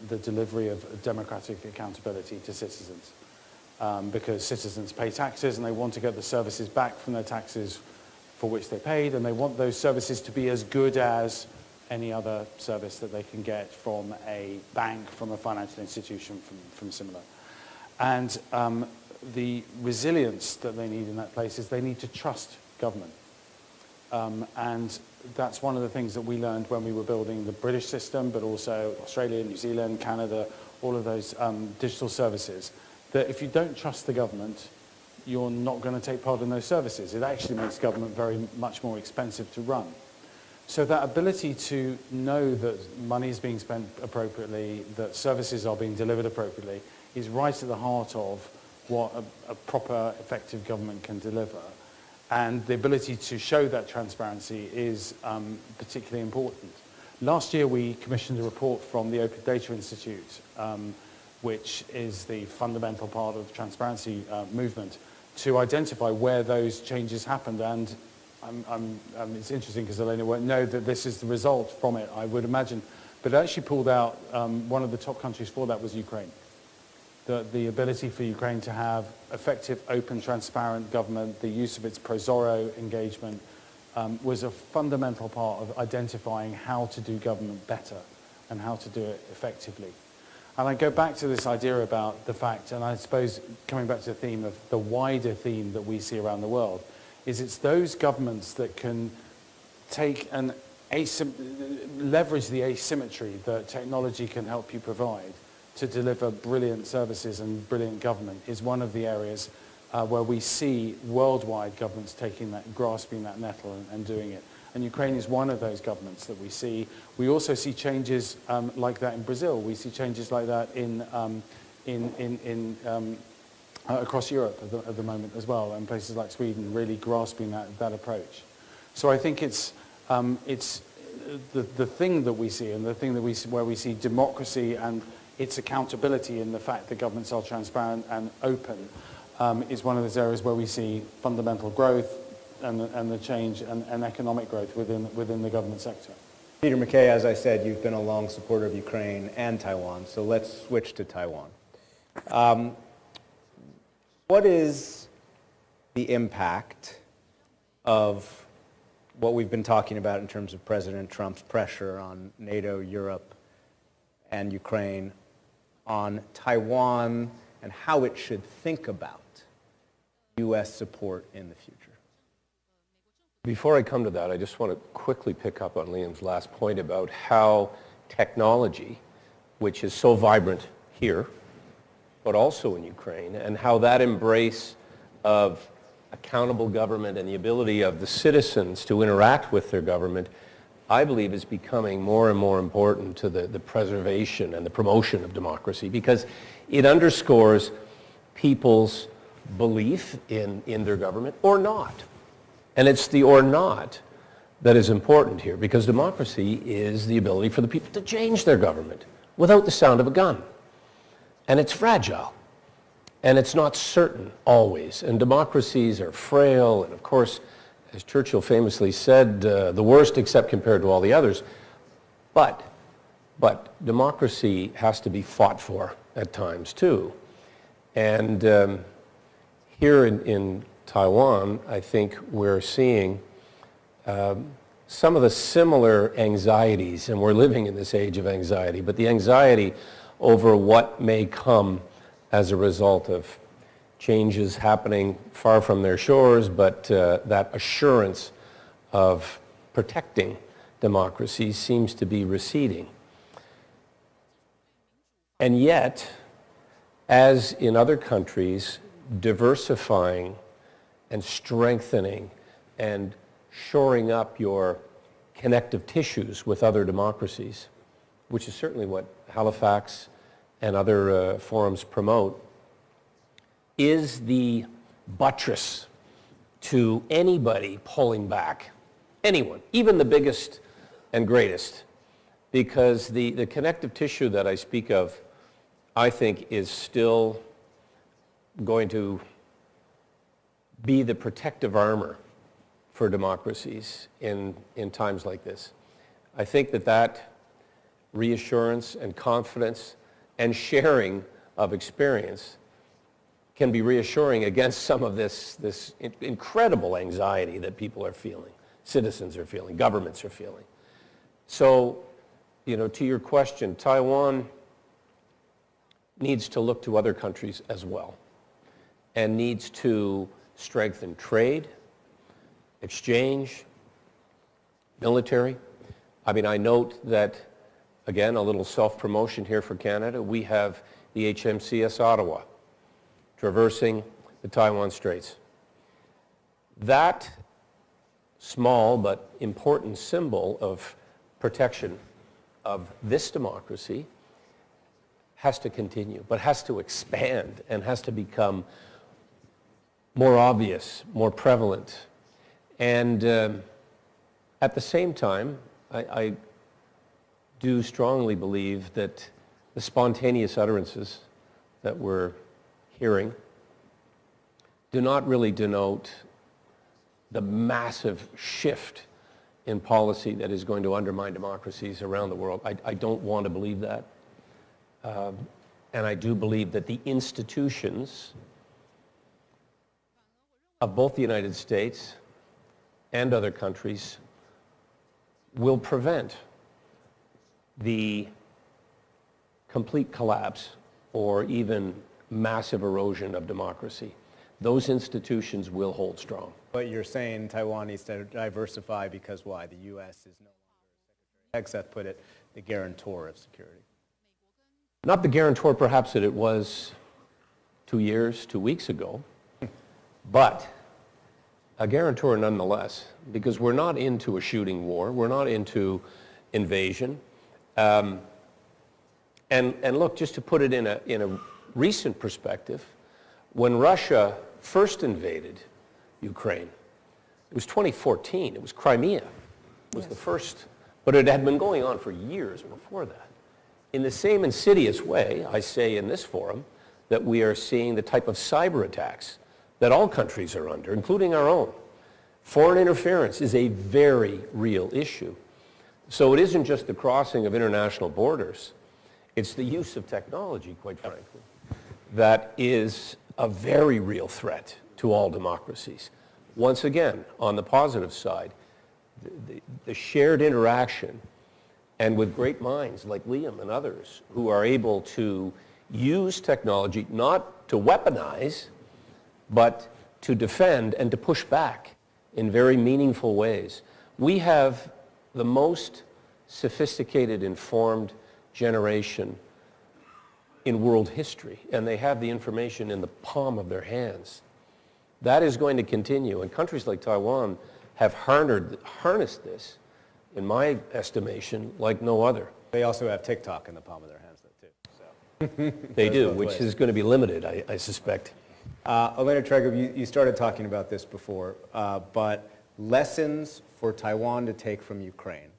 the delivery of democratic accountability to citizens. Because citizens pay taxes and they want to get the services back from their taxes for which they paid, and they want those services to be as good as any other service that they can get from a bank, from a financial institution, from similar. And the resilience that they need in that place is they need to trust government. And that's one of the things that we learned when we were building the British system, but also Australia, New Zealand, Canada, all of those digital services, that if you don't trust the government, you're not going to take part in those services. It actually makes government very much more expensive to run. So that ability to know that money is being spent appropriately, that services are being delivered appropriately, is right at the heart of what a proper, effective government can deliver. And the ability to show that transparency is particularly important. Last year we commissioned a report from the Open Data Institute, which is the fundamental part of the transparency movement, to identify where those changes happened. And it's interesting because Elena won't know that this is the result from it, I would imagine. But it actually pulled out, one of the top countries for that was Ukraine. The ability for Ukraine to have effective, open, transparent government, the use of its Prozoro engagement, was a fundamental part of identifying how to do government better and how to do it effectively. And I go back to this idea about the fact, and I suppose coming back to the theme of the wider theme that we see around the world, is it's those governments that can take and leverage the asymmetry that technology can help you provide to deliver brilliant services and brilliant government is one of the areas where we see worldwide governments taking that, grasping that nettle and doing it. And Ukraine is one of those governments that we see. We also see changes like that in Brazil. We see changes like that across Europe at the moment as well, and places like Sweden really grasping that approach. So I think it's the thing that we see, and the thing that we see, where we see democracy and its accountability in the fact that governments are transparent and open, is one of those areas where we see fundamental growth and the change and economic growth within the government sector. Peter MacKay, as I said, you've been a long supporter of Ukraine and Taiwan, so let's switch to Taiwan. What is the impact of what we've been talking about in terms of President Trump's pressure on NATO, Europe, and Ukraine on Taiwan and how it should think about U.S. support in the future? Before I come to that, I just want to quickly pick up on Liam's last point about how technology, which is so vibrant here, but also in Ukraine, and how that embrace of accountable government and the ability of the citizens to interact with their government, I believe is becoming more and more important to the preservation and the promotion of democracy, because it underscores people's belief in their government or not. And it's the or not that is important here, because democracy is the ability for the people to change their government without the sound of a gun. And it's fragile. And it's not certain always. And democracies are frail. And of course, as Churchill famously said, the worst except compared to all the others. But But democracy has to be fought for at times too. And here in Taiwan, I think we're seeing some of the similar anxieties, and we're living in this age of anxiety, but the anxiety over what may come as a result of changes happening far from their shores, but that assurance of protecting democracy seems to be receding. And yet, as in other countries, diversifying and strengthening and shoring up your connective tissues with other democracies, which is certainly what Halifax and other forums promote, is the buttress to anybody pulling back. Anyone, even the biggest and greatest, because the connective tissue that I speak of, I think, is still going to be the protective armor for democracies in times like this. I think that reassurance and confidence and sharing of experience can be reassuring against some of this incredible anxiety that people are feeling, citizens are feeling, governments are feeling. So, to your question, Taiwan needs to look to other countries as well and needs to strengthen trade, exchange, military. I mean, I note that, again, a little self-promotion here for Canada, we have the HMCS Ottawa traversing the Taiwan Straits. That small but important symbol of protection of this democracy has to continue, but has to expand and has to become more obvious, more prevalent. And at the same time, I do strongly believe that the spontaneous utterances that we're hearing do not really denote the massive shift in policy that is going to undermine democracies around the world. I don't want to believe that. And I do believe that the institutions of both the United States and other countries will prevent the complete collapse or even massive erosion of democracy. Those institutions will hold strong. But you're saying Taiwan needs to diversify because why? The U.S. is no longer, as Secretary Hegseth put it, the guarantor of security. Not the guarantor perhaps that it was 2 weeks ago, but a guarantor nonetheless, because we're not into a shooting war, we're not into invasion. And look, just to put it in a recent perspective, when Russia first invaded Ukraine, it was 2014, it was Crimea, was the first, but it had been going on for years before that. In the same insidious way, I say in this forum, that we are seeing the type of cyber attacks that all countries are under, including our own. Foreign interference is a very real issue. So it isn't just the crossing of international borders, it's the use of technology, quite frankly, that is a very real threat to all democracies. Once again, on the positive side, the shared interaction, and with great minds like Liam and others who are able to use technology not to weaponize, but to defend and to push back in very meaningful ways. We have the most sophisticated, informed generation in world history, and they have the information in the palm of their hands. That is going to continue, and countries like Taiwan have harnessed this, in my estimation, like no other. They also have TikTok in the palm of their hands, though, too. So. They do, which is going to be limited, I suspect. Elena Tregub, you started talking about this before, but lessons for Taiwan to take from Ukraine.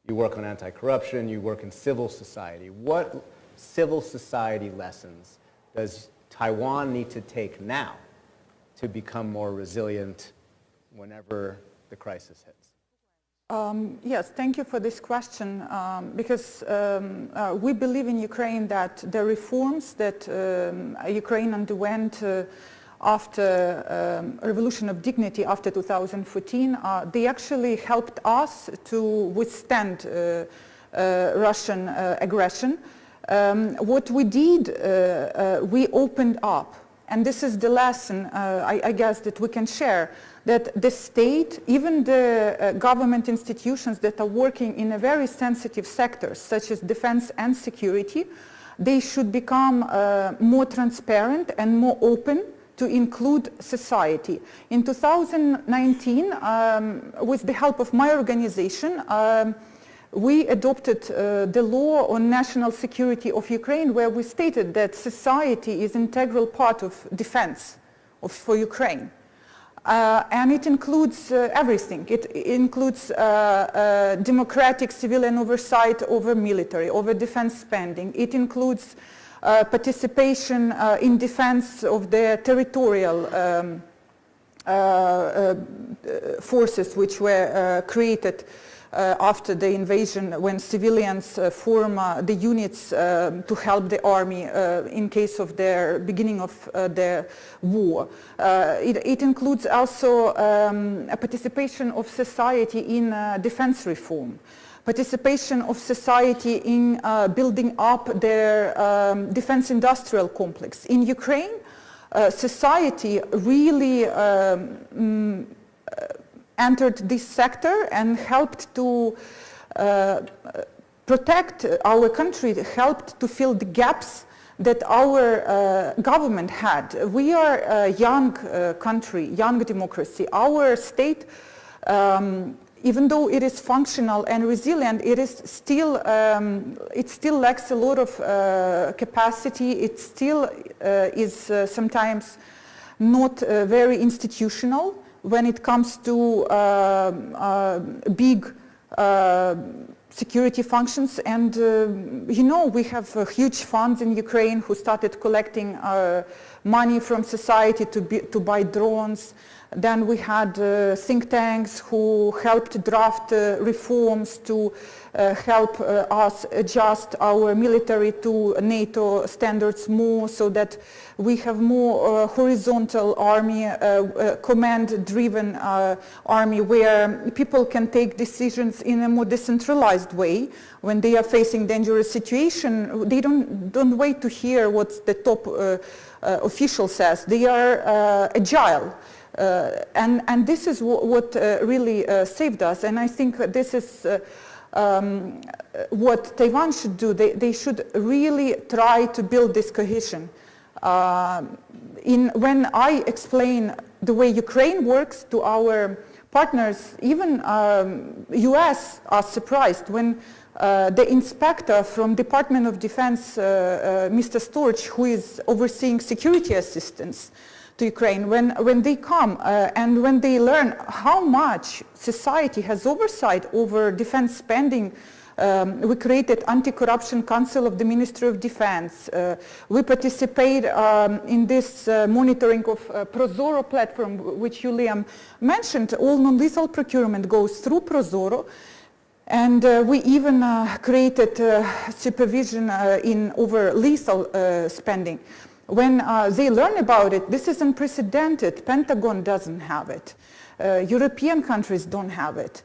You work on anti-corruption, you work in civil society. What civil society lessons does Taiwan need to take now to become more resilient whenever the crisis hits? Yes, thank you for this question, because we believe in Ukraine that the reforms that Ukraine underwent after Revolution of Dignity after 2014, they actually helped us to withstand Russian aggression. What we did, we opened up, and this is the lesson I guess that we can share, that the state, even the government institutions that are working in a very sensitive sectors such as defense and security, they should become more transparent and more open to include society. In 2019, with the help of my organization, we adopted the law on national security of Ukraine, where we stated that society is an integral part of defense for Ukraine. And it includes everything. It includes democratic civilian oversight over military, over defense spending. It includes participation in defense of the territorial forces which were created after the invasion, when civilians form the units to help the army in case of their beginning of the war. It includes also a participation of society in defense reform, participation of society in building up their defense industrial complex. In Ukraine, society really entered this sector and helped to protect our country, helped to fill the gaps that our government had. We are a young country, young democracy. Our state, even though it is functional and resilient, it still lacks a lot of capacity. It still is sometimes not very institutional when it comes to big security functions. And you know, we have huge funds in Ukraine who started collecting money from society to buy drones. Then we had think tanks who helped draft reforms to help us adjust our military to NATO standards more, so that we have more horizontal army, command-driven army, where people can take decisions in a more decentralized way. When they are facing dangerous situation, they don't wait to hear what the top official says. They are agile. And this is what really saved us. And I think this is what Taiwan should do. They should really try to build this cohesion. When I explain the way Ukraine works to our partners, even US are surprised when the inspector from Department of Defense, Mr. Storch, who is overseeing security assistance to Ukraine, when they come and when they learn how much society has oversight over defense spending. We created Anti-Corruption Council of the Ministry of Defense. We participate in this monitoring of Prozoro platform, which you, Liam, mentioned. All non-lethal procurement goes through Prozoro. And we even created supervision over lethal spending. When they learn about it, this is unprecedented. Pentagon doesn't have it. European countries don't have it.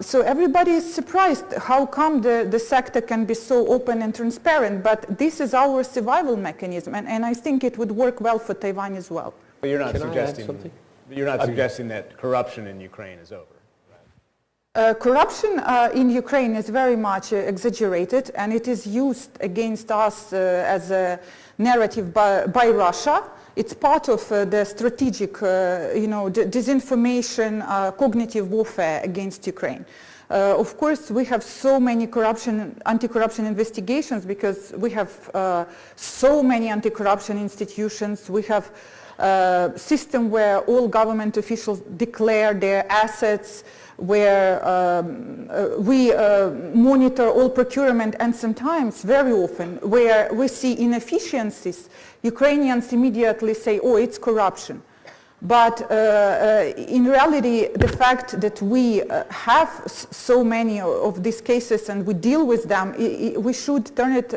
So everybody is surprised how come the sector can be so open and transparent, but this is our survival mechanism, and I think it would work well for Taiwan as well. But you're not suggesting that corruption in Ukraine is over. Corruption in Ukraine is very much exaggerated, and it is used against us as a narrative by Russia. It's part of the strategic, disinformation, cognitive warfare against Ukraine. Of course, we have so many anti-corruption investigations because we have so many anti-corruption institutions. We have a system where all government officials declare their assets, where we monitor all procurement, and sometimes, very often, where we see inefficiencies, Ukrainians immediately say, oh, it's corruption. But in reality, the fact that we have so many of these cases and we deal with them, we should turn it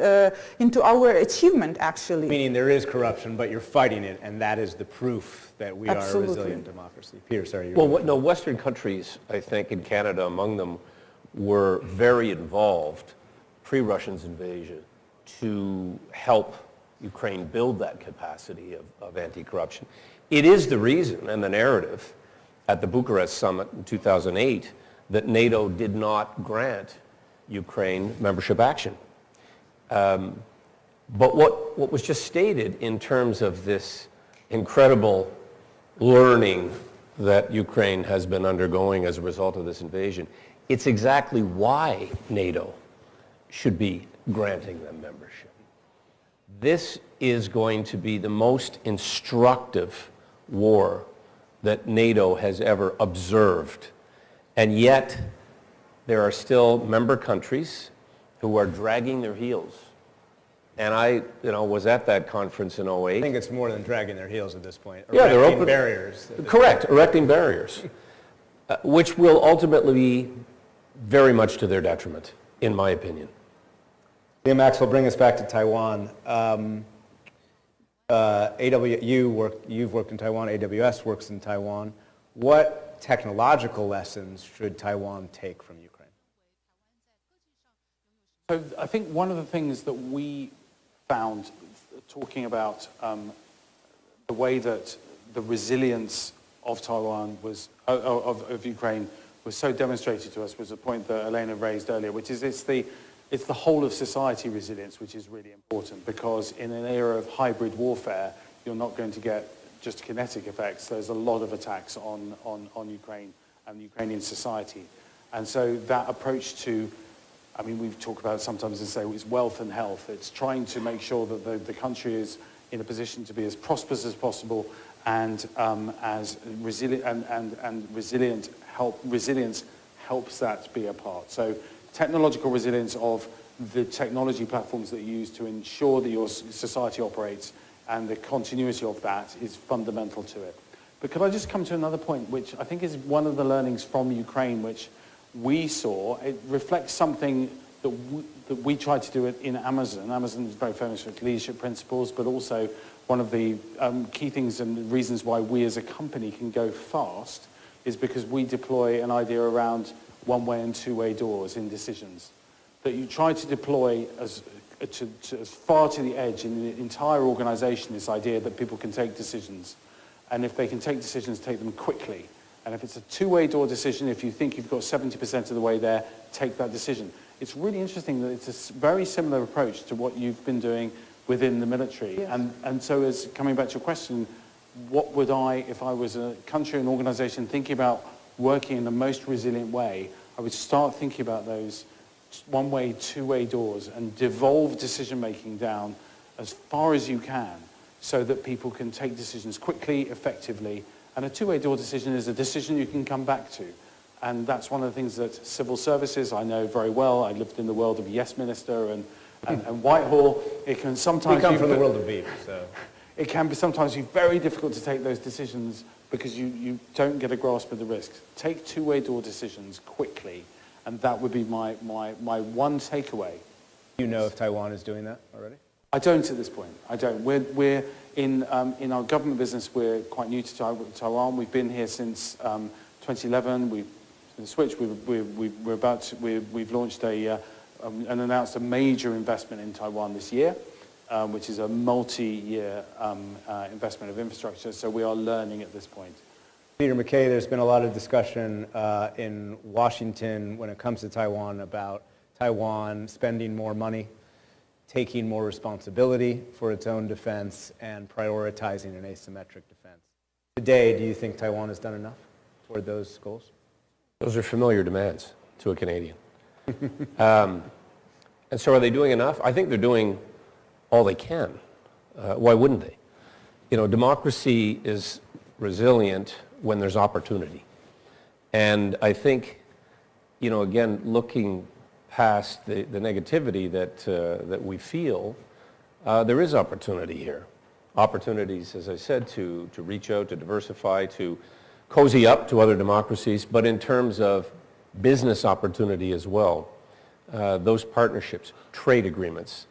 into our achievement, actually. Meaning there is corruption, but you're fighting it, and that is the proof that we Absolutely. are a resilient democracy. Peter, sorry. Well, no, Western countries, I think, and Canada among them, were very involved pre-Russia's invasion to help Ukraine build that capacity of anti-corruption. It is the reason and the narrative at the Bucharest summit in 2008 that NATO did not grant Ukraine membership action. But what was just stated in terms of this incredible learning that Ukraine has been undergoing as a result of this invasion, it's exactly why NATO should be granting them membership. This is going to be the most instructive war that NATO has ever observed. And yet, there are still member countries who are dragging their heels. And I was at that conference in 08. I think it's more than dragging their heels at this point. Yeah, they're Erecting open barriers. Correct, erecting barriers, which will ultimately be very much to their detriment, in my opinion. Liam Maxwell, bring us back to Taiwan. You've worked in Taiwan, AWS works in Taiwan. What technological lessons should Taiwan take from Ukraine? So I think one of the things that we found talking about the way that the resilience of Taiwan was, of Ukraine was so demonstrated to us was a point that Elena raised earlier, which is it's the whole of society resilience, which is really important, because in an era of hybrid warfare, you're not going to get just kinetic effects. There's a lot of attacks on Ukraine and Ukrainian society. And so that approach to, I mean, we've talked about it sometimes and say it's wealth and health. It's trying to make sure that the country is in a position to be as prosperous as possible and as resilient and resilience helps that be a part. So technological resilience of the technology platforms that you use to ensure that your society operates and the continuity of that is fundamental to it. But could I just come to another point, which I think is one of the learnings from Ukraine, which we saw. It reflects something that we tried to do in Amazon. Amazon is very famous for its leadership principles, but also one of the key things and reasons why we as a company can go fast is because we deploy an idea around one-way and two-way doors in decisions. That you try to deploy as far to the edge in the entire organization this idea that people can take decisions. And if they can take decisions, take them quickly. And if it's a two-way door decision, if you think you've got 70% of the way there, take that decision. It's really interesting that it's a very similar approach to what you've been doing within the military. Yes. And so as coming back to your question, what would I, if I was a country and organization thinking about working in the most resilient way, I would start thinking about those one-way, two-way doors and devolve decision-making down as far as you can so that people can take decisions quickly, effectively. And a two-way door decision is a decision you can come back to. And that's one of the things that civil services, I know very well. I lived in the world of Yes Minister and Whitehall. It can sometimes we come from the world of Beaver, so. It can be sometimes be very difficult to take those decisions because you don't get a grasp of the risks. Take two-way door decisions quickly, and that would be my one takeaway. Do you know if Taiwan is doing that already? I don't at this point. I don't. We're in our government business. We're quite new to Taiwan. We've been here since 2011. We've switched. We've launched and announced a major investment in Taiwan this year, which is a multi-year investment of infrastructure. So we are learning at this point. Peter MacKay, there's been a lot of discussion in Washington when it comes to Taiwan about Taiwan spending more money, taking more responsibility for its own defense, and prioritizing an asymmetric defense. Today, do you think Taiwan has done enough toward those goals? Those are familiar demands to a Canadian. And so are they doing enough? I think they're doing all they can. Why wouldn't they? You know, democracy is resilient when there's opportunity. And I think, you know, again, looking past the negativity that we feel, there is opportunity here. opportunities, as I said, to reach out, to diversify, to cozy up to other democracies, but in terms of business opportunity as well. Those partnerships, trade agreements.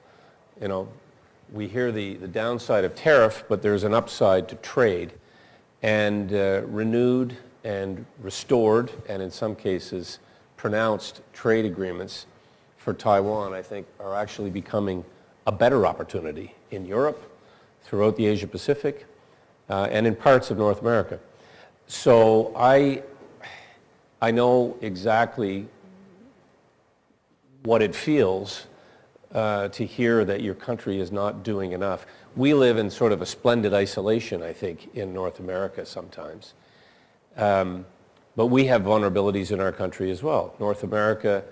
You know, we hear the downside of tariff, but there's an upside to trade. And renewed and restored, and in some cases pronounced trade agreements for Taiwan, I think, are actually becoming a better opportunity in Europe, throughout the Asia Pacific, and in parts of North America. So I know exactly what it feels to hear that your country is not doing enough. We live in sort of a splendid isolation, I think, in North America sometimes. But we have vulnerabilities in our country as well. North America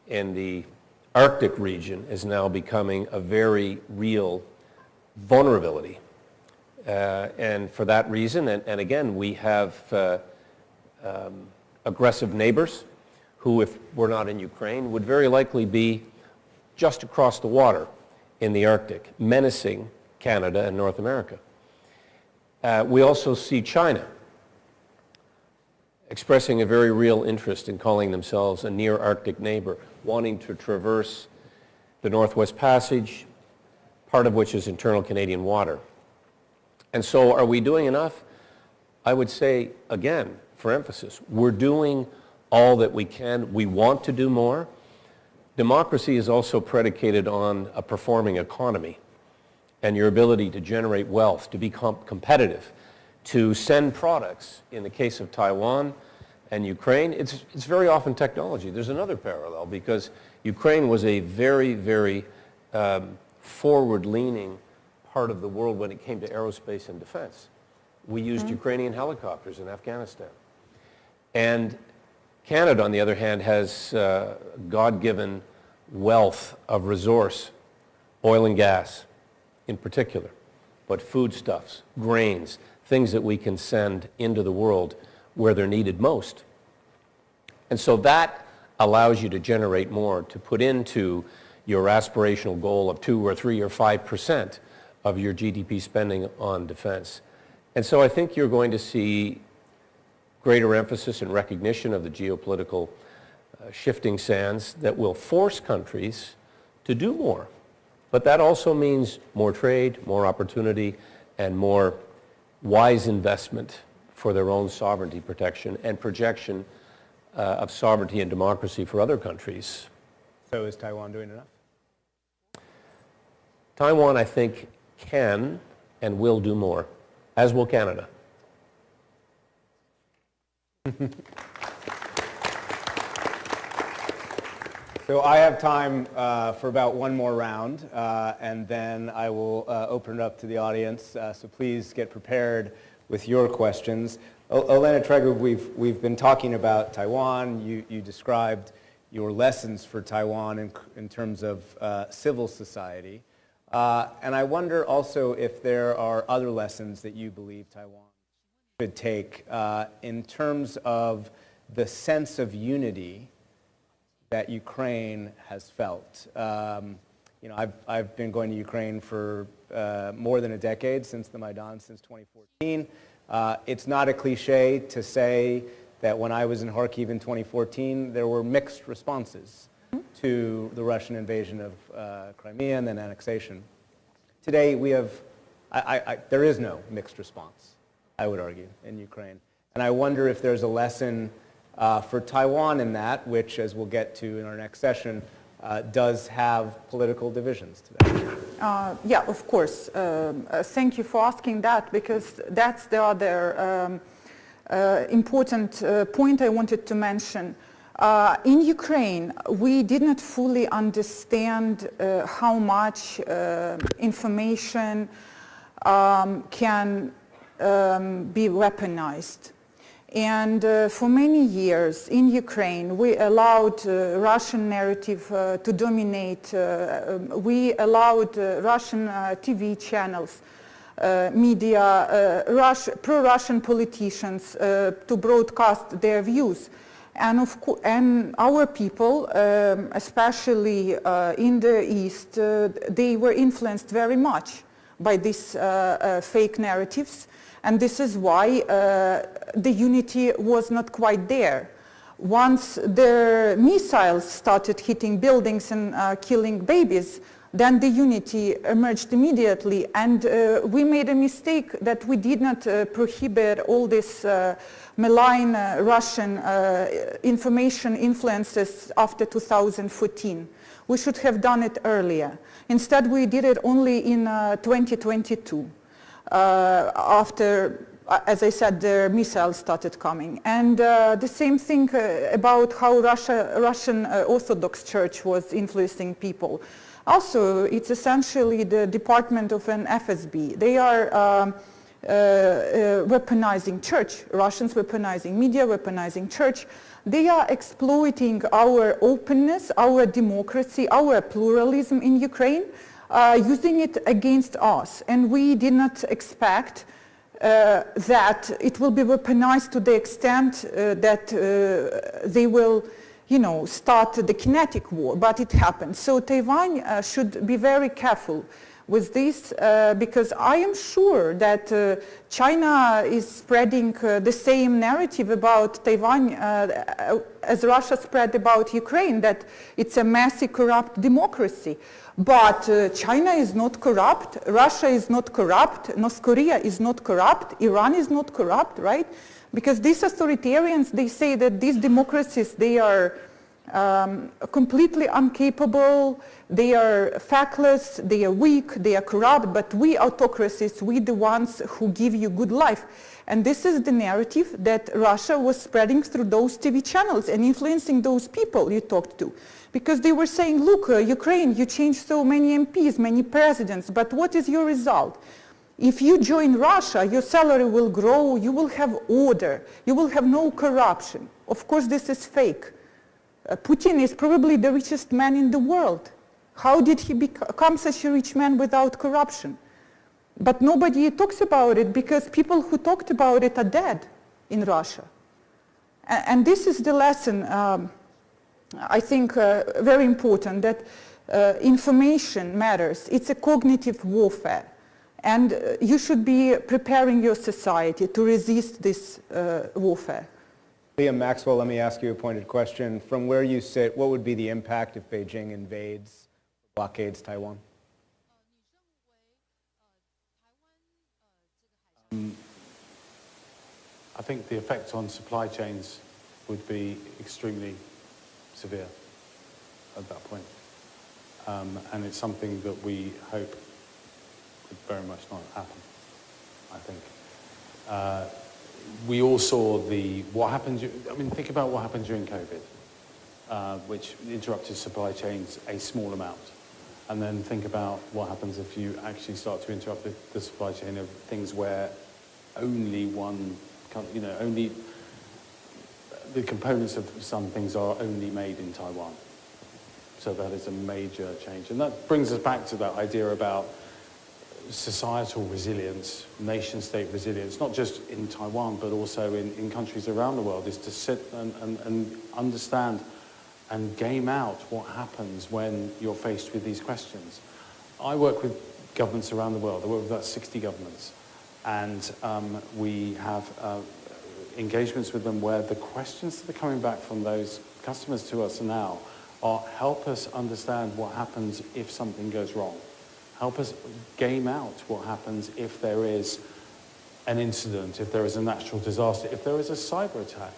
in the Arctic region is now becoming a very real vulnerability. And for that reason, and again, we have aggressive neighbors who, if we're not in Ukraine, would very likely be just across the water in the Arctic, menacing Canada and North America. We also see China expressing a very real interest in calling themselves a near Arctic neighbor, wanting to traverse the Northwest Passage, part of which is internal Canadian water. And so are we doing enough? I would say, again, for emphasis, we're doing all that we can. We want to do more. Democracy is also predicated on a performing economy and your ability to generate wealth, to be competitive, to send products. In the case of Taiwan and Ukraine, it's very often technology. There's another parallel because Ukraine was a very, very forward-leaning part of the world when it came to aerospace and defense. We used Ukrainian helicopters in Afghanistan. And Canada, on the other hand, has God-given wealth of resource, oil and gas in particular, but foodstuffs, grains, things that we can send into the world where they're needed most. And so that allows you to generate more, to put into your aspirational goal of 2 or 3 or 5% of your GDP spending on defense. And so I think you're going to see greater emphasis and recognition of the geopolitical shifting sands that will force countries to do more. But that also means more trade, more opportunity, and more wise investment for their own sovereignty protection and projection of sovereignty and democracy for other countries. So is Taiwan doing enough? Taiwan, I think, can and will do more, as will Canada. So I have time for about one more round, and then I will open it up to the audience. So please get prepared with your questions. Elena Tregu, we've been talking about Taiwan. You described your lessons for Taiwan in terms of civil society. And I wonder also if there are other lessons that you believe Taiwan should take in terms of the sense of unity that Ukraine has felt. You know, I've been going to Ukraine for more than a decade, since the Maidan, since 2014. It's not a cliche to say that when I was in Kharkiv in 2014, there were mixed responses to the Russian invasion of Crimea and then annexation. Today we have, there is no mixed response, I would argue, in Ukraine. And I wonder if there's a lesson for Taiwan in that, which, as we'll get to in our next session, does have political divisions today. Yeah, of course. Thank you for asking that, because that's the other important point I wanted to mention. In Ukraine, we did not fully understand how much information can be weaponized. And for many years in Ukraine, we allowed Russian narrative to dominate. We allowed Russian TV channels, media, pro-Russian politicians to broadcast their views. And our people, especially in the East, they were influenced very much by these fake narratives. And this is why the unity was not quite there. Once the missiles started hitting buildings and killing babies, then the unity emerged immediately. And we made a mistake that we did not prohibit all this malign Russian information influences after 2014. We should have done it earlier. Instead, we did it only in 2022, after, as I said, the missiles started coming. And the same thing about how Russian Orthodox Church was influencing people. Also, it's essentially the department of an FSB. They are weaponizing church, Russians weaponizing media, weaponizing church. They are exploiting our openness, our democracy, our pluralism in Ukraine, using it against us. And we did not expect that it will be weaponized to the extent that they will, start the kinetic war, but it happened. So Taiwan should be very careful with this because I am sure that China is spreading the same narrative about Taiwan as Russia spread about Ukraine, that it's a messy, corrupt democracy. But China is not corrupt, Russia is not corrupt, North Korea is not corrupt, Iran is not corrupt, right? Because these authoritarians, they say that these democracies, they are completely incapable, they are factless, they are weak, they are corrupt, but we autocracies, we the ones who give you good life. And this is the narrative that Russia was spreading through those TV channels and influencing those people you talked to. Because they were saying, look, Ukraine, you changed so many MPs, many presidents, but what is your result? If you join Russia, your salary will grow, you will have order, you will have no corruption. Of course, this is fake. Putin is probably the richest man in the world. How did he become such a rich man without corruption? But nobody talks about it because people who talked about it are dead in Russia. And this is the lesson, I think, very important, that information matters. It's a cognitive warfare. And you should be preparing your society to resist this warfare. Liam Maxwell, let me ask you a pointed question. From where you sit, what would be the impact if Beijing invades, blockades Taiwan? I think the effect on supply chains would be extremely severe at that point. And it's something that we hope would very much not happen, I think. We all saw what happened, think about what happened during COVID, which interrupted supply chains a small amount. And then think about what happens if you actually start to interrupt the supply chain of things where only only the components of some things are only made in Taiwan. So that is a major change. And that brings us back to that idea about societal resilience, nation-state resilience, not just in Taiwan, but also in countries around the world, is to sit and understand and game out what happens when you're faced with these questions. I work with governments around the world. I work with about 60 governments. And we have engagements with them where the questions that are coming back from those customers to us now are help us understand what happens if something goes wrong. Help us game out what happens if there is an incident, if there is a natural disaster, if there is a cyber attack.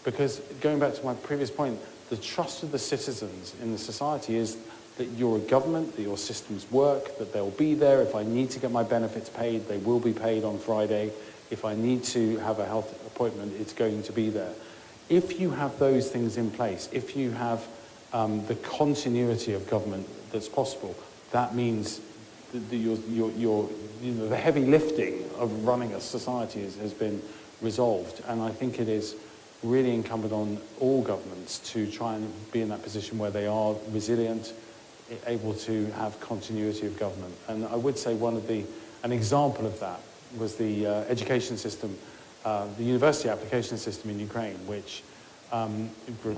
Because going back to my previous point, the trust of the citizens in the society is that you're a government, that your systems work, that they'll be there. If I need to get my benefits paid, they will be paid on Friday. If I need to have a health appointment, it's going to be there. If you have those things in place, if you have the continuity of government that's possible, that means the heavy lifting of running a society has been resolved. And I think it is really incumbent on all governments to try and be in that position where they are resilient, able to have continuity of government. And I would say an example of that was the education system, the university application system in Ukraine, which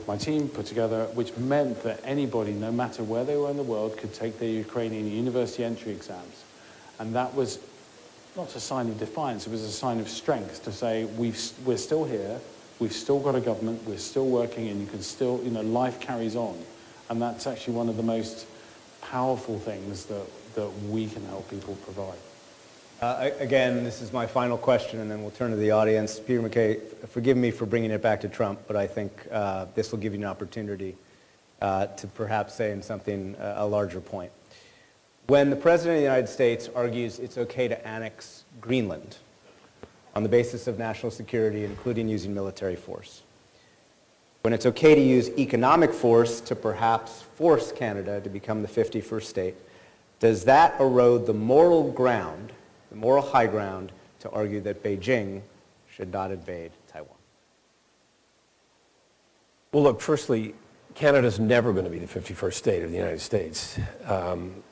my team put together, which meant that anybody, no matter where they were in the world, could take their Ukrainian university entry exams. And that was not a sign of defiance, it was a sign of strength to say, we're still here, we've still got a government, we're still working, and you can still, life carries on. And that's actually one of the most powerful things that we can help people provide. Again, this is my final question, and then we'll turn to the audience. Peter MacKay, forgive me for bringing it back to Trump, but I think this will give you an opportunity to perhaps say in something a larger point. When the President of the United States argues it's okay to annex Greenland on the basis of national security, including using military force, when it's okay to use economic force to perhaps force Canada to become the 51st state, does that erode the moral ground, the moral high ground, to argue that Beijing should not invade Taiwan? Well, look, firstly, Canada's never going to be the 51st state of the United States.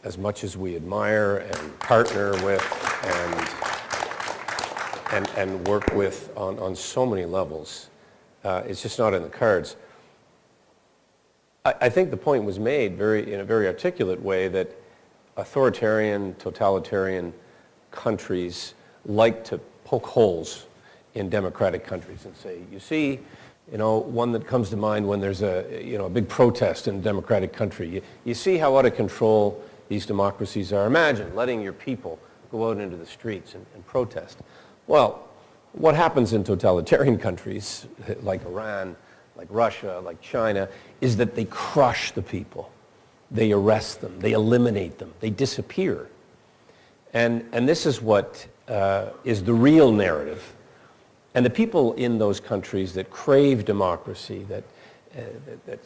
As much as we admire and partner with and work with on so many levels, it's just not in the cards. I think the point was made in a very articulate way that authoritarian, totalitarian countries like to poke holes in democratic countries and say, you see, one that comes to mind when there's a big protest in a democratic country. You see how out of control these democracies are. Imagine letting your people go out into the streets and protest. Well, what happens in totalitarian countries like Iran, like Russia, like China, is that they crush the people. They arrest them. They eliminate them. They disappear. And this is what is the real narrative. And the people in those countries that crave democracy, that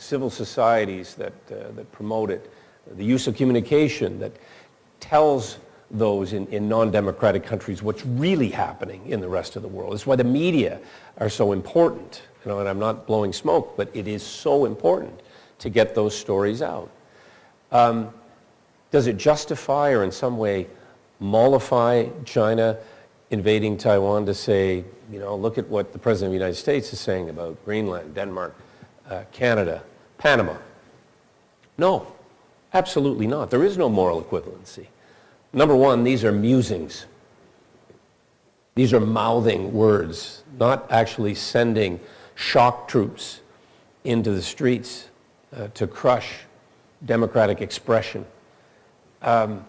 civil societies that promote it, the use of communication that tells those in non-democratic countries what's really happening in the rest of the world. It's why the media are so important. And I'm not blowing smoke, but it is so important to get those stories out. Does it justify or in some way mollify China invading Taiwan to say, look at what the President of the United States is saying about Greenland, Denmark, Canada, Panama? No, absolutely not. There is no moral equivalency. Number one, these are musings. These are mouthing words, not actually sending shock troops into the streets to crush democratic expression. The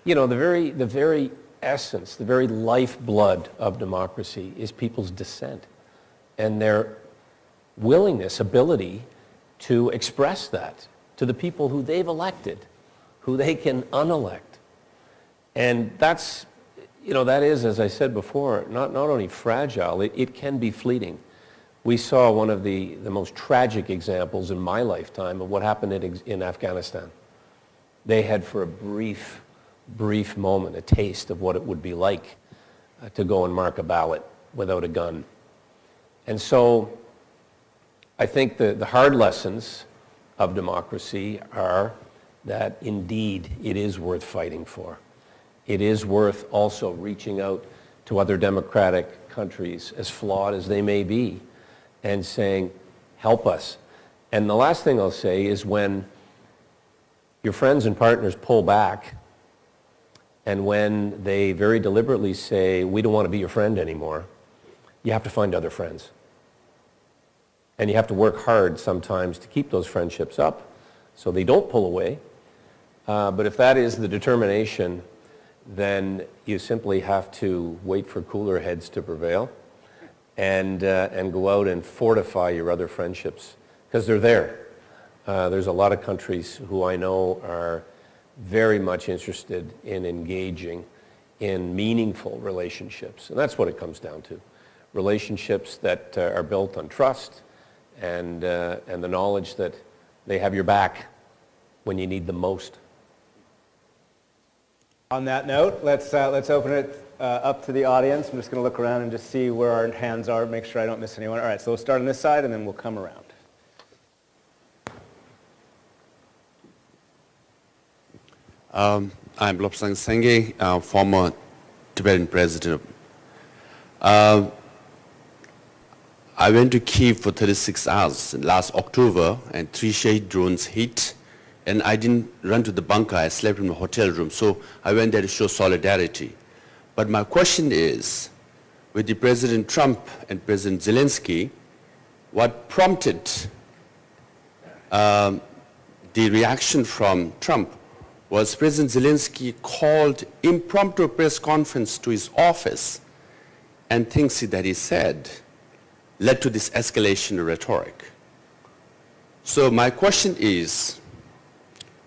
very essence, the very lifeblood of democracy is people's dissent and their willingness, ability to express that to the people who they've elected, who they can unelect. And that's, that is, as I said before, not only fragile, it can be fleeting. We saw one of the most tragic examples in my lifetime of what happened in Afghanistan. They had for a brief moment a taste of what it would be like to go and mark a ballot without a gun. And so I think the hard lessons of democracy are that indeed it is worth fighting for. It is worth also reaching out to other democratic countries, as flawed as they may be, and saying, help us. And the last thing I'll say is when your friends and partners pull back, and when they very deliberately say, we don't want to be your friend anymore, you have to find other friends. And you have to work hard sometimes to keep those friendships up so they don't pull away. But if that is the determination, then you simply have to wait for cooler heads to prevail and go out and fortify your other friendships, because they're there. There's a lot of countries who I know are very much interested in engaging in meaningful relationships. And that's what it comes down to. Relationships that are built on trust and the knowledge that they have your back when you need them most. On that note, let's open it up to the audience. I'm just going to look around and just see where our hands are, make sure I don't miss anyone. All right, so we'll start on this side and then we'll come around. I'm Lobsang Sengye, former Tibetan president. I went to Kyiv for 36 hours last October, and 3 Shahed drones hit And I didn't run to the bunker, I slept in the hotel room. So I went there to show solidarity. But my question is, with the President Trump and President Zelensky, what prompted the reaction from Trump was President Zelensky called impromptu press conference to his office, and things that he said led to this escalation of rhetoric. So my question is,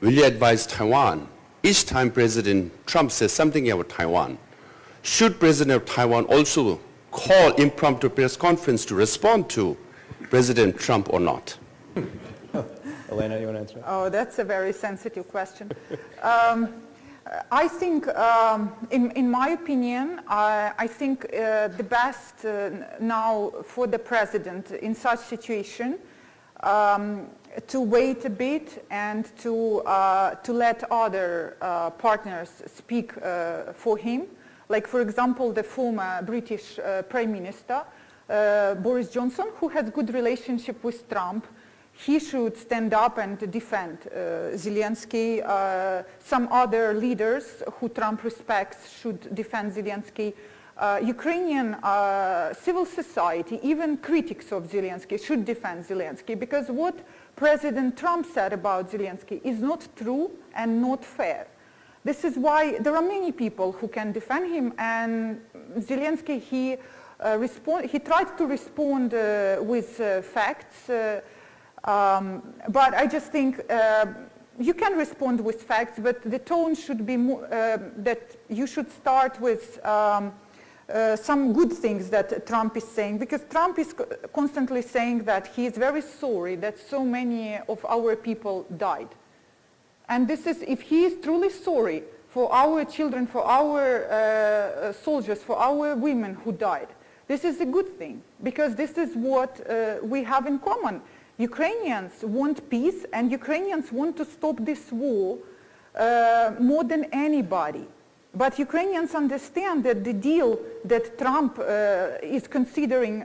will you advise Taiwan, each time President Trump says something about Taiwan, should President of Taiwan also call impromptu press conference to respond to President Trump or not? Elena, you want to answer? Oh, that's a very sensitive question. I think, in my opinion, I think the best now for the president in such situation to wait a bit and to let other partners speak for him. Like, for example, the former British Prime Minister, Boris Johnson, who has good relationship with Trump. He should stand up and defend Zelensky. Some other leaders who Trump respects should defend Zelensky. Ukrainian civil society, even critics of Zelensky, should defend Zelensky, because what President Trump said about Zelensky is not true and not fair. This is why there are many people who can defend him, and Zelensky, he tried to respond with facts, but I just think you can respond with facts, but the tone should be more, that you should start with some good things that Trump is saying, because Trump is constantly saying that he is very sorry that so many of our people died. And this is, if he is truly sorry for our children, for our soldiers, for our women who died, this is a good thing, because this is what we have in common. Ukrainians want peace, and Ukrainians want to stop this war more than anybody. But Ukrainians understand that the deal that Trump is considering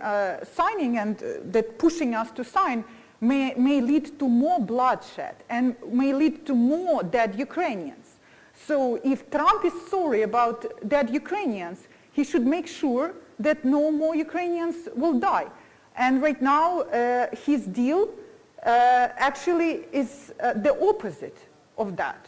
signing and that pushing us to sign may lead to more bloodshed and may lead to more dead Ukrainians. So if Trump is sorry about dead Ukrainians, he should make sure that no more Ukrainians will die. And right now, his deal actually is the opposite of that.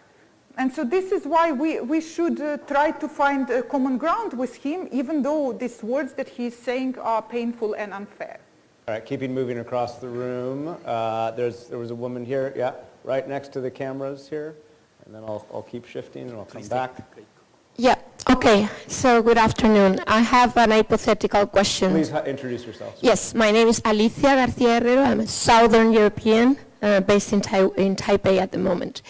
And so this is why we should try to find a common ground with him, even though these words that he's saying are painful and unfair. All right, keeping moving across the room. There was a woman here, yeah, right next to the cameras here. And then I'll keep shifting and I'll come back. Yeah, okay. So good afternoon. I have an hypothetical question. Please introduce yourself. Yes, my name is Alicia Garcia Herrero. I'm a Southern European based in Taipei at the moment.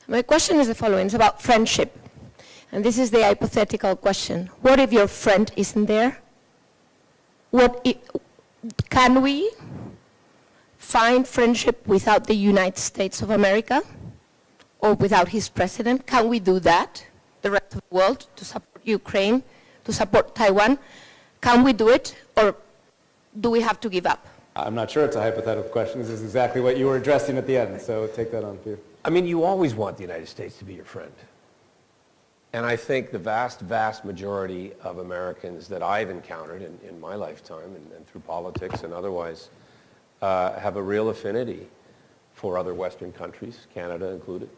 My question is the following. It's about friendship. And this is the hypothetical question. What if your friend isn't there? Can we find friendship without the United States of America or without his president? Can we do that, the rest of the world, to support Ukraine, to support Taiwan? Can we do it, or do we have to give up? I'm not sure it's a hypothetical question. This is exactly what you were addressing at the end, so take that on, Peter. I mean, you always want the United States to be your friend. And I think the vast, vast majority of Americans that I've encountered in my lifetime and through politics and otherwise have a real affinity for other Western countries, Canada included.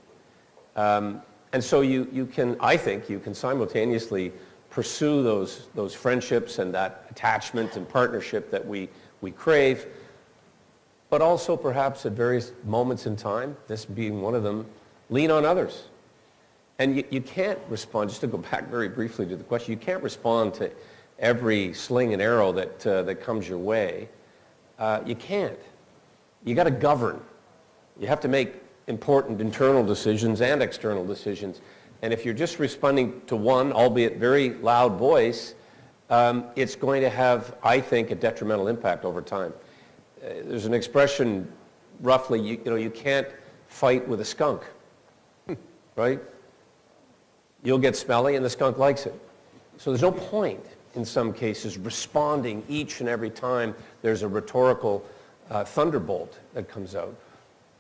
And so you can, I think, you can simultaneously pursue those friendships and that attachment and partnership that we crave, but also perhaps at various moments in time, this being one of them, lean on others. And you can't respond, just to go back very briefly to the question, you can't respond to every sling and arrow that comes your way. You can't. You got to govern. You have to make important internal decisions and external decisions. And if you're just responding to one, albeit very loud voice, it's going to have, I think, a detrimental impact over time. There's an expression, roughly, you can't fight with a skunk, right? You'll get smelly and the skunk likes it. So there's no point, in some cases, responding each and every time there's a rhetorical thunderbolt that comes out.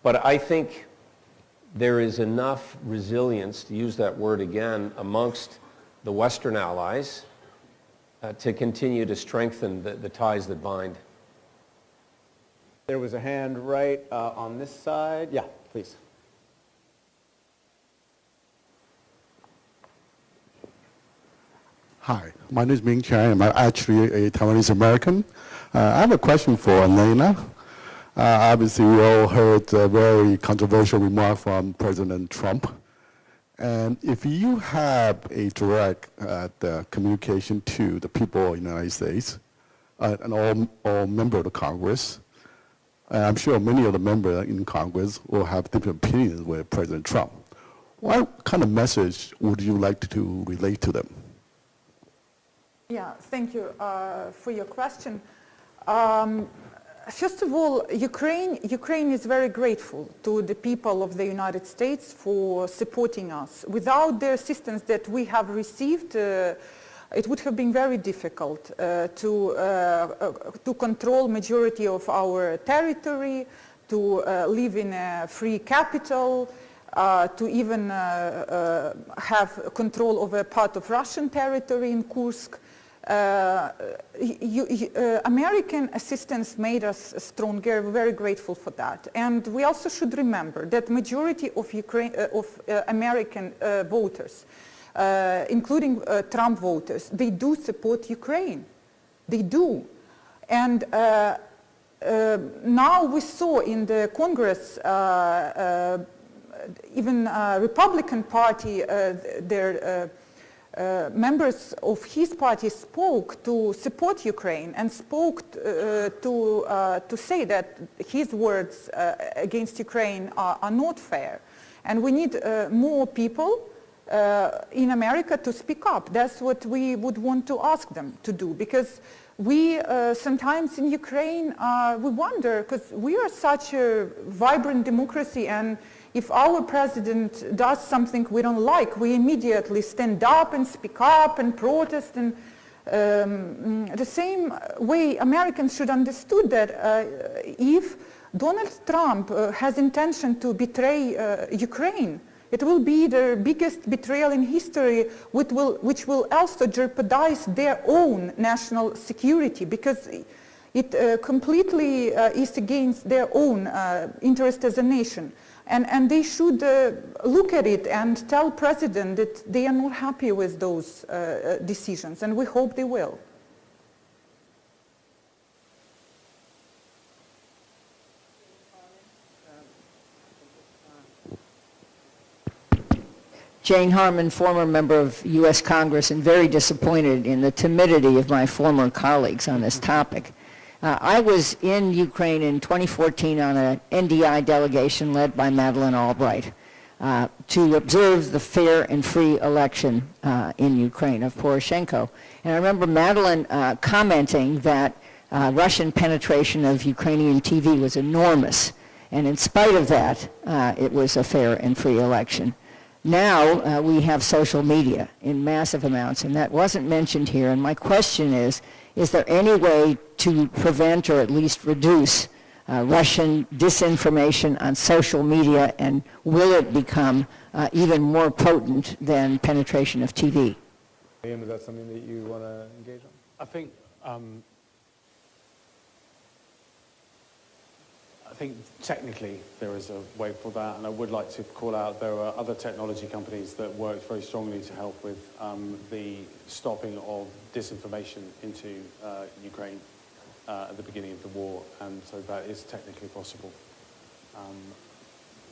But I think there is enough resilience, to use that word again, amongst the Western allies to continue to strengthen the ties that bind. There was a hand right on this side. Yeah, please. Hi, my name is Ming Chen. I'm actually a Taiwanese American. I have a question for Elena. Obviously, we all heard a very controversial remark from President Trump. And if you have a direct communication to the people of the United States and all members of the Congress, and I'm sure many of the members in Congress will have different opinions with President Trump, what kind of message would you like to relate to them? Yeah, thank you for your question. First of all, Ukraine is very grateful to the people of the United States for supporting us. Without the assistance that we have received, it would have been very difficult to control majority of our territory, to live in a free capital, to even have control over part of Russian territory in Kursk. American assistance made us stronger. We're very grateful for that. And we also should remember that majority of American voters, including Trump voters, they do support Ukraine. They do. And now we saw in the Congress, even Republican Party, their members of his party spoke to support Ukraine and spoke to say that his words against Ukraine are not fair. And we need more people in America to speak up. That's what we would want to ask them to do, because we sometimes in Ukraine, we wonder, because we are such a vibrant democracy, and if our president does something we don't like, we immediately stand up and speak up and protest. And the same way Americans should understood that if Donald Trump has intention to betray Ukraine, it will be the biggest betrayal in history, which will also jeopardize their own national security, because it completely is against their own interest as a nation. And they should look at it and tell President that they are not happy with those decisions, and we hope they will. Jane Harmon, former member of U.S. Congress, and very disappointed in the timidity of my former colleagues on this topic. I was in Ukraine in 2014 on an NDI delegation led by Madeleine Albright to observe the fair and free election in Ukraine of Poroshenko. And I remember Madeleine commenting that Russian penetration of Ukrainian TV was enormous. And in spite of that, it was a fair and free election. Now we have social media in massive amounts, and that wasn't mentioned here. And my question is there any way to prevent or at least reduce Russian disinformation on social media, and will it become even more potent than penetration of TV? Ian, is that something that you want to engage on? I think technically there is a way for that, and I would like to call out there are other technology companies that worked very strongly to help with the stopping of disinformation into Ukraine at the beginning of the war, and so that is technically possible.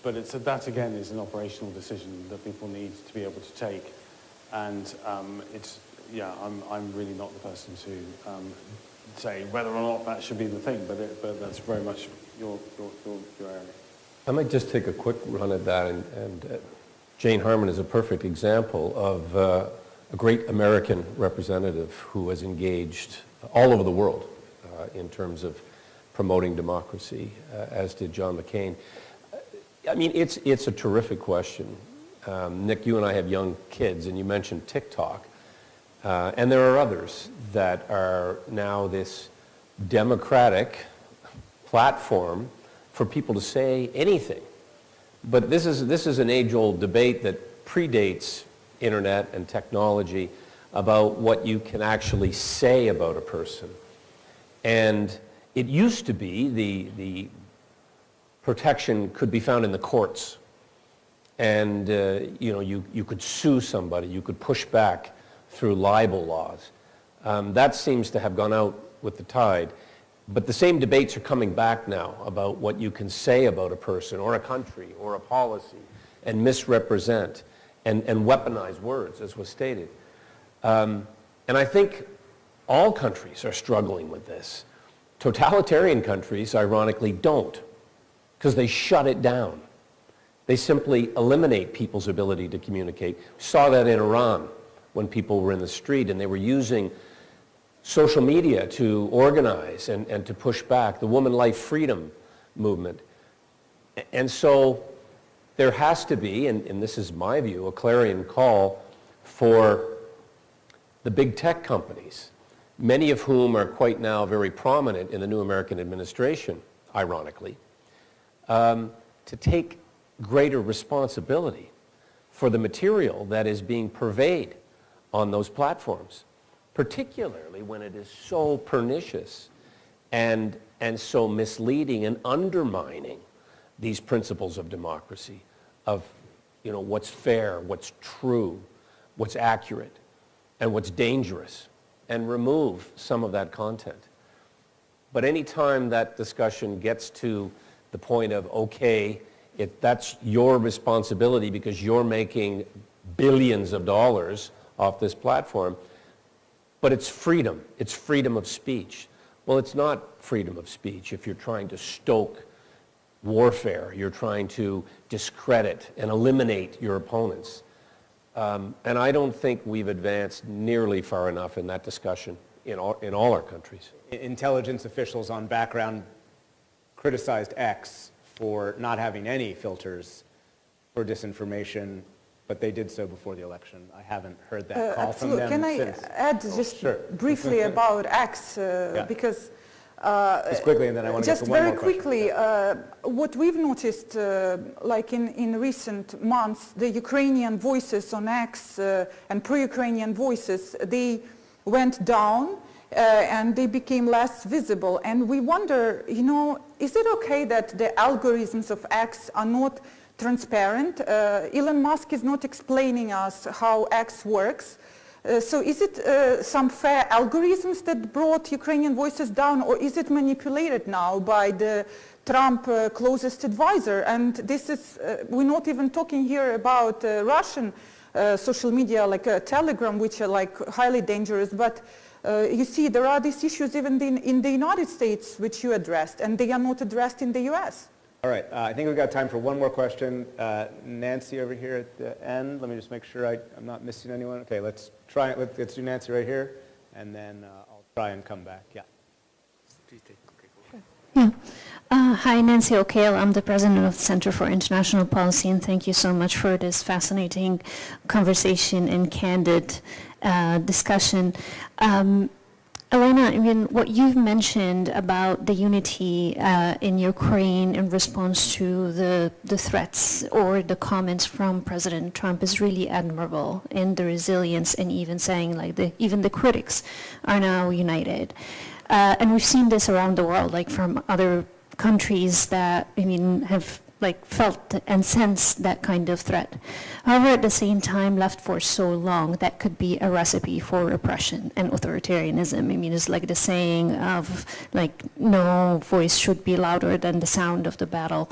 But that again is an operational decision that people need to be able to take, and I'm really not the person to say whether or not that should be the thing, but that's very much your area. I might just take a quick run at that, and Jane Harmon is a perfect example of a great American representative who has engaged all over the world in terms of promoting democracy, as did John McCain. I mean, it's a terrific question. Nick, you and I have young kids, and you mentioned TikTok. And there are others that are now this democratic platform for people to say anything. But this is an age-old debate that predates internet and technology about what you can actually say about a person. And it used to be the protection could be found in the courts. And you could sue somebody, you could push back through libel laws. That seems to have gone out with the tide. But the same debates are coming back now about what you can say about a person or a country or a policy and misrepresent and weaponize words, as was stated. And I think all countries are struggling with this. Totalitarian countries, ironically, don't, because they shut it down. They simply eliminate people's ability to communicate. We saw that in Iran when people were in the street and they were using social media to organize and to push back, the woman life freedom movement. And so there has to be, and this is my view, a clarion call for the big tech companies, many of whom are quite now very prominent in the new American administration, ironically, to take greater responsibility for the material that is being purveyed on those platforms, particularly when it is so pernicious and so misleading and undermining these principles of democracy, of what's fair, what's true, what's accurate, and what's dangerous, and remove some of that content. But any time that discussion gets to the point of, okay, that's your responsibility because you're making billions of dollars off this platform, but it's freedom of speech. Well, it's not freedom of speech if you're trying to stoke warfare, you're trying to discredit and eliminate your opponents. And I don't think we've advanced nearly far enough in that discussion in all our countries. Intelligence officials on background criticized X for not having any filters for disinformation, but they did so before the election. I haven't heard that call from them Can since. I add just briefly about X, because just quickly, and then I want to get to one more question. Just very quickly, what we've noticed, like in recent months, the Ukrainian voices on X and pro-Ukrainian voices, they went down and they became less visible. And we wonder, is it okay that the algorithms of X are not transparent? Elon Musk is not explaining us how X works. So is it some fair algorithms that brought Ukrainian voices down, or is it manipulated now by the Trump closest advisor? And this is, we're not even talking here about Russian social media like Telegram, which are like highly dangerous, but you see there are these issues even in the United States which you addressed, and they are not addressed in the US. All right, I think we've got time for one more question. Nancy over here at the end. Let me just make sure I'm not missing anyone. Okay, let's try it. Let's do Nancy right here, and then I'll try and come back. Yeah. Yeah. Hi, Nancy O'Kale. I'm the president of the Center for International Policy, and thank you so much for this fascinating conversation and candid discussion. Elena, I mean, what you've mentioned about the unity in Ukraine in response to the threats or the comments from President Trump is really admirable, and the resilience, and even saying like even the critics are now united. And we've seen this around the world, like from other countries that, have felt and sensed that kind of threat. However, at the same time, left for so long, that could be a recipe for repression and authoritarianism. It's like the saying of no voice should be louder than the sound of the battle.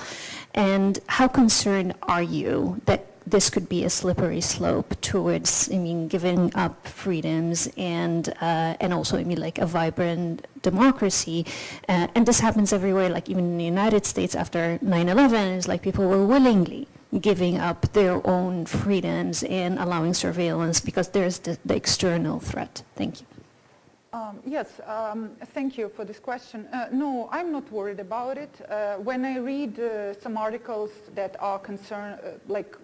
And how concerned are you that this could be a slippery slope towards, giving up freedoms and also, a vibrant democracy. And this happens everywhere, like even in the United States after 9/11, it's like people were willingly giving up their own freedoms and allowing surveillance because there's the external threat. Thank you. Yes, thank you for this question. No, I'm not worried about it. When I read some articles that are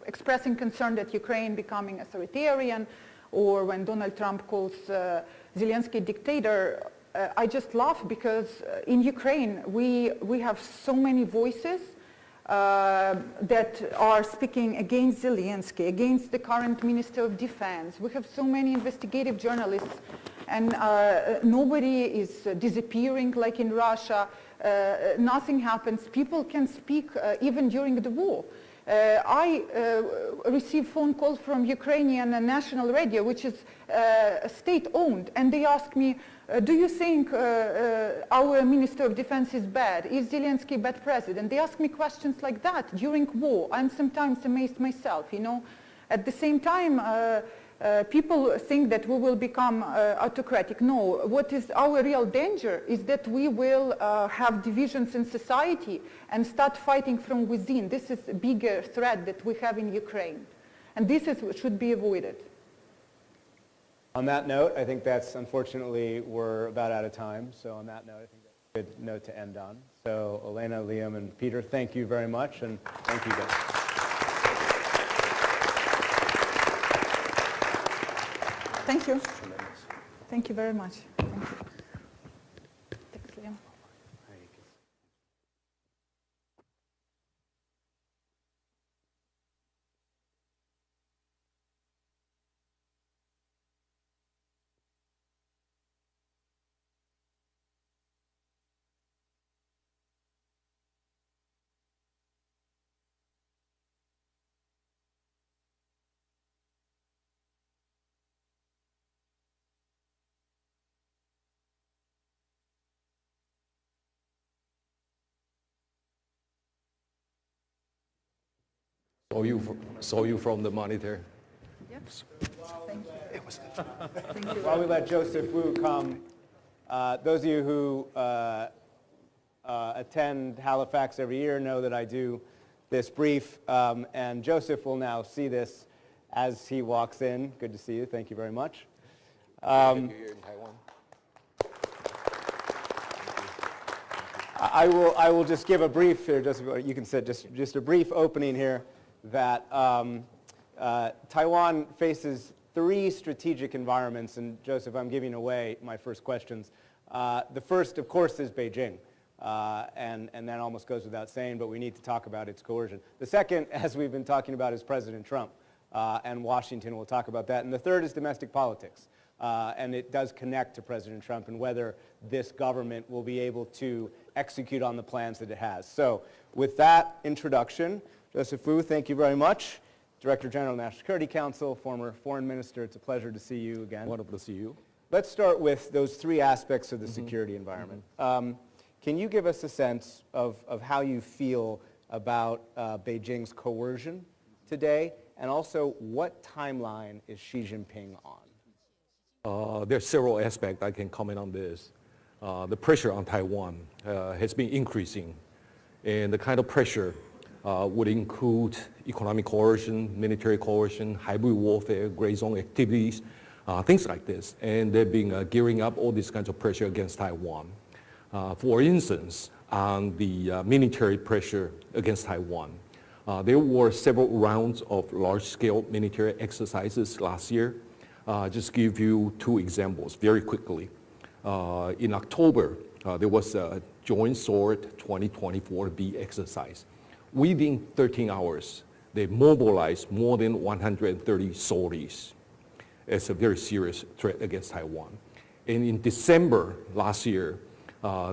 expressing concern that Ukraine becoming authoritarian, or when Donald Trump calls Zelensky dictator, I just laugh because in Ukraine we have so many voices that are speaking against Zelensky, against the current Minister of Defense. We have so many investigative journalists, and nobody is disappearing like in Russia. Nothing happens. People can speak even during the war. I receive phone calls from Ukrainian national radio, which is state-owned, and they ask me, do you think our Minister of Defense is bad? Is Zelensky a bad president? They ask me questions like that during war. I'm sometimes amazed myself, you know. At the same time, people think that we will become autocratic. No, what is our real danger is that we will have divisions in society and start fighting from within. This is a bigger threat that we have in Ukraine. And this should be avoided. On that note, I think that's, unfortunately, we're about out of time. So on that note, I think that's a good note to end on. So Elena, Liam, and Peter, thank you very much, and thank you guys. Thank you. Thank you very much. Thank you. Thanks, Liam. Saw you from the monitor. Yep. Thank you. While we let Joseph Wu come, those of you who attend Halifax every year know that I do this brief, and Joseph will now see this as he walks in. Good to see you. Thank you very much. Thank you here in Taiwan. I will just give a brief here. You can sit. Just a brief opening here. That Taiwan faces 3 strategic environments, and Joseph, I'm giving away my first questions. The first, of course, is Beijing, and that almost goes without saying, but we need to talk about its coercion. The second, as we've been talking about, is President Trump, and Washington. We'll talk about that. And the third is domestic politics, and it does connect to President Trump and whether this government will be able to execute on the plans that it has. So with that introduction, Joseph Wu, thank you very much. Director General of the National Security Council, former foreign minister. It's a pleasure to see you again. Wonderful to see you. Let's start with those 3 aspects of the security environment. Can you give us a sense of how you feel about Beijing's coercion today, and also what timeline is Xi Jinping on? There are several aspects I can comment on this. The pressure on Taiwan has been increasing, and the kind of pressure would include economic coercion, military coercion, hybrid warfare, gray zone activities, things like this. And they've been gearing up all these kinds of pressure against Taiwan. For instance, on the military pressure against Taiwan, there were several rounds of large-scale military exercises last year. Just give you 2 examples very quickly. In October, there was a Joint Sword 2024B exercise. Within 13 hours, they mobilized more than 130 sorties. It's a very serious threat against Taiwan. And in December last year,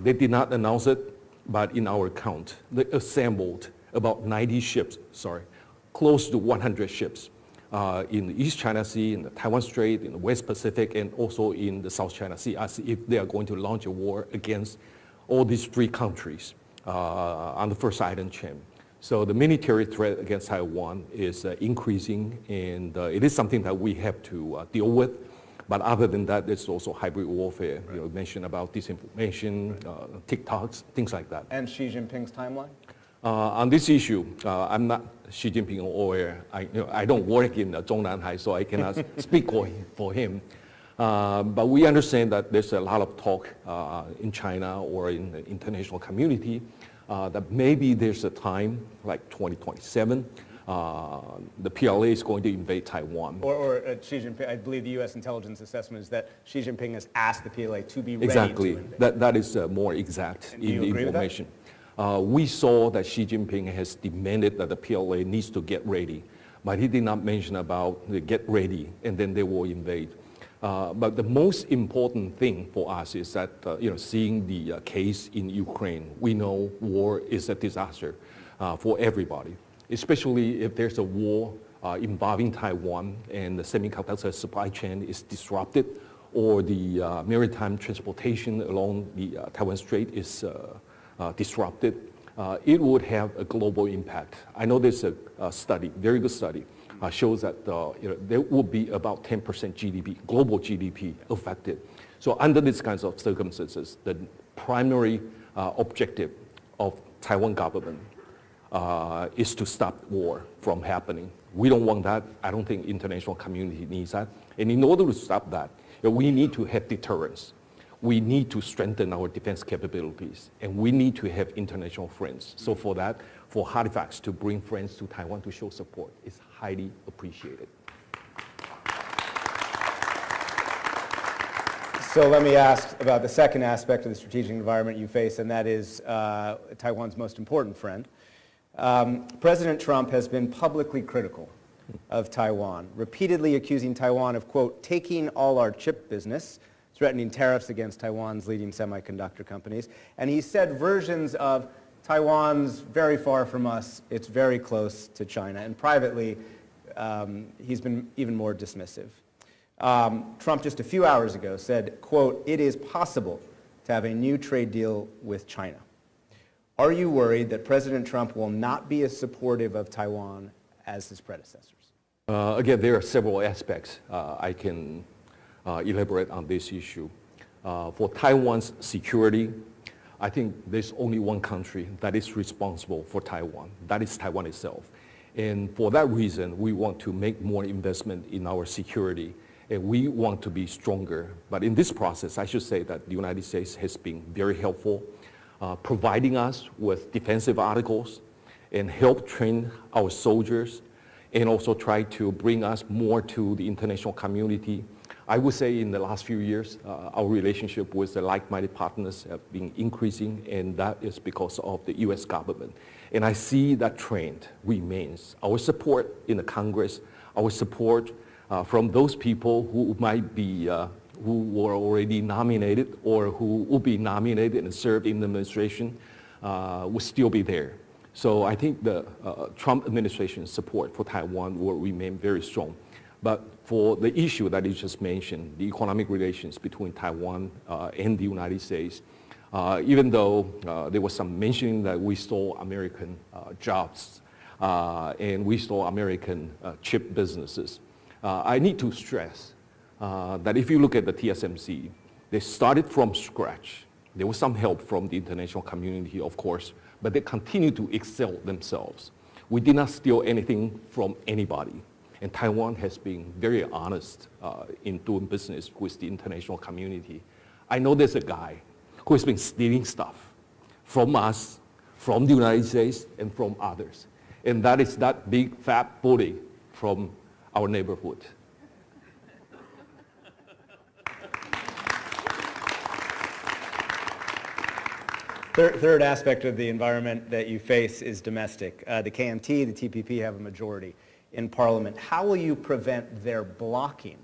they did not announce it, but in our count, they assembled about 90 ships, close to 100 ships in the East China Sea, in the Taiwan Strait, in the West Pacific, and also in the South China Sea, as if they are going to launch a war against all these 3 countries on the first island chain. So the military threat against Taiwan is increasing, and it is something that we have to deal with. But other than that, there's also hybrid warfare. Right. You mentioned about disinformation, TikToks, things like that. And Xi Jinping's timeline? On this issue, I'm not Xi Jinping aware. I don't work in Zhongnanhai, so I cannot speak for him. But we understand that there's a lot of talk in China or in the international community that maybe there's a time, like 2027, the PLA is going to invade Taiwan. Or Xi Jinping, I believe the U.S. intelligence assessment is that Xi Jinping has asked the PLA to be ready exactly. to invade. That is more exact in the information. We saw that Xi Jinping has demanded that the PLA needs to get ready, but he did not mention about the get ready and then they will invade. But the most important thing for us is that, seeing the case in Ukraine, we know war is a disaster for everybody, especially if there's a war involving Taiwan and the semiconductor supply chain is disrupted, or the maritime transportation along the Taiwan Strait is disrupted. It would have a global impact. I know there's a study, very good study, shows that there will be about 10% GDP, global GDP affected. So under these kinds of circumstances, the primary objective of Taiwan government is to stop war from happening. We don't want that. I don't think international community needs that. And in order to stop that, we need to have deterrence. We need to strengthen our defense capabilities, and we need to have international friends. So for that, for Halifax to bring friends to Taiwan to show support is highly appreciated. So let me ask about the second aspect of the strategic environment you face, and that is Taiwan's most important friend. President Trump has been publicly critical of Taiwan, repeatedly accusing Taiwan of, quote, taking all our chip business, threatening tariffs against Taiwan's leading semiconductor companies. And he said versions of Taiwan's very far from us, it's very close to China. And privately, he's been even more dismissive. Trump just a few hours ago said, quote, it is possible to have a new trade deal with China. Are you worried that President Trump will not be as supportive of Taiwan as his predecessors? Again, there are several aspects I can elaborate on this issue. For Taiwan's security, I think there's only one country that is responsible for Taiwan. That is Taiwan itself. And for that reason, we want to make more investment in our security, and we want to be stronger. But in this process, I should say that the United States has been very helpful, providing us with defensive articles and help train our soldiers, and also try to bring us more to the international community. I would say in the last few years, our relationship with the like-minded partners have been increasing, and that is because of the U.S. government. And I see that trend remains. Our support in the Congress, our support from those people who might be, who were already nominated or who will be nominated and serve in the administration will still be there. So I think the Trump administration's support for Taiwan will remain very strong. But for the issue that you just mentioned, the economic relations between Taiwan and the United States, even though there was some mentioning that we stole American jobs and we stole American chip businesses, I need to stress that if you look at the TSMC, they started from scratch. There was some help from the international community, of course, but they continue to excel themselves. We did not steal anything from anybody. And Taiwan has been very honest in doing business with the international community. I know there's a guy who has been stealing stuff from us, from the United States, and from others. And that is that big fat bully from our neighborhood. Third aspect of the environment that you face is domestic. The KMT, the TPP have a majority in Parliament. How will you prevent their blocking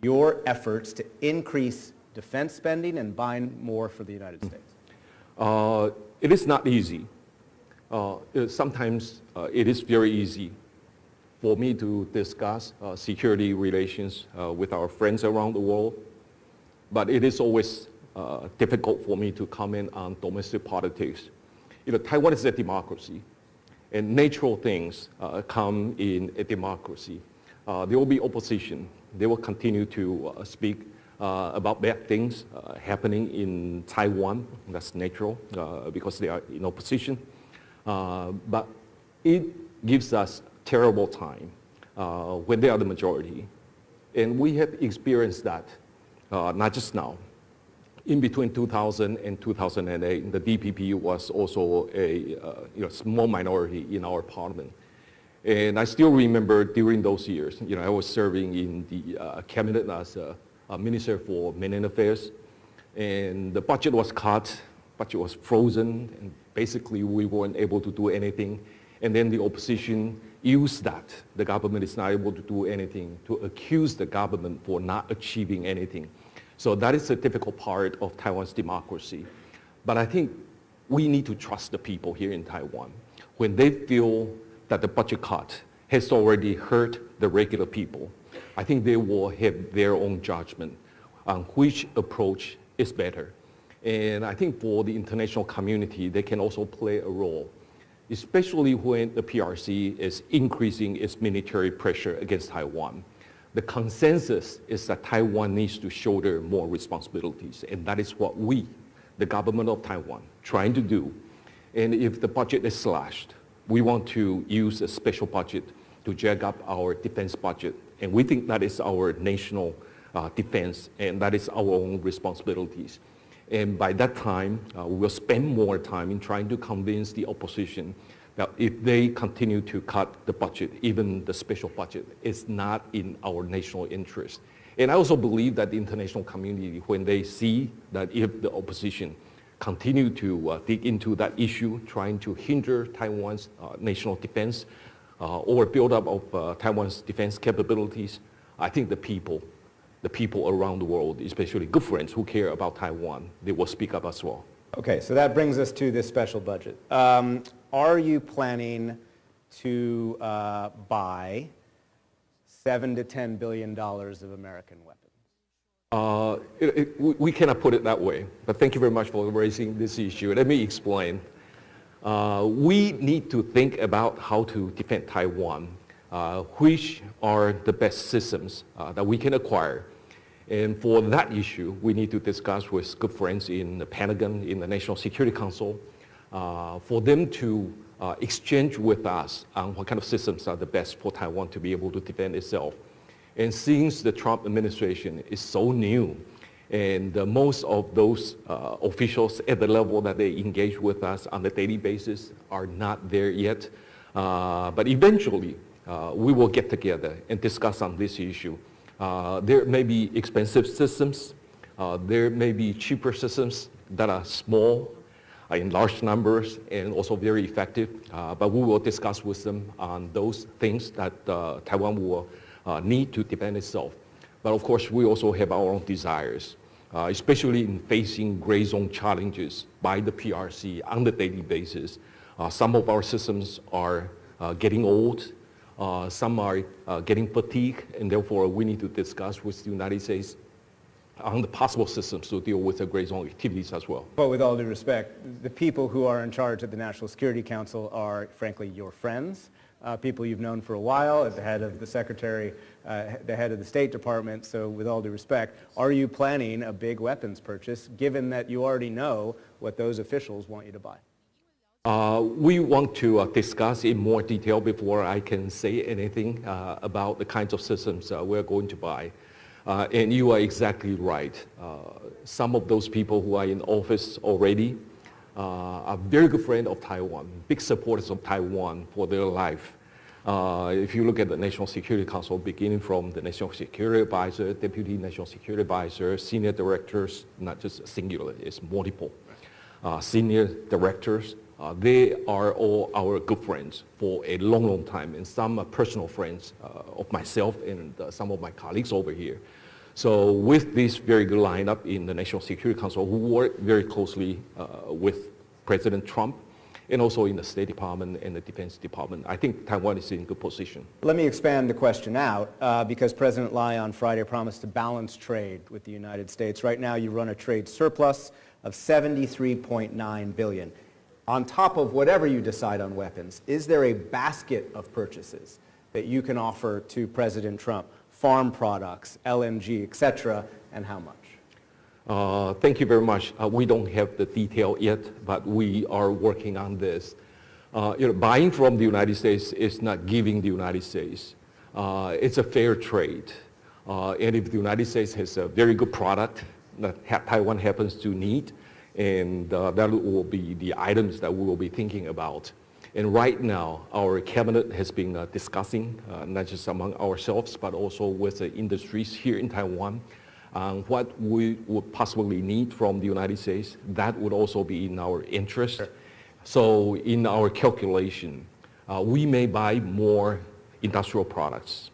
your efforts to increase defense spending and buying more for the United States? It is not easy. Sometimes it is very easy for me to discuss security relations with our friends around the world, but it is always difficult for me to comment on domestic politics. Taiwan is a democracy, and natural things come in a democracy. There will be opposition. They will continue to speak about bad things happening in Taiwan. That's natural because they are in opposition. But it gives us terrible time when they are the majority. And we have experienced that, not just now. In between 2000 and 2008, the DPP was also a small minority in our parliament. And I still remember during those years, I was serving in the cabinet as a minister for Mainland Affairs, and the budget was cut, budget was frozen, and basically we weren't able to do anything. And then the opposition used that. The government is not able to do anything to accuse the government for not achieving anything. So that is a difficult part of Taiwan's democracy. But I think we need to trust the people here in Taiwan. When they feel that the budget cut has already hurt the regular people, I think they will have their own judgment on which approach is better. And I think for the international community, they can also play a role, especially when the PRC is increasing its military pressure against Taiwan. The consensus is that Taiwan needs to shoulder more responsibilities, and that is what we, the government of Taiwan, trying to do. And if the budget is slashed, we want to use a special budget to jack up our defense budget. And we think that is our national defense, and that is our own responsibilities. And by that time, we will spend more time in trying to convince the opposition that if they continue to cut the budget, even the special budget, is not in our national interest. And I also believe that the international community, when they see that if the opposition continue to dig into that issue, trying to hinder Taiwan's national defense or build up of Taiwan's defense capabilities, I think the people around the world, especially good friends who care about Taiwan, they will speak up as well. Okay, so that brings us to this special budget. Are you planning to buy $7 to $10 billion of American weapons? We cannot put it that way, but thank you very much for raising this issue. Let me explain. We need to think about how to defend Taiwan, which are the best systems that we can acquire. And for that issue, we need to discuss with good friends in the Pentagon, in the National Security Council, for them to exchange with us on what kind of systems are the best for Taiwan to be able to defend itself. And since the Trump administration is so new, and most of those officials at the level that they engage with us on a daily basis are not there yet, but eventually we will get together and discuss on this issue. There may be expensive systems, there may be cheaper systems that are small, in large numbers, and also very effective, but we will discuss with them on those things that Taiwan will need to defend itself. But of course, we also have our own desires, especially in facing gray zone challenges by the PRC on the daily basis. Some of our systems are getting old, some are getting fatigued, and therefore we need to discuss with the United States on the possible systems to deal with the gray zone activities as well. But with all due respect, the people who are in charge of the National Security Council are, frankly, your friends, people you've known for a while, as the head of the Secretary, the head of the State Department. So with all due respect, are you planning a big weapons purchase, given that you already know what those officials want you to buy? We want to discuss in more detail before I can say anything about the kinds of systems we're going to buy. And you are exactly right. Some of those people who are in office already are very good friends of Taiwan, big supporters of Taiwan for their life. If you look at the National Security Council, beginning from the National Security Advisor, Deputy National Security Advisor, senior directors, not just singular, it's multiple, senior directors, they are all our good friends for a long, long time, and some are personal friends of myself and some of my colleagues over here. So with this very good lineup in the National Security Council, who work very closely with President Trump, and also in the State Department and the Defense Department, I think Taiwan is in good position. Let me expand the question out, because President Lai on Friday promised to balance trade with the United States. Right now, you run a trade surplus of $73.9 billion. On top of whatever you decide on weapons, is there a basket of purchases that you can offer to President Trump? Farm products, LNG, et cetera, and how much? Thank you very much. We don't have the detail yet, but we are working on this. Buying from the United States is not giving the United States. It's a fair trade. And if the United States has a very good product that Taiwan happens to need, and that will be the items that we will be thinking about. And right now, our cabinet has been discussing, not just among ourselves, but also with the industries here in Taiwan, what we would possibly need from the United States. That would also be in our interest. So in our calculation, we may buy more industrial products.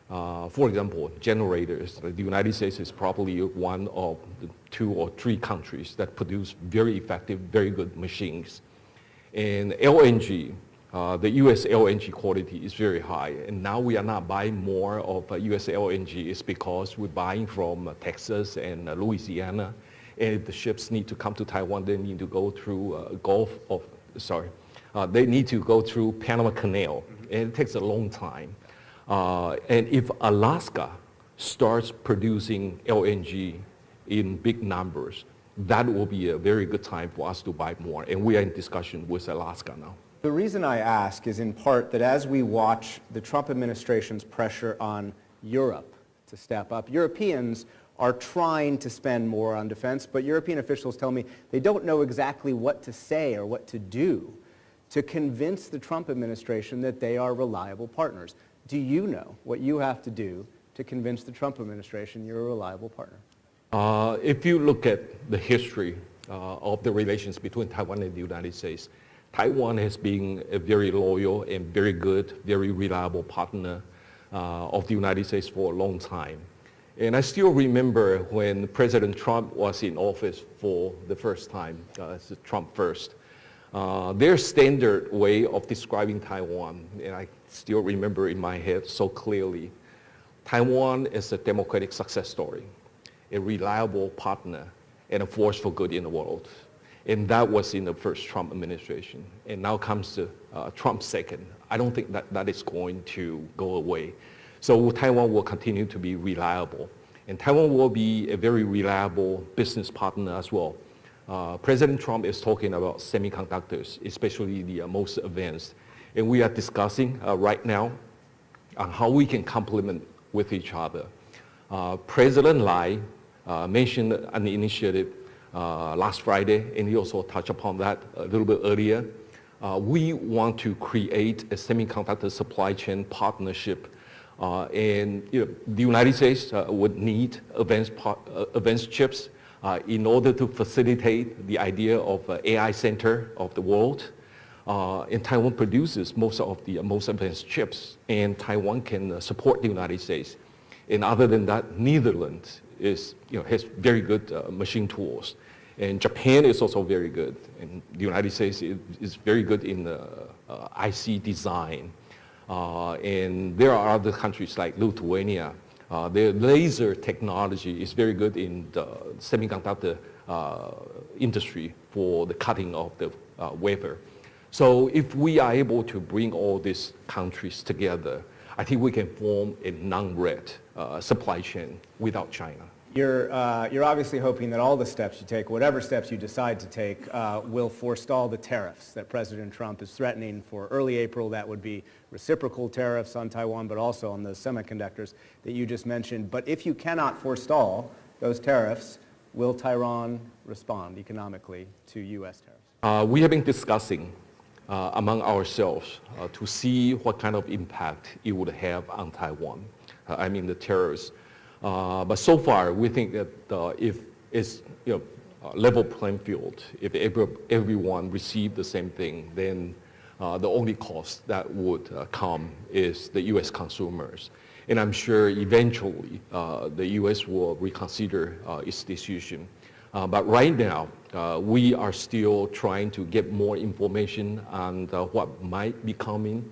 For example, generators. The United States is probably one of the 2 or 3 countries that produce very effective, very good machines. And LNG, the U.S. LNG quality is very high. And now we are not buying more of U.S. LNG. It's because we're buying from Texas and Louisiana. And if the ships need to come to Taiwan, they need to go through they need to go through Panama Canal. And it takes a long time. And if Alaska starts producing LNG in big numbers, that will be a very good time for us to buy more. And we are in discussion with Alaska now. The reason I ask is in part that as we watch the Trump administration's pressure on Europe to step up, Europeans are trying to spend more on defense, but European officials tell me they don't know exactly what to say or what to do to convince the Trump administration that they are reliable partners. Do you know what you have to do to convince the Trump administration you're a reliable partner? If you look at the history of the relations between Taiwan and the United States, Taiwan has been a very loyal and very good, very reliable partner of the United States for a long time. And I still remember when President Trump was in office for the first time, Trump first, their standard way of describing Taiwan, and I still remember in my head so clearly, Taiwan is a democratic success story, a reliable partner, and a force for good in the world. And that was in the first Trump administration. And now comes Trump second. I don't think that is going to go away. So Taiwan will continue to be reliable. And Taiwan will be a very reliable business partner as well. President Trump is talking about semiconductors, especially the most advanced. And we are discussing right now on how we can complement with each other. President Lai mentioned an initiative last Friday, and he also touched upon that a little bit earlier. We want to create a semiconductor supply chain partnership. And the United States would need advanced chips in order to facilitate the idea of AI center of the world. And Taiwan produces most of the most advanced chips, and Taiwan can support the United States. And other than that, Netherlands has very good machine tools. And Japan is also very good. And the United States is very good in IC design. And there are other countries like Lithuania. Their laser technology is very good in the semiconductor industry for the cutting of the wafer. So if we are able to bring all these countries together, I think we can form a non-red supply chain without China. You're obviously hoping that all the steps you take, whatever steps you decide to take, will forestall the tariffs that President Trump is threatening for early April. That would be reciprocal tariffs on Taiwan, but also on the semiconductors that you just mentioned. But if you cannot forestall those tariffs, will Taiwan respond economically to U.S. tariffs? We have been discussing among ourselves to see what kind of impact it would have on Taiwan. I mean the tariffs. But so far, we think that if it's level playing field, if everyone received the same thing, then the only cost that would come is the U.S. consumers. And I'm sure eventually the U.S. will reconsider its decision. But right now, we are still trying to get more information on what might be coming,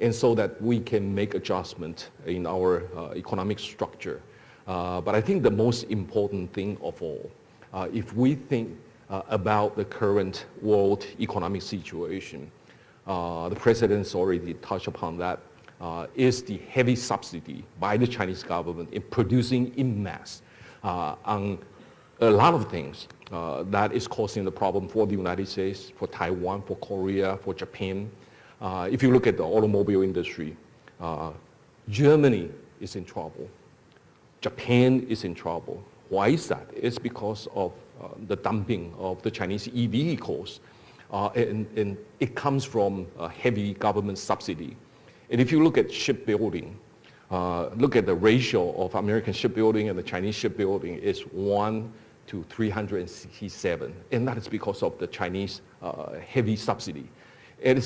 and so that we can make adjustment in our economic structure. But I think the most important thing of all, if we think about the current world economic situation, the president's already touched upon that, is the heavy subsidy by the Chinese government in producing en masse on a lot of things that is causing the problem for the United States, for Taiwan, for Korea, for Japan. If you look at the automobile industry, Germany is in trouble. Japan is in trouble. Why is that? It's because of the dumping of the Chinese e-vehicles. And it comes from a heavy government subsidy. And if you look at shipbuilding, look at the ratio of American shipbuilding and the Chinese shipbuilding is 1 to 367, and that is because of the Chinese heavy subsidy. And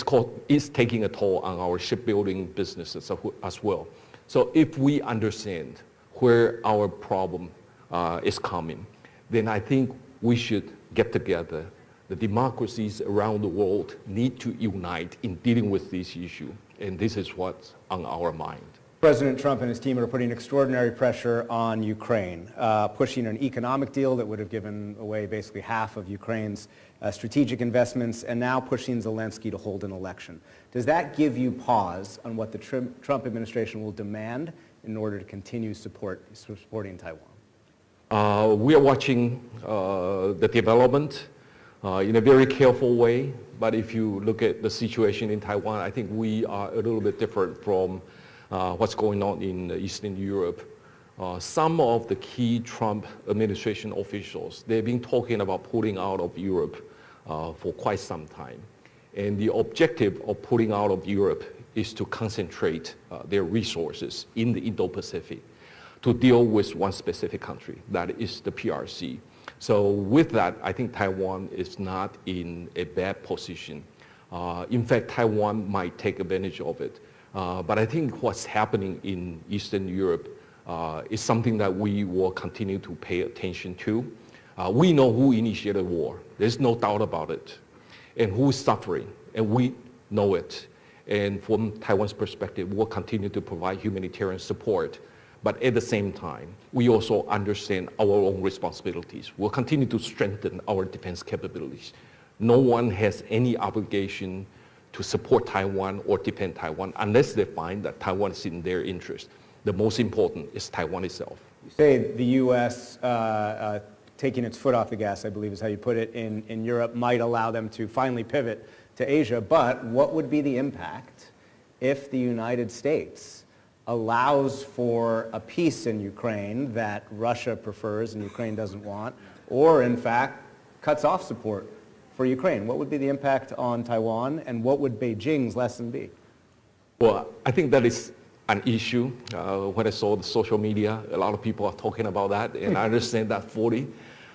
it's taking a toll on our shipbuilding businesses as well. So if we understand where our problem is coming, then I think we should get together. The democracies around the world need to unite in dealing with this issue, and this is what's on our mind. President Trump and his team are putting extraordinary pressure on Ukraine, pushing an economic deal that would have given away basically half of Ukraine's strategic investments, and now pushing Zelensky to hold an election. Does that give you pause on what the Trump administration will demand in order to continue supporting Taiwan? We are watching the development in a very careful way, but if you look at the situation in Taiwan, I think we are a little bit different from what's going on in Eastern Europe. Some of the key Trump administration officials, they've been talking about pulling out of Europe for quite some time. And the objective of pulling out of Europe is to concentrate their resources in the Indo-Pacific to deal with one specific country, that is the PRC. So with that, I think Taiwan is not in a bad position. In fact, Taiwan might take advantage of it. But I think what's happening in Eastern Europe is something that we will continue to pay attention to. We know who initiated war. There's no doubt about it. And who is suffering, and we know it. And from Taiwan's perspective, we'll continue to provide humanitarian support. But at the same time, we also understand our own responsibilities. We'll continue to strengthen our defense capabilities. No one has any obligation to support Taiwan or defend Taiwan unless they find that Taiwan is in their interest. The most important is Taiwan itself. You say the U.S. Taking its foot off the gas, I believe is how you put it, in Europe might allow them to finally pivot to Asia, but what would be the impact if the United States allows for a peace in Ukraine that Russia prefers and Ukraine doesn't want, or in fact cuts off support for Ukraine? What would be the impact on Taiwan, and what would Beijing's lesson be? Well, I think that is an issue. When I saw the social media, a lot of people are talking about that, and I understand that fully.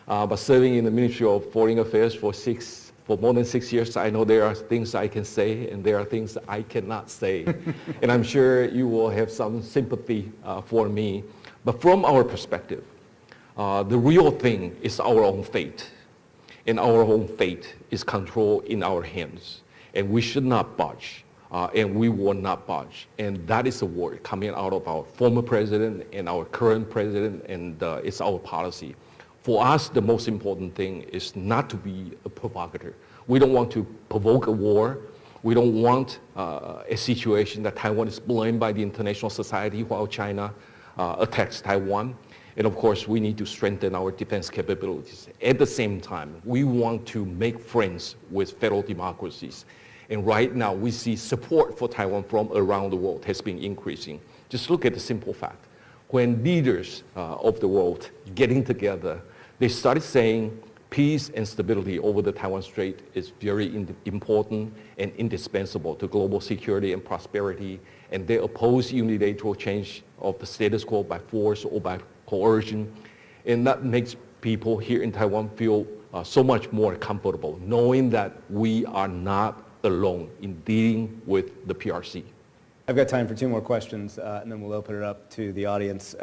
But serving in the Ministry of Foreign Affairs for more than 6 years, I know there are things I can say, and there are things I cannot say. And I'm sure you will have some sympathy for me. But from our perspective, the real thing is our own fate. And our own fate is controlled in our hands. And we should not budge. And we will not budge. And that is a word coming out of our former president and our current president, and it's our policy. For us, the most important thing is not to be a provocateur. We don't want to provoke a war. We don't want a situation that Taiwan is blamed by the international society while China attacks Taiwan. And of course, we need to strengthen our defense capabilities. At the same time, we want to make friends with fellow democracies. And right now, we see support for Taiwan from around the world has been increasing. Just look at the simple fact. When leaders of the world getting together, they started saying peace and stability over the Taiwan Strait is very important and indispensable to global security and prosperity. And they oppose unilateral change of the status quo by force or by coercion. And that makes people here in Taiwan feel so much more comfortable, knowing that we are not alone in dealing with the PRC. I've got time for two more questions, and then we'll open it up to the audience.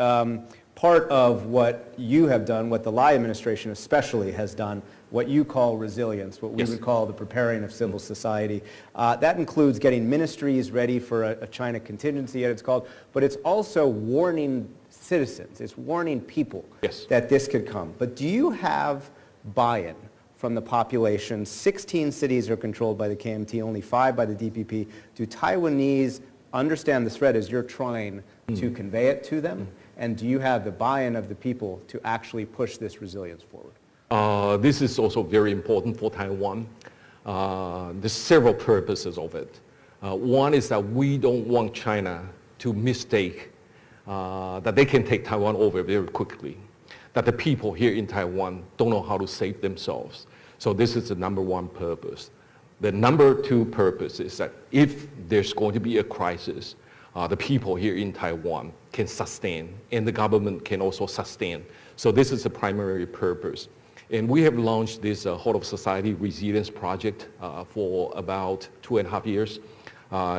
Part of what you have done, what the Lai administration especially has done, what you call resilience, what we would call the preparing of civil society, that includes getting ministries ready for a China contingency, as it's called, but it's also warning citizens, it's warning people that this could come. But do you have buy-in from the population? 16 cities are controlled by the KMT, only 5 by the DPP. Do Taiwanese understand the threat as you're trying to convey it to them? And do you have the buy-in of the people to actually push this resilience forward? This is also very important for Taiwan. There's several purposes of it. One is that we don't want China to mistake that they can take Taiwan over very quickly, that the people here in Taiwan don't know how to save themselves. So this is the number one purpose. The number two purpose is that if there's going to be a crisis, the people here in Taiwan can sustain, and the government can also sustain. So this is the primary purpose. And we have launched this whole of society resilience project for about 2.5 years.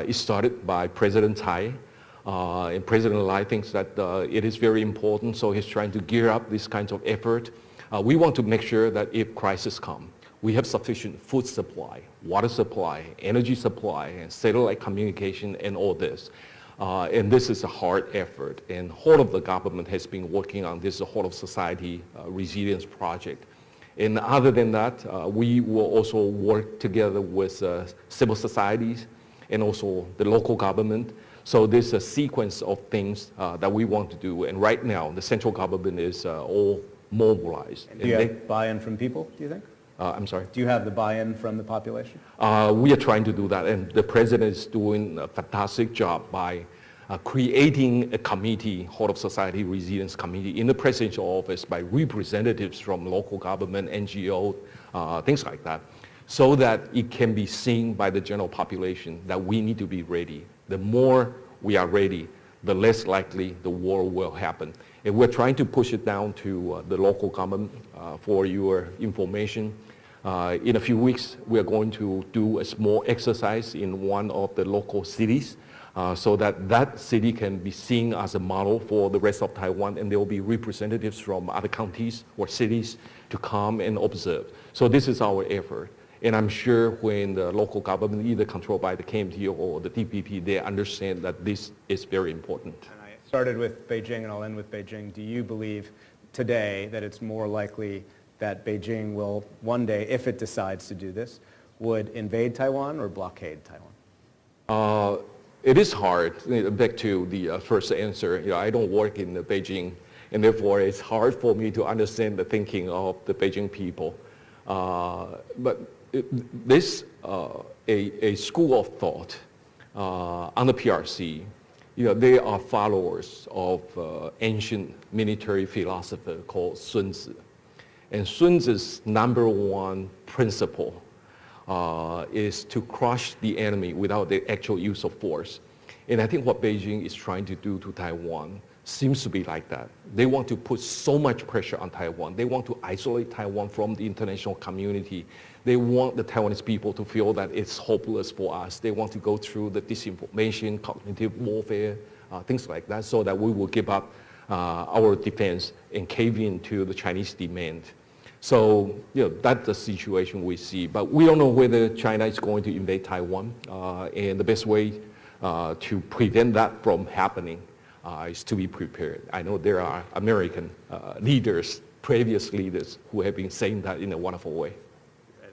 It started by President Tsai, and President Lai thinks that it is very important, so he's trying to gear up this kinds of effort. We want to make sure that if crisis come, we have sufficient food supply, water supply, energy supply, and satellite communication, and all this. And this is a hard effort, and whole of the government has been working on this whole of society resilience project. And other than that, we will also work together with civil societies and also the local government. So there's a sequence of things that we want to do. And right now, the central government is all mobilized. Do you have buy-in from people, do you think? I'm sorry? Do you have the buy-in from the population? We are trying to do that, and the president is doing a fantastic job by creating a committee, whole of society resilience committee in the presidential office by representatives from local government, NGO, things like that, so that it can be seen by the general population that we need to be ready. The more we are ready, the less likely the war will happen. And we're trying to push it down to the local government. For your information, in a few weeks, we are going to do a small exercise in one of the local cities so that that city can be seen as a model for the rest of Taiwan, and there will be representatives from other counties or cities to come and observe. So this is our effort. And I'm sure when the local government, either controlled by the KMT or the DPP, they understand that this is very important. And I started with Beijing and I'll end with Beijing. Do you believe today that it's more likely that Beijing will one day, if it decides to do this, would invade Taiwan or blockade Taiwan? It is hard. Back to the first answer, I don't work in Beijing, and therefore it's hard for me to understand the thinking of the Beijing people. But this a school of thought on the PRC. They are followers of ancient military philosopher called Sun Tzu. And Sun Tzu's number one principle is to crush the enemy without the actual use of force. And I think what Beijing is trying to do to Taiwan seems to be like that. They want to put so much pressure on Taiwan. They want to isolate Taiwan from the international community. They want the Taiwanese people to feel that it's hopeless for us. They want to go through the disinformation, cognitive warfare, things like that, so that we will give up our defense and cave in to the Chinese demand. So, that's the situation we see. But we don't know whether China is going to invade Taiwan. And the best way to prevent that from happening is to be prepared. I know there are American leaders, previous leaders, who have been saying that in a wonderful way.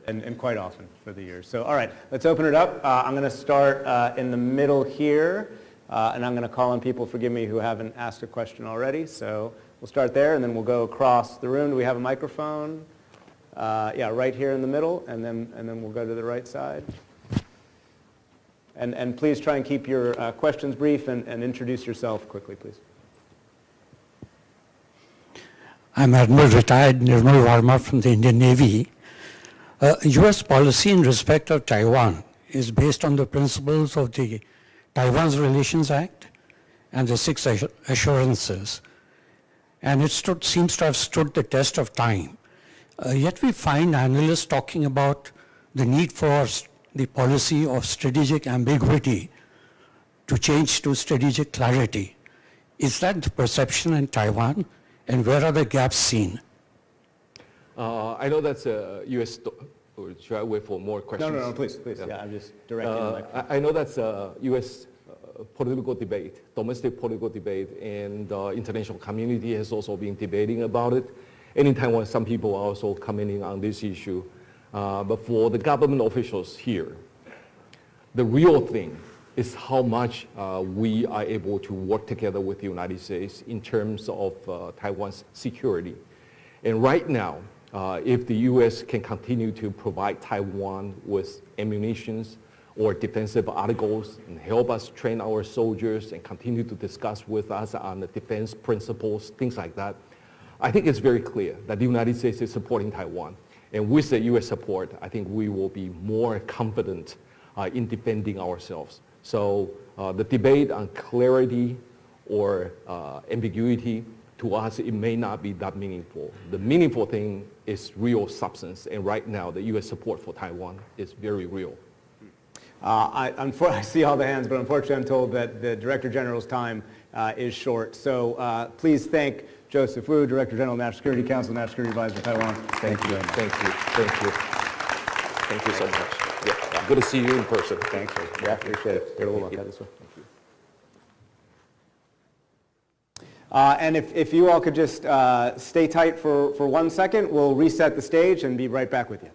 And quite often for the years. So, all right, let's open it up. I'm going to start in the middle here, and I'm going to call on people, forgive me, who haven't asked a question already. So we'll start there, and then we'll go across the room. Do we have a microphone? Yeah, right here in the middle, and then we'll go to the right side. And please try and keep your questions brief and introduce yourself quickly, please. I'm Admiral Retired Nirmal Verma from the Indian Navy. U.S. policy in respect of Taiwan is based on the principles of the Taiwan's Relations Act and the Six Assurances. And it seems to have stood the test of time. Yet we find analysts talking about the need for the policy of strategic ambiguity to change to strategic clarity. Is that the perception in Taiwan, and where are the gaps seen? I know that's a U.S. Or should I wait for more questions? No, please. Yeah, I'm just directing the microphone. I know that's a U.S. Political debate, domestic political debate, and the international community has also been debating about it. And in Taiwan, some people are also commenting on this issue. But for the government officials here, the real thing is how much we are able to work together with the United States in terms of Taiwan's security. And right now, if the U.S. can continue to provide Taiwan with ammunitions or defensive articles and help us train our soldiers and continue to discuss with us on the defense principles, things like that, I think it's very clear that the United States is supporting Taiwan. And with the U.S. support, I think we will be more confident in defending ourselves. So the debate on clarity or ambiguity, to us, it may not be that meaningful. The meaningful thing is real substance, and right now, the U.S. support for Taiwan is very real. I see all the hands, but unfortunately I'm told that the Director General's time is short. So please thank Joseph Wu, Director General of National Security Council, National Security Advisor for Taiwan. Thank you very much. Thank you. Thank you so much. Yeah, good to see you in person. Thanks. Yeah, appreciate it. Get a little look at this one. And if you all could just stay tight for 1 second, we'll reset the stage and be right back with you.